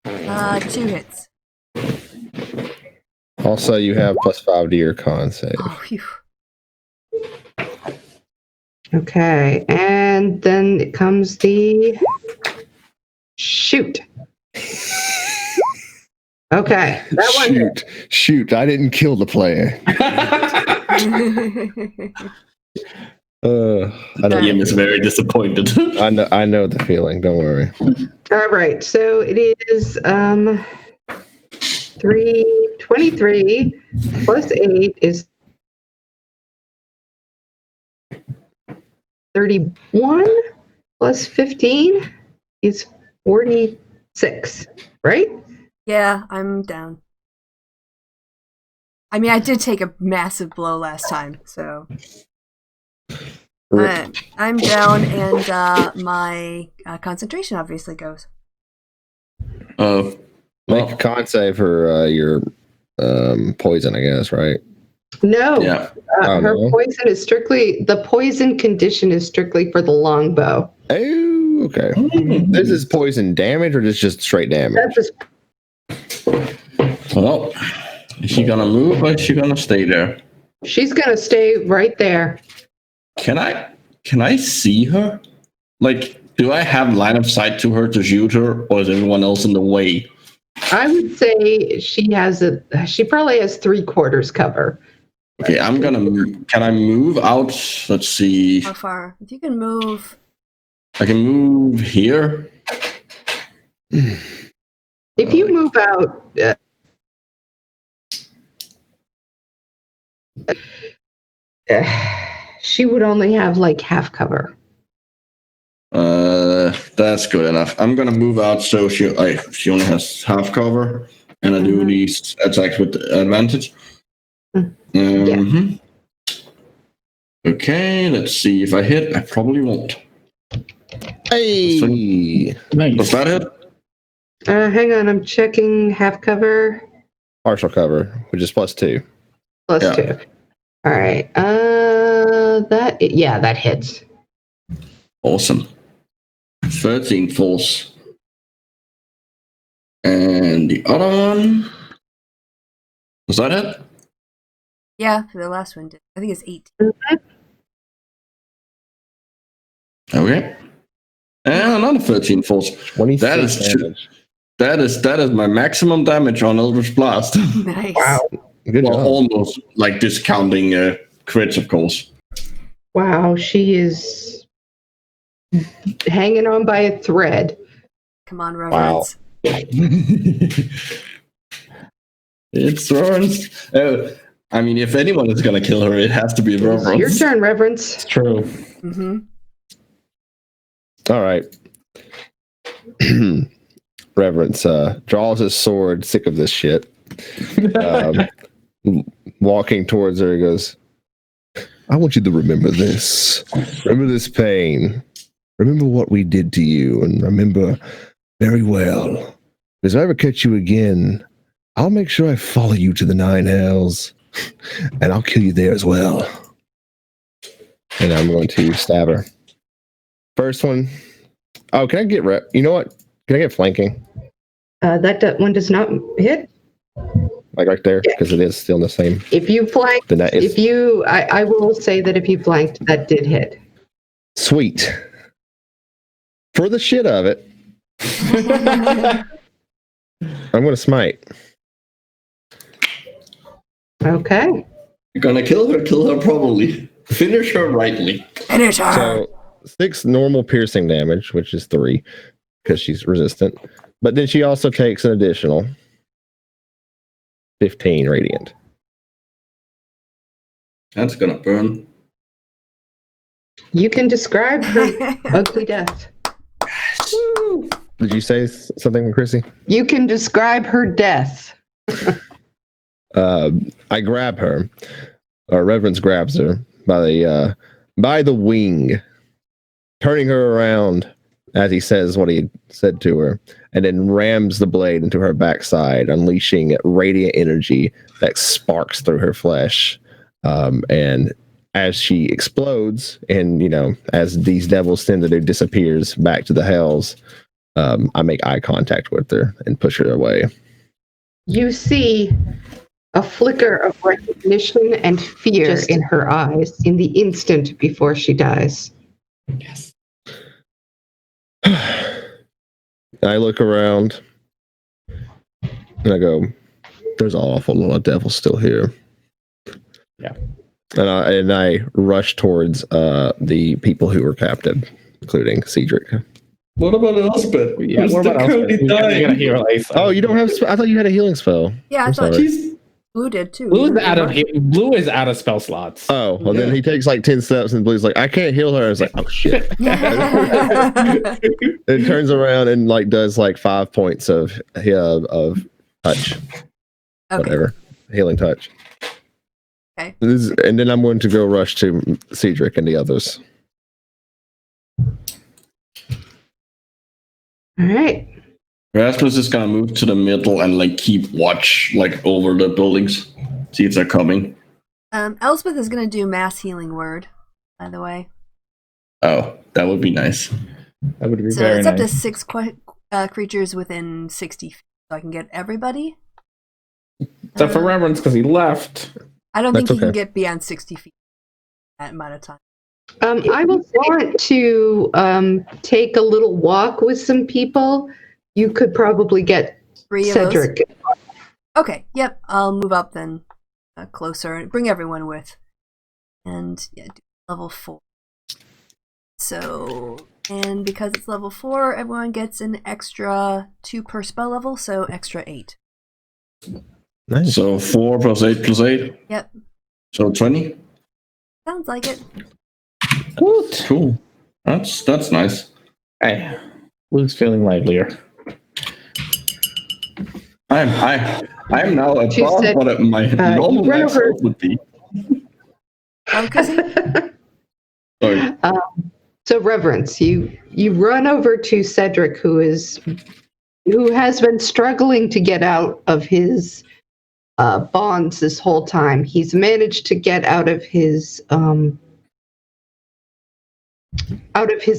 2 hits. Also, you have +5 to your con save. Oh, phew. Okay, and then it comes the Shoot. Okay, that one hit. Shoot! I didn't kill the player. Ian is very disappointed. I know the feeling. Don't worry. All right, so it is 23 plus 8 is 31 plus 15 is 46, right? Yeah, I'm down. I mean, I did take a massive blow last time, so I'm down, and my concentration obviously goes. Make a con save for your poison, I guess, right? No, Yeah. her poison is strictly, the poison condition is strictly for the longbow. Oh, okay. This is poison damage or just straight damage? That's just, Well, is she gonna move or is she gonna stay there? she's gonna stay right there. Can I see her? Like, do I have line of sight to her to shoot her, or is everyone else in the way? I would say she probably has 3/4 cover. Okay, can I move out? Let's see. How far? If you can move. I can move here. If you move out, she would only have like half cover. That's good enough. I'm gonna move out so she only has half cover, and I do these attacks with advantage. Okay, let's see if I hit. I probably won't. Hey, Does that hit? Hang on, I'm checking half cover. partial cover, which is +2. Plus Yeah. 2. All right. That hits. Awesome. 13 force. And the other one. Was that it? Yeah, for the last one did. I think it's 8. Okay. And another 13 force. 26 That is damage. that is my maximum damage on Eldritch Blast. Nice. Wow. Good Well, job. almost like discounting crits, of course. Wow, she is hanging on by a thread. Come on, Reverence. It's Reverence. I mean, if anyone is gonna kill her, it has to be Reverence. Your turn, Reverence. It's true. Mm-hmm. All right. Reverence draws his sword, sick of this shit. Walking towards her, he goes, I want you to remember this. Remember this pain. Remember what we did to you, and remember very well. If I ever catch you again, I'll make sure I follow you to the 9 hells, and I'll kill you there as well. And I'm going to stab her. First one. Oh, can I get you know what? Can I get flanking? That one does not hit. Like right there, because it is still in the same. If you flanked, Then that is I will say that if you flanked, that did hit. sweet. For the shit of it, I'm going to smite. Okay. You're gonna kill her probably. Finish her rightly. Finish her. So 6 normal piercing damage, which is 3, because she's resistant. But then she also takes an additional 15 radiant. That's gonna burn. You can describe her ugly death. Did you say something, Chrissy? You can describe her death. I grab her. Reverence grabs her by the wing, turning her around as he says what he said to her, and then rams the blade into her backside, unleashing radiant energy that sparks through her flesh. And as she explodes, and as these devils tend to do, disappears back to the hells, I make eye contact with her and push her away. You see a flicker of recognition and fear in her eyes in the instant before she dies. Yes. I look around and I go, there's an awful lot of devils still here. Yeah. And I rush towards the people who were captured, including Cedric. What about Elspeth? Yeah, Who's what the about currently Elspeth? We got a dying? hero ice. Oh, you don't have? I thought you had a healing spell. Yeah, I I'm thought sorry. She's Blue did too. Blue is Remember? Blue is out of spell slots. Oh, well then Yeah. he takes like 10 steps and Blue's like, I can't heal her. I was like, oh shit. It turns around and like does like 5 points of touch. Okay. Whatever. Healing touch. Okay. And then I'm going to go rush to Cedric and the others. All right. Rasmus is gonna move to the middle and like keep watch like over the buildings, see if they're coming. Elspeth is going to do mass healing word, by the way. Oh, that would be nice. That would be So very it's nice. up to 6 creatures within 60 feet, so I can get everybody. Except for Reverence, because he left. I don't That's think you can okay. get beyond 60 feet that amount of time. I will want to take a little walk with some people. You could probably get 3 of those. Cedric. Okay, yep, I'll move up then closer and bring everyone with. And yeah, do level 4. So, and because it's level 4, everyone gets an extra 2 per spell level, so extra 8. Nice. So 4 plus 8 plus 8. Yep, So 20. sounds like it. Woot. Cool. That's nice. Hey, Blue's feeling livelier. I'm now She above said, what my normal run max over- health would be. Sorry. So Reverence, you run over to Cedric, who has been struggling to get out of his bonds this whole time. He's managed to get out of his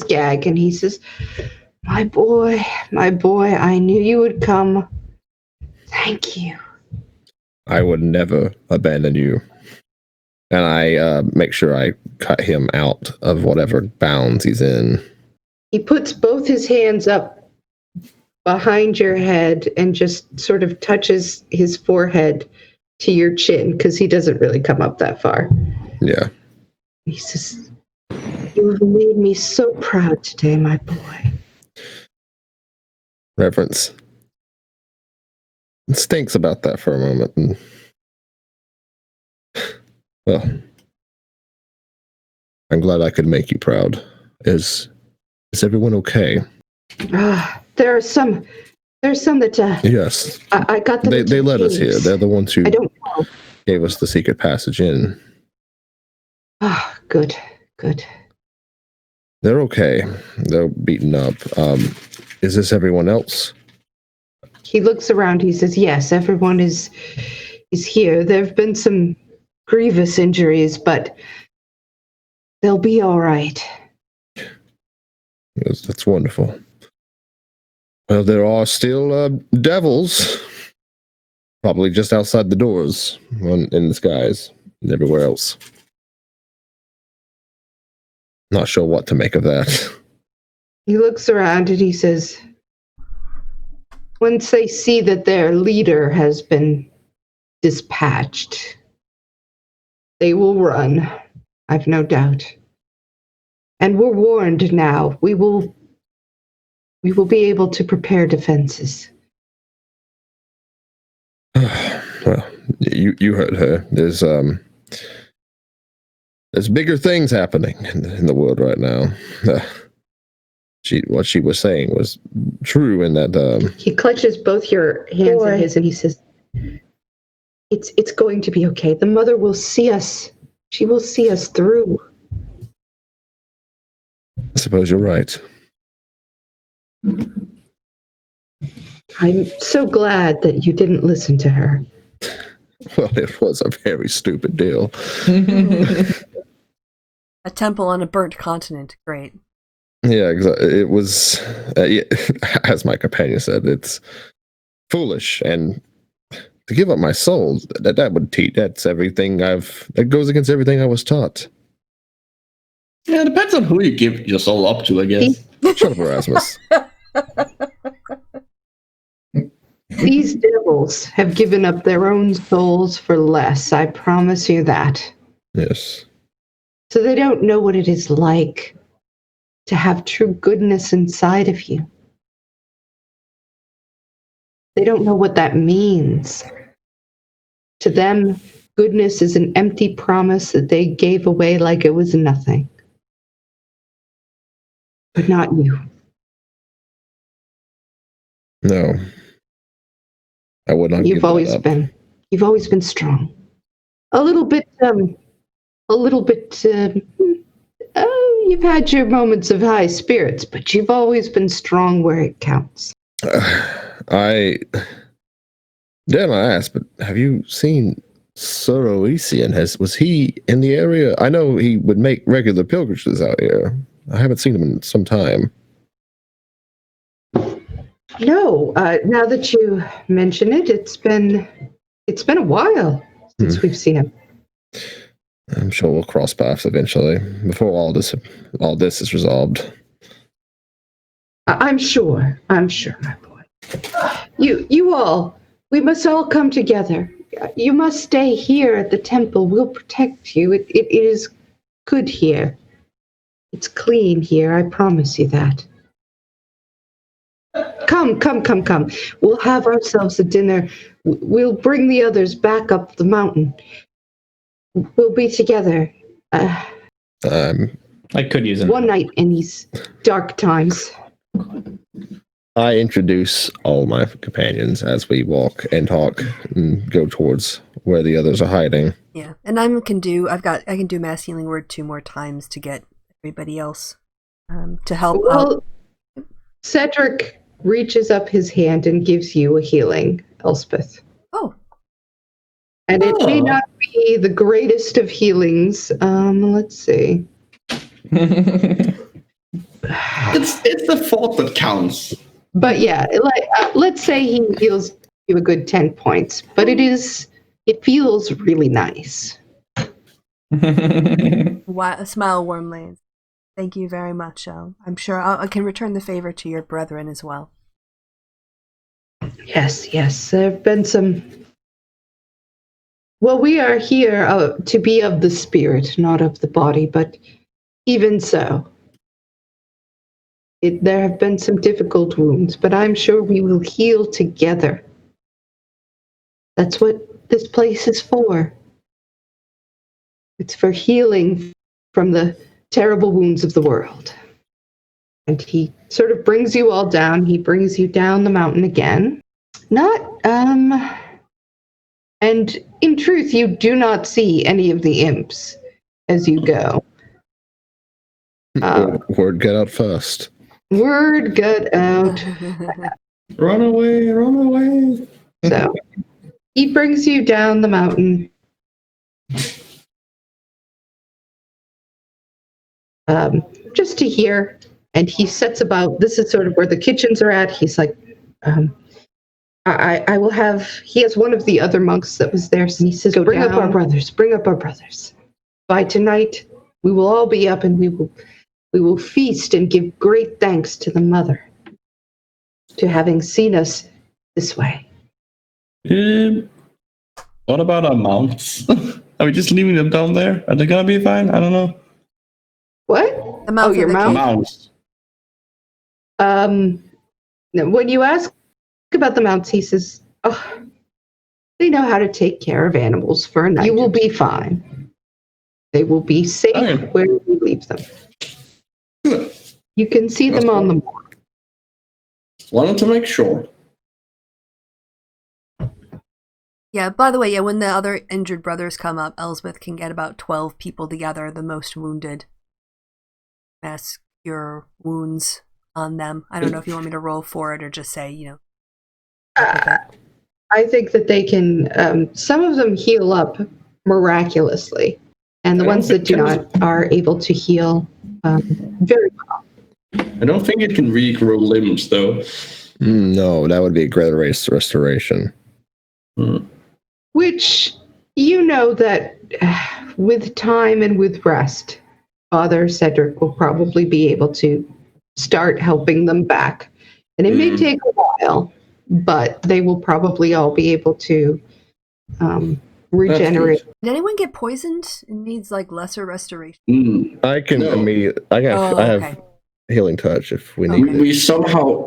gag, and he says, my boy, I knew you would come. Thank you. I would never abandon you. And I make sure I cut him out of whatever bounds he's in. He puts both his hands up behind your head and just sort of touches his forehead to your chin, because he doesn't really come up that far. Yeah. He says, you have made me so proud today, my boy. Reverence. It stinks about that for a moment. And, well, I'm glad I could make you proud. Is everyone okay? There are some that Yes. I got them. They led us here. They're the ones who I don't know. gave us the secret passage in. Good. They're okay. They're beaten up. Is this everyone else? He looks around. He says, yes, everyone is here. There have been some grievous injuries, but they'll be all right. Yes, that's wonderful. Well, there are still devils, probably just outside the doors, in the skies, and everywhere else. Not sure what to make of that. He looks around and he says, once they see that their leader has been dispatched, they will run, I've no doubt. And we're warned now. We will be able to prepare defenses. Well, you heard her. There's bigger things happening in the world right now. What she was saying was true in that. He clutches both your hands in his and he says, it's going to be okay. The mother will see us. She will see us through. I suppose you're right. I'm so glad that you didn't listen to her. Well, it was a very stupid deal. A temple on a burnt continent. Great. Yeah, exactly. It was, as my companion said, it's foolish, and to give up my soul, that would teach. That's everything that goes against everything I was taught. Yeah, it depends on who you give your soul up to, I guess. Shut up, Erasmus. These devils have given up their own souls for less, I promise you that. Yes. So they don't know what it is like to have true goodness inside of you. They don't know what that means. To them, goodness is an empty promise that they gave away like it was nothing. But not you. No. I would not give You've that always up. you've always been strong. A little bit, you've had your moments of high spirits, but you've always been strong where it counts. I dare not ask, but have you seen Soroisian? Was he in the area? I know he would make regular pilgrimages out here. I haven't seen him in some time. No, now that you mention it, it's been a while since we've seen him. I'm sure we'll cross paths eventually before all this is resolved. I'm sure, my boy. You all, we must all come together. You must stay here at the temple. We'll protect you. It is good here. It's clean here. I promise you that. Come. We'll have ourselves a dinner. We'll bring the others back up the mountain. We'll be together. I could use it. One night in these dark times. I introduce all my companions as we walk and talk and go towards where the others are hiding. Yeah, and I can do mass healing word 2 more times to get everybody else to help. Well, Cedric reaches up his hand and gives you a healing, Elspeth. Oh. And it may not be the greatest of healings. Let's see. It's the thought that counts. But yeah, let's say he heals you a good 10 points. But it feels really nice. Smile warmly. Thank you very much. I'm sure I can return the favor to your brethren as well. Yes. There have been some... Well, we are here to be of the spirit, not of the body, but even so, there have been some difficult wounds, but I'm sure we will heal together. That's what this place is for. It's for healing from the terrible wounds of the world. And he sort of brings you all down. He brings you down the mountain again. And in truth, you do not see any of the imps as you go. Word got out fast. Word got out. Run away. So he brings you down the mountain. Just to hear. And he sets about, this is sort of where the kitchens are at. He's like, I will have, he has one of the other monks that was there, and he says, bring up our brothers. By tonight, we will all be up and we will feast and give great thanks to the mother to having seen us this way. What about our mounts? Are we just leaving them down there? Are they gonna be fine? I don't know. What? The mounts your of the mount? Mounts. When you ask about the mounts, he says, they know how to take care of animals for a night. You will be fine. They will be safe where you leave them. Good. You can see them on the moor. Wanted to make sure. Yeah, by the way, when the other injured brothers come up, Elsbeth can get about 12 people together, the most wounded. Mass cure wounds on them. I don't know if you want me to roll for it or just say, I think that they can, some of them heal up miraculously, and the ones that do not are able to heal very well. I don't think it can regrow limbs, though. No, that would be a great restoration. Which, that with time and with rest, Father Cedric will probably be able to start helping them back. And it may take a while, but they will probably all be able to regenerate. Did anyone get poisoned? It needs like lesser restoration. I can No. immediately. I have Okay. healing touch if we need. Okay.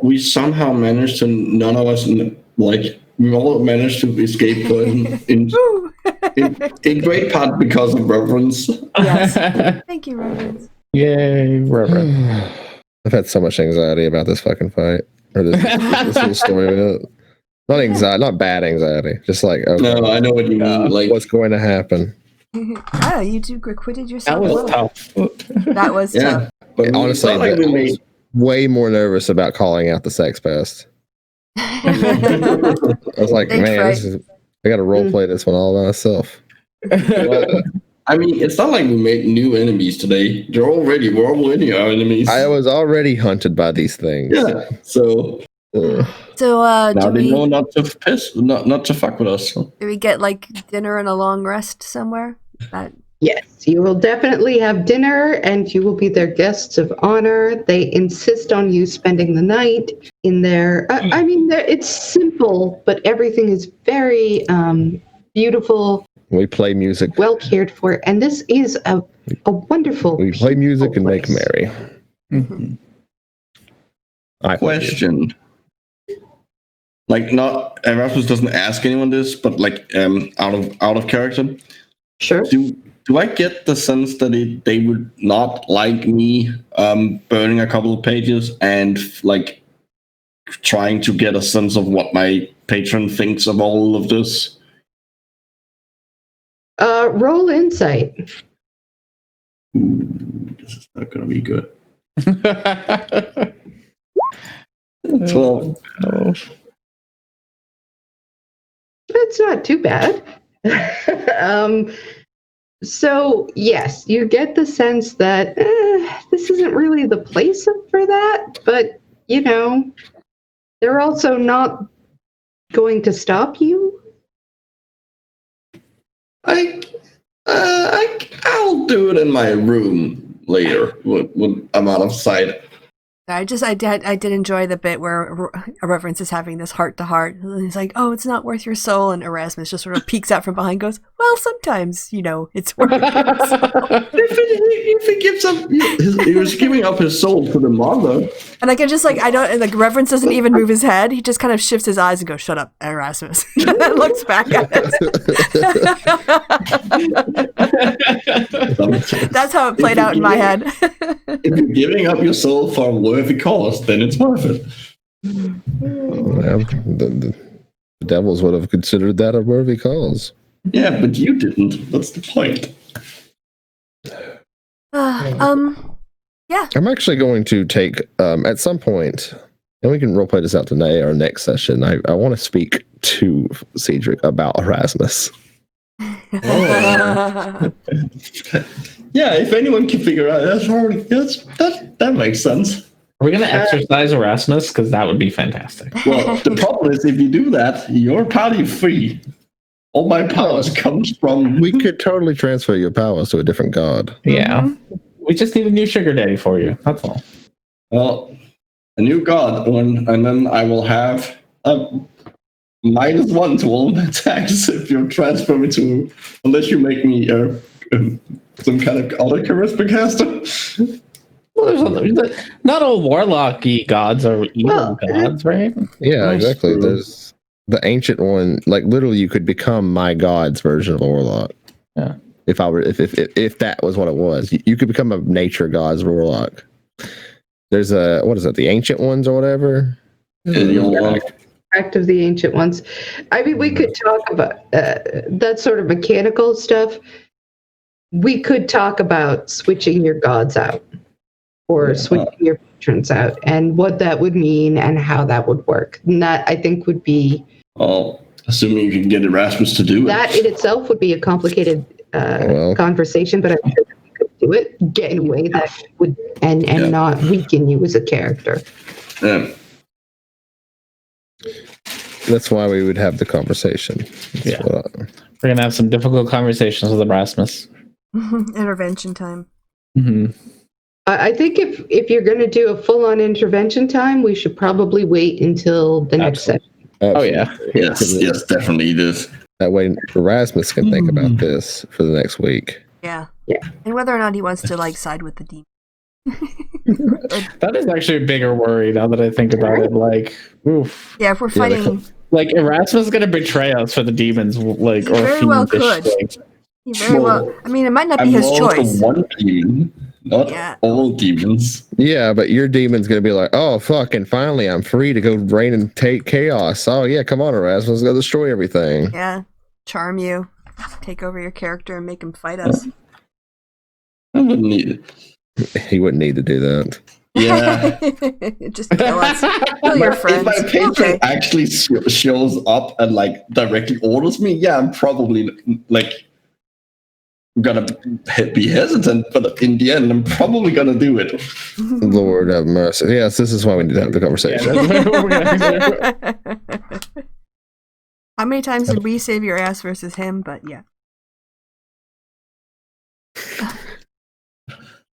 We somehow managed to, none of us, like, we all managed to escape poison in great part because of reverence. Yes. Thank you, Reverend. Yay, Reverend. I've had so much anxiety about this fucking fight or this whole story of it. Not anxiety, not bad anxiety. Just like, okay, No, I know what you mean. Like, what's going to happen? Ah, you two acquitted yourself. That was well. tough. That was yeah. tough. But Honestly, it's not like we I made. was way more nervous about calling out the sex pest. I was like, Thanks, man, Ray. I got to role play this one all by myself. Well, I mean, it's not like we made new enemies today. We're already our enemies. I was already hunted by these things. Yeah. So So, now do they know we not to fuck with us. So. do we get like dinner and a long rest somewhere? Yes, you will definitely have dinner, and you will be their guests of honor. They insist on you spending the night in their. I mean, it's simple, but everything is very beautiful. We play music. Well cared for, and this is a wonderful. We play music and make place. merry. Mm-hmm. Question. Like, not Erasmus doesn't ask anyone this, but like out of character. Sure. Do I get the sense that they would not like me burning a couple of pages and like trying to get a sense of what my patron thinks of all of this? Roll insight. This is not going to be good. 12. That's not too bad. So, yes, you get the sense that this isn't really the place for that, but, you know, they're also not going to stop you. I'll do it in my room later when I'm out of sight. I did enjoy the bit where Reverence is having this heart to heart. He's like, "Oh, it's not worth your soul," and Erasmus just sort of peeks out from behind, and goes, "Well, sometimes, you know, it's worth your soul." If he gives up, he was giving up his soul to the mother. And I can just Reverence doesn't even move his head. He just kind of shifts his eyes and goes, "Shut up, Erasmus," and then looks back at us. That's how it played out in my head. If you're giving up your soul for a worthy cause, then it's worth it. Well, the devils would have considered that a worthy cause. Yeah, but you didn't. That's the point. Yeah. I'm actually going to take at some point, and we can roleplay this out today or next session. I want to speak to Cedric about Erasmus. Yeah, if anyone can figure out that makes sense. Are we going to exercise Erasmus? Because that would be fantastic. Well, the problem is if you do that, you're party free. All my powers comes from. We could totally transfer your powers to a different god. Yeah. We just need a new sugar daddy for you. That's all. Well, a new god, and then I will have -1 to all my attacks if you transfer me to, unless you make me some kind of other charisma caster. Well, not all warlocky gods are evil gods, right? Yeah, That's exactly. true. There's the ancient one. Like literally, you could become my god's version of a warlock. Yeah. If that was what it was, you could become a nature god's warlock. There's what is it? The ancient ones or whatever. Act of the ancient ones. I mean, we could talk about that sort of mechanical stuff. We could talk about switching your gods out or switching your patrons out and what that would mean and how that would work. And that, I think, would be... Well, assuming you can get Erasmus to do it. That in itself would be a complicated conversation, but I'm sure that we could do it, get in a way that would and not weaken you as a character. Yeah. That's why we would have the conversation. We're going to have some difficult conversations with Erasmus. Intervention time. Mm-hmm. I think if you're going to do a full-on intervention time, we should probably wait until the next session. Oh, yeah. Yes, definitely it is. That way Erasmus can think about this for the next week. Yeah. Yeah. And whether or not he wants to like side with the demon. That is actually a bigger worry now that I think about it. Like, oof. Yeah, if we're fighting, Like Erasmus is gonna betray us for the demons, like, He or very well could. thing. he very well. I mean, it might not be I'm his loyal to choice. one demon, not Yeah. all demons. Yeah, but your demon's gonna be like, oh fucking finally I'm free to go reign and take chaos. Oh yeah, come on, Erasmus, let's go destroy everything. Yeah, charm you, take over your character, and make him fight us. I wouldn't need it. He wouldn't need to do that. Yeah. Just kill us. Kill your friends. If my patron Okay. actually shows up and like directly orders me, yeah, I'm probably like gonna be hesitant, but in the end, I'm probably gonna do it. Lord have mercy. Yes, this is why we need to have the conversation. How many times did we save your ass versus him? But yeah.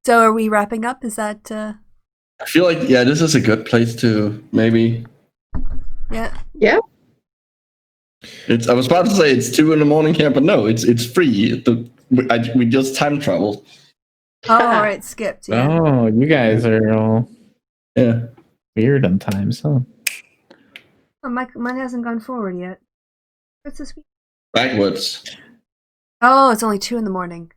So are we wrapping up? Is that I feel like this is a good place to maybe. yeah? Yeah. I was about to say it's 2 a.m. here, but no, it's free. We just time traveled. Oh, all right, skipped. Yeah. Oh, you guys are all Yeah. weird on times, huh? Oh, mine hasn't gone forward yet. What's this week? Backwards. Oh, it's only 2 a.m.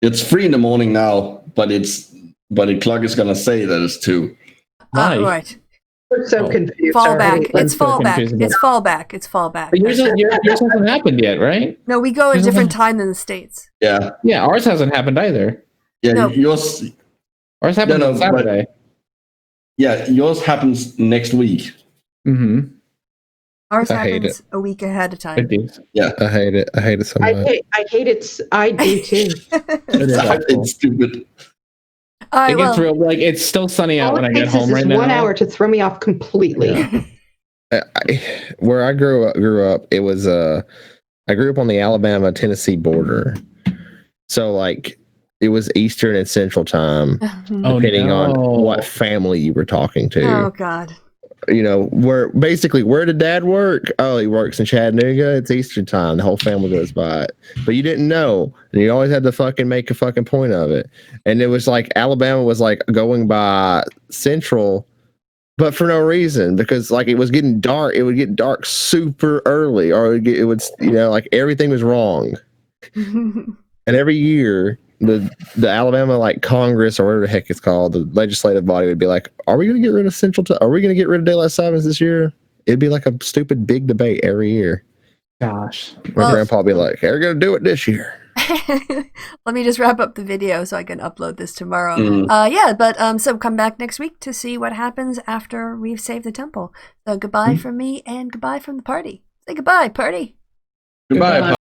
It's 3 a.m. now, but the clock is gonna say that it's 2. Why? Right. We're so Oh. confused. Fallback. Sorry. It's fallback. confusing. It's fallback. It's fallback. But yours hasn't happened yet, right? No, we go at a different time than the States. Yeah. Yeah, ours hasn't happened either. Yeah. No. Yours. Ours happened No, on but- Saturday. Yeah. Yours happens next week. Mm-hmm. Ours I hate happens a week ahead of time. I hate it. I hate it so I much. hate it. I do too. It's stupid. All right, It gets well, real, like, it's still sunny out All when it I get takes is home just right now. 1 hour to throw me off completely. Where I grew up, it was I grew up on the Alabama-Tennessee border, so like it was Eastern and Central time, Oh, depending no. on what family you were talking to. oh God. You know, where did Dad work? Oh, he works in Chattanooga. It's Eastern time. The whole family goes by it, but you didn't know, and you always had to fucking make a fucking point of it. And it was like Alabama was like going by Central, but for no reason, because like it was getting dark. It would get dark super early, or it would like everything was wrong. And every year, the Alabama like Congress or whatever the heck it's called, the legislative body would be like, "Are we going to get rid of Central? Are we going to get rid of daylight savings this year?" It'd be like a stupid big debate every year. Gosh. My grandpa would be like, "They're going to do it this year." Let me just wrap up the video so I can upload this tomorrow. Mm. But so come back next week to see what happens after we've saved the temple. So goodbye from me and goodbye from the party. Say goodbye, party. Goodbye.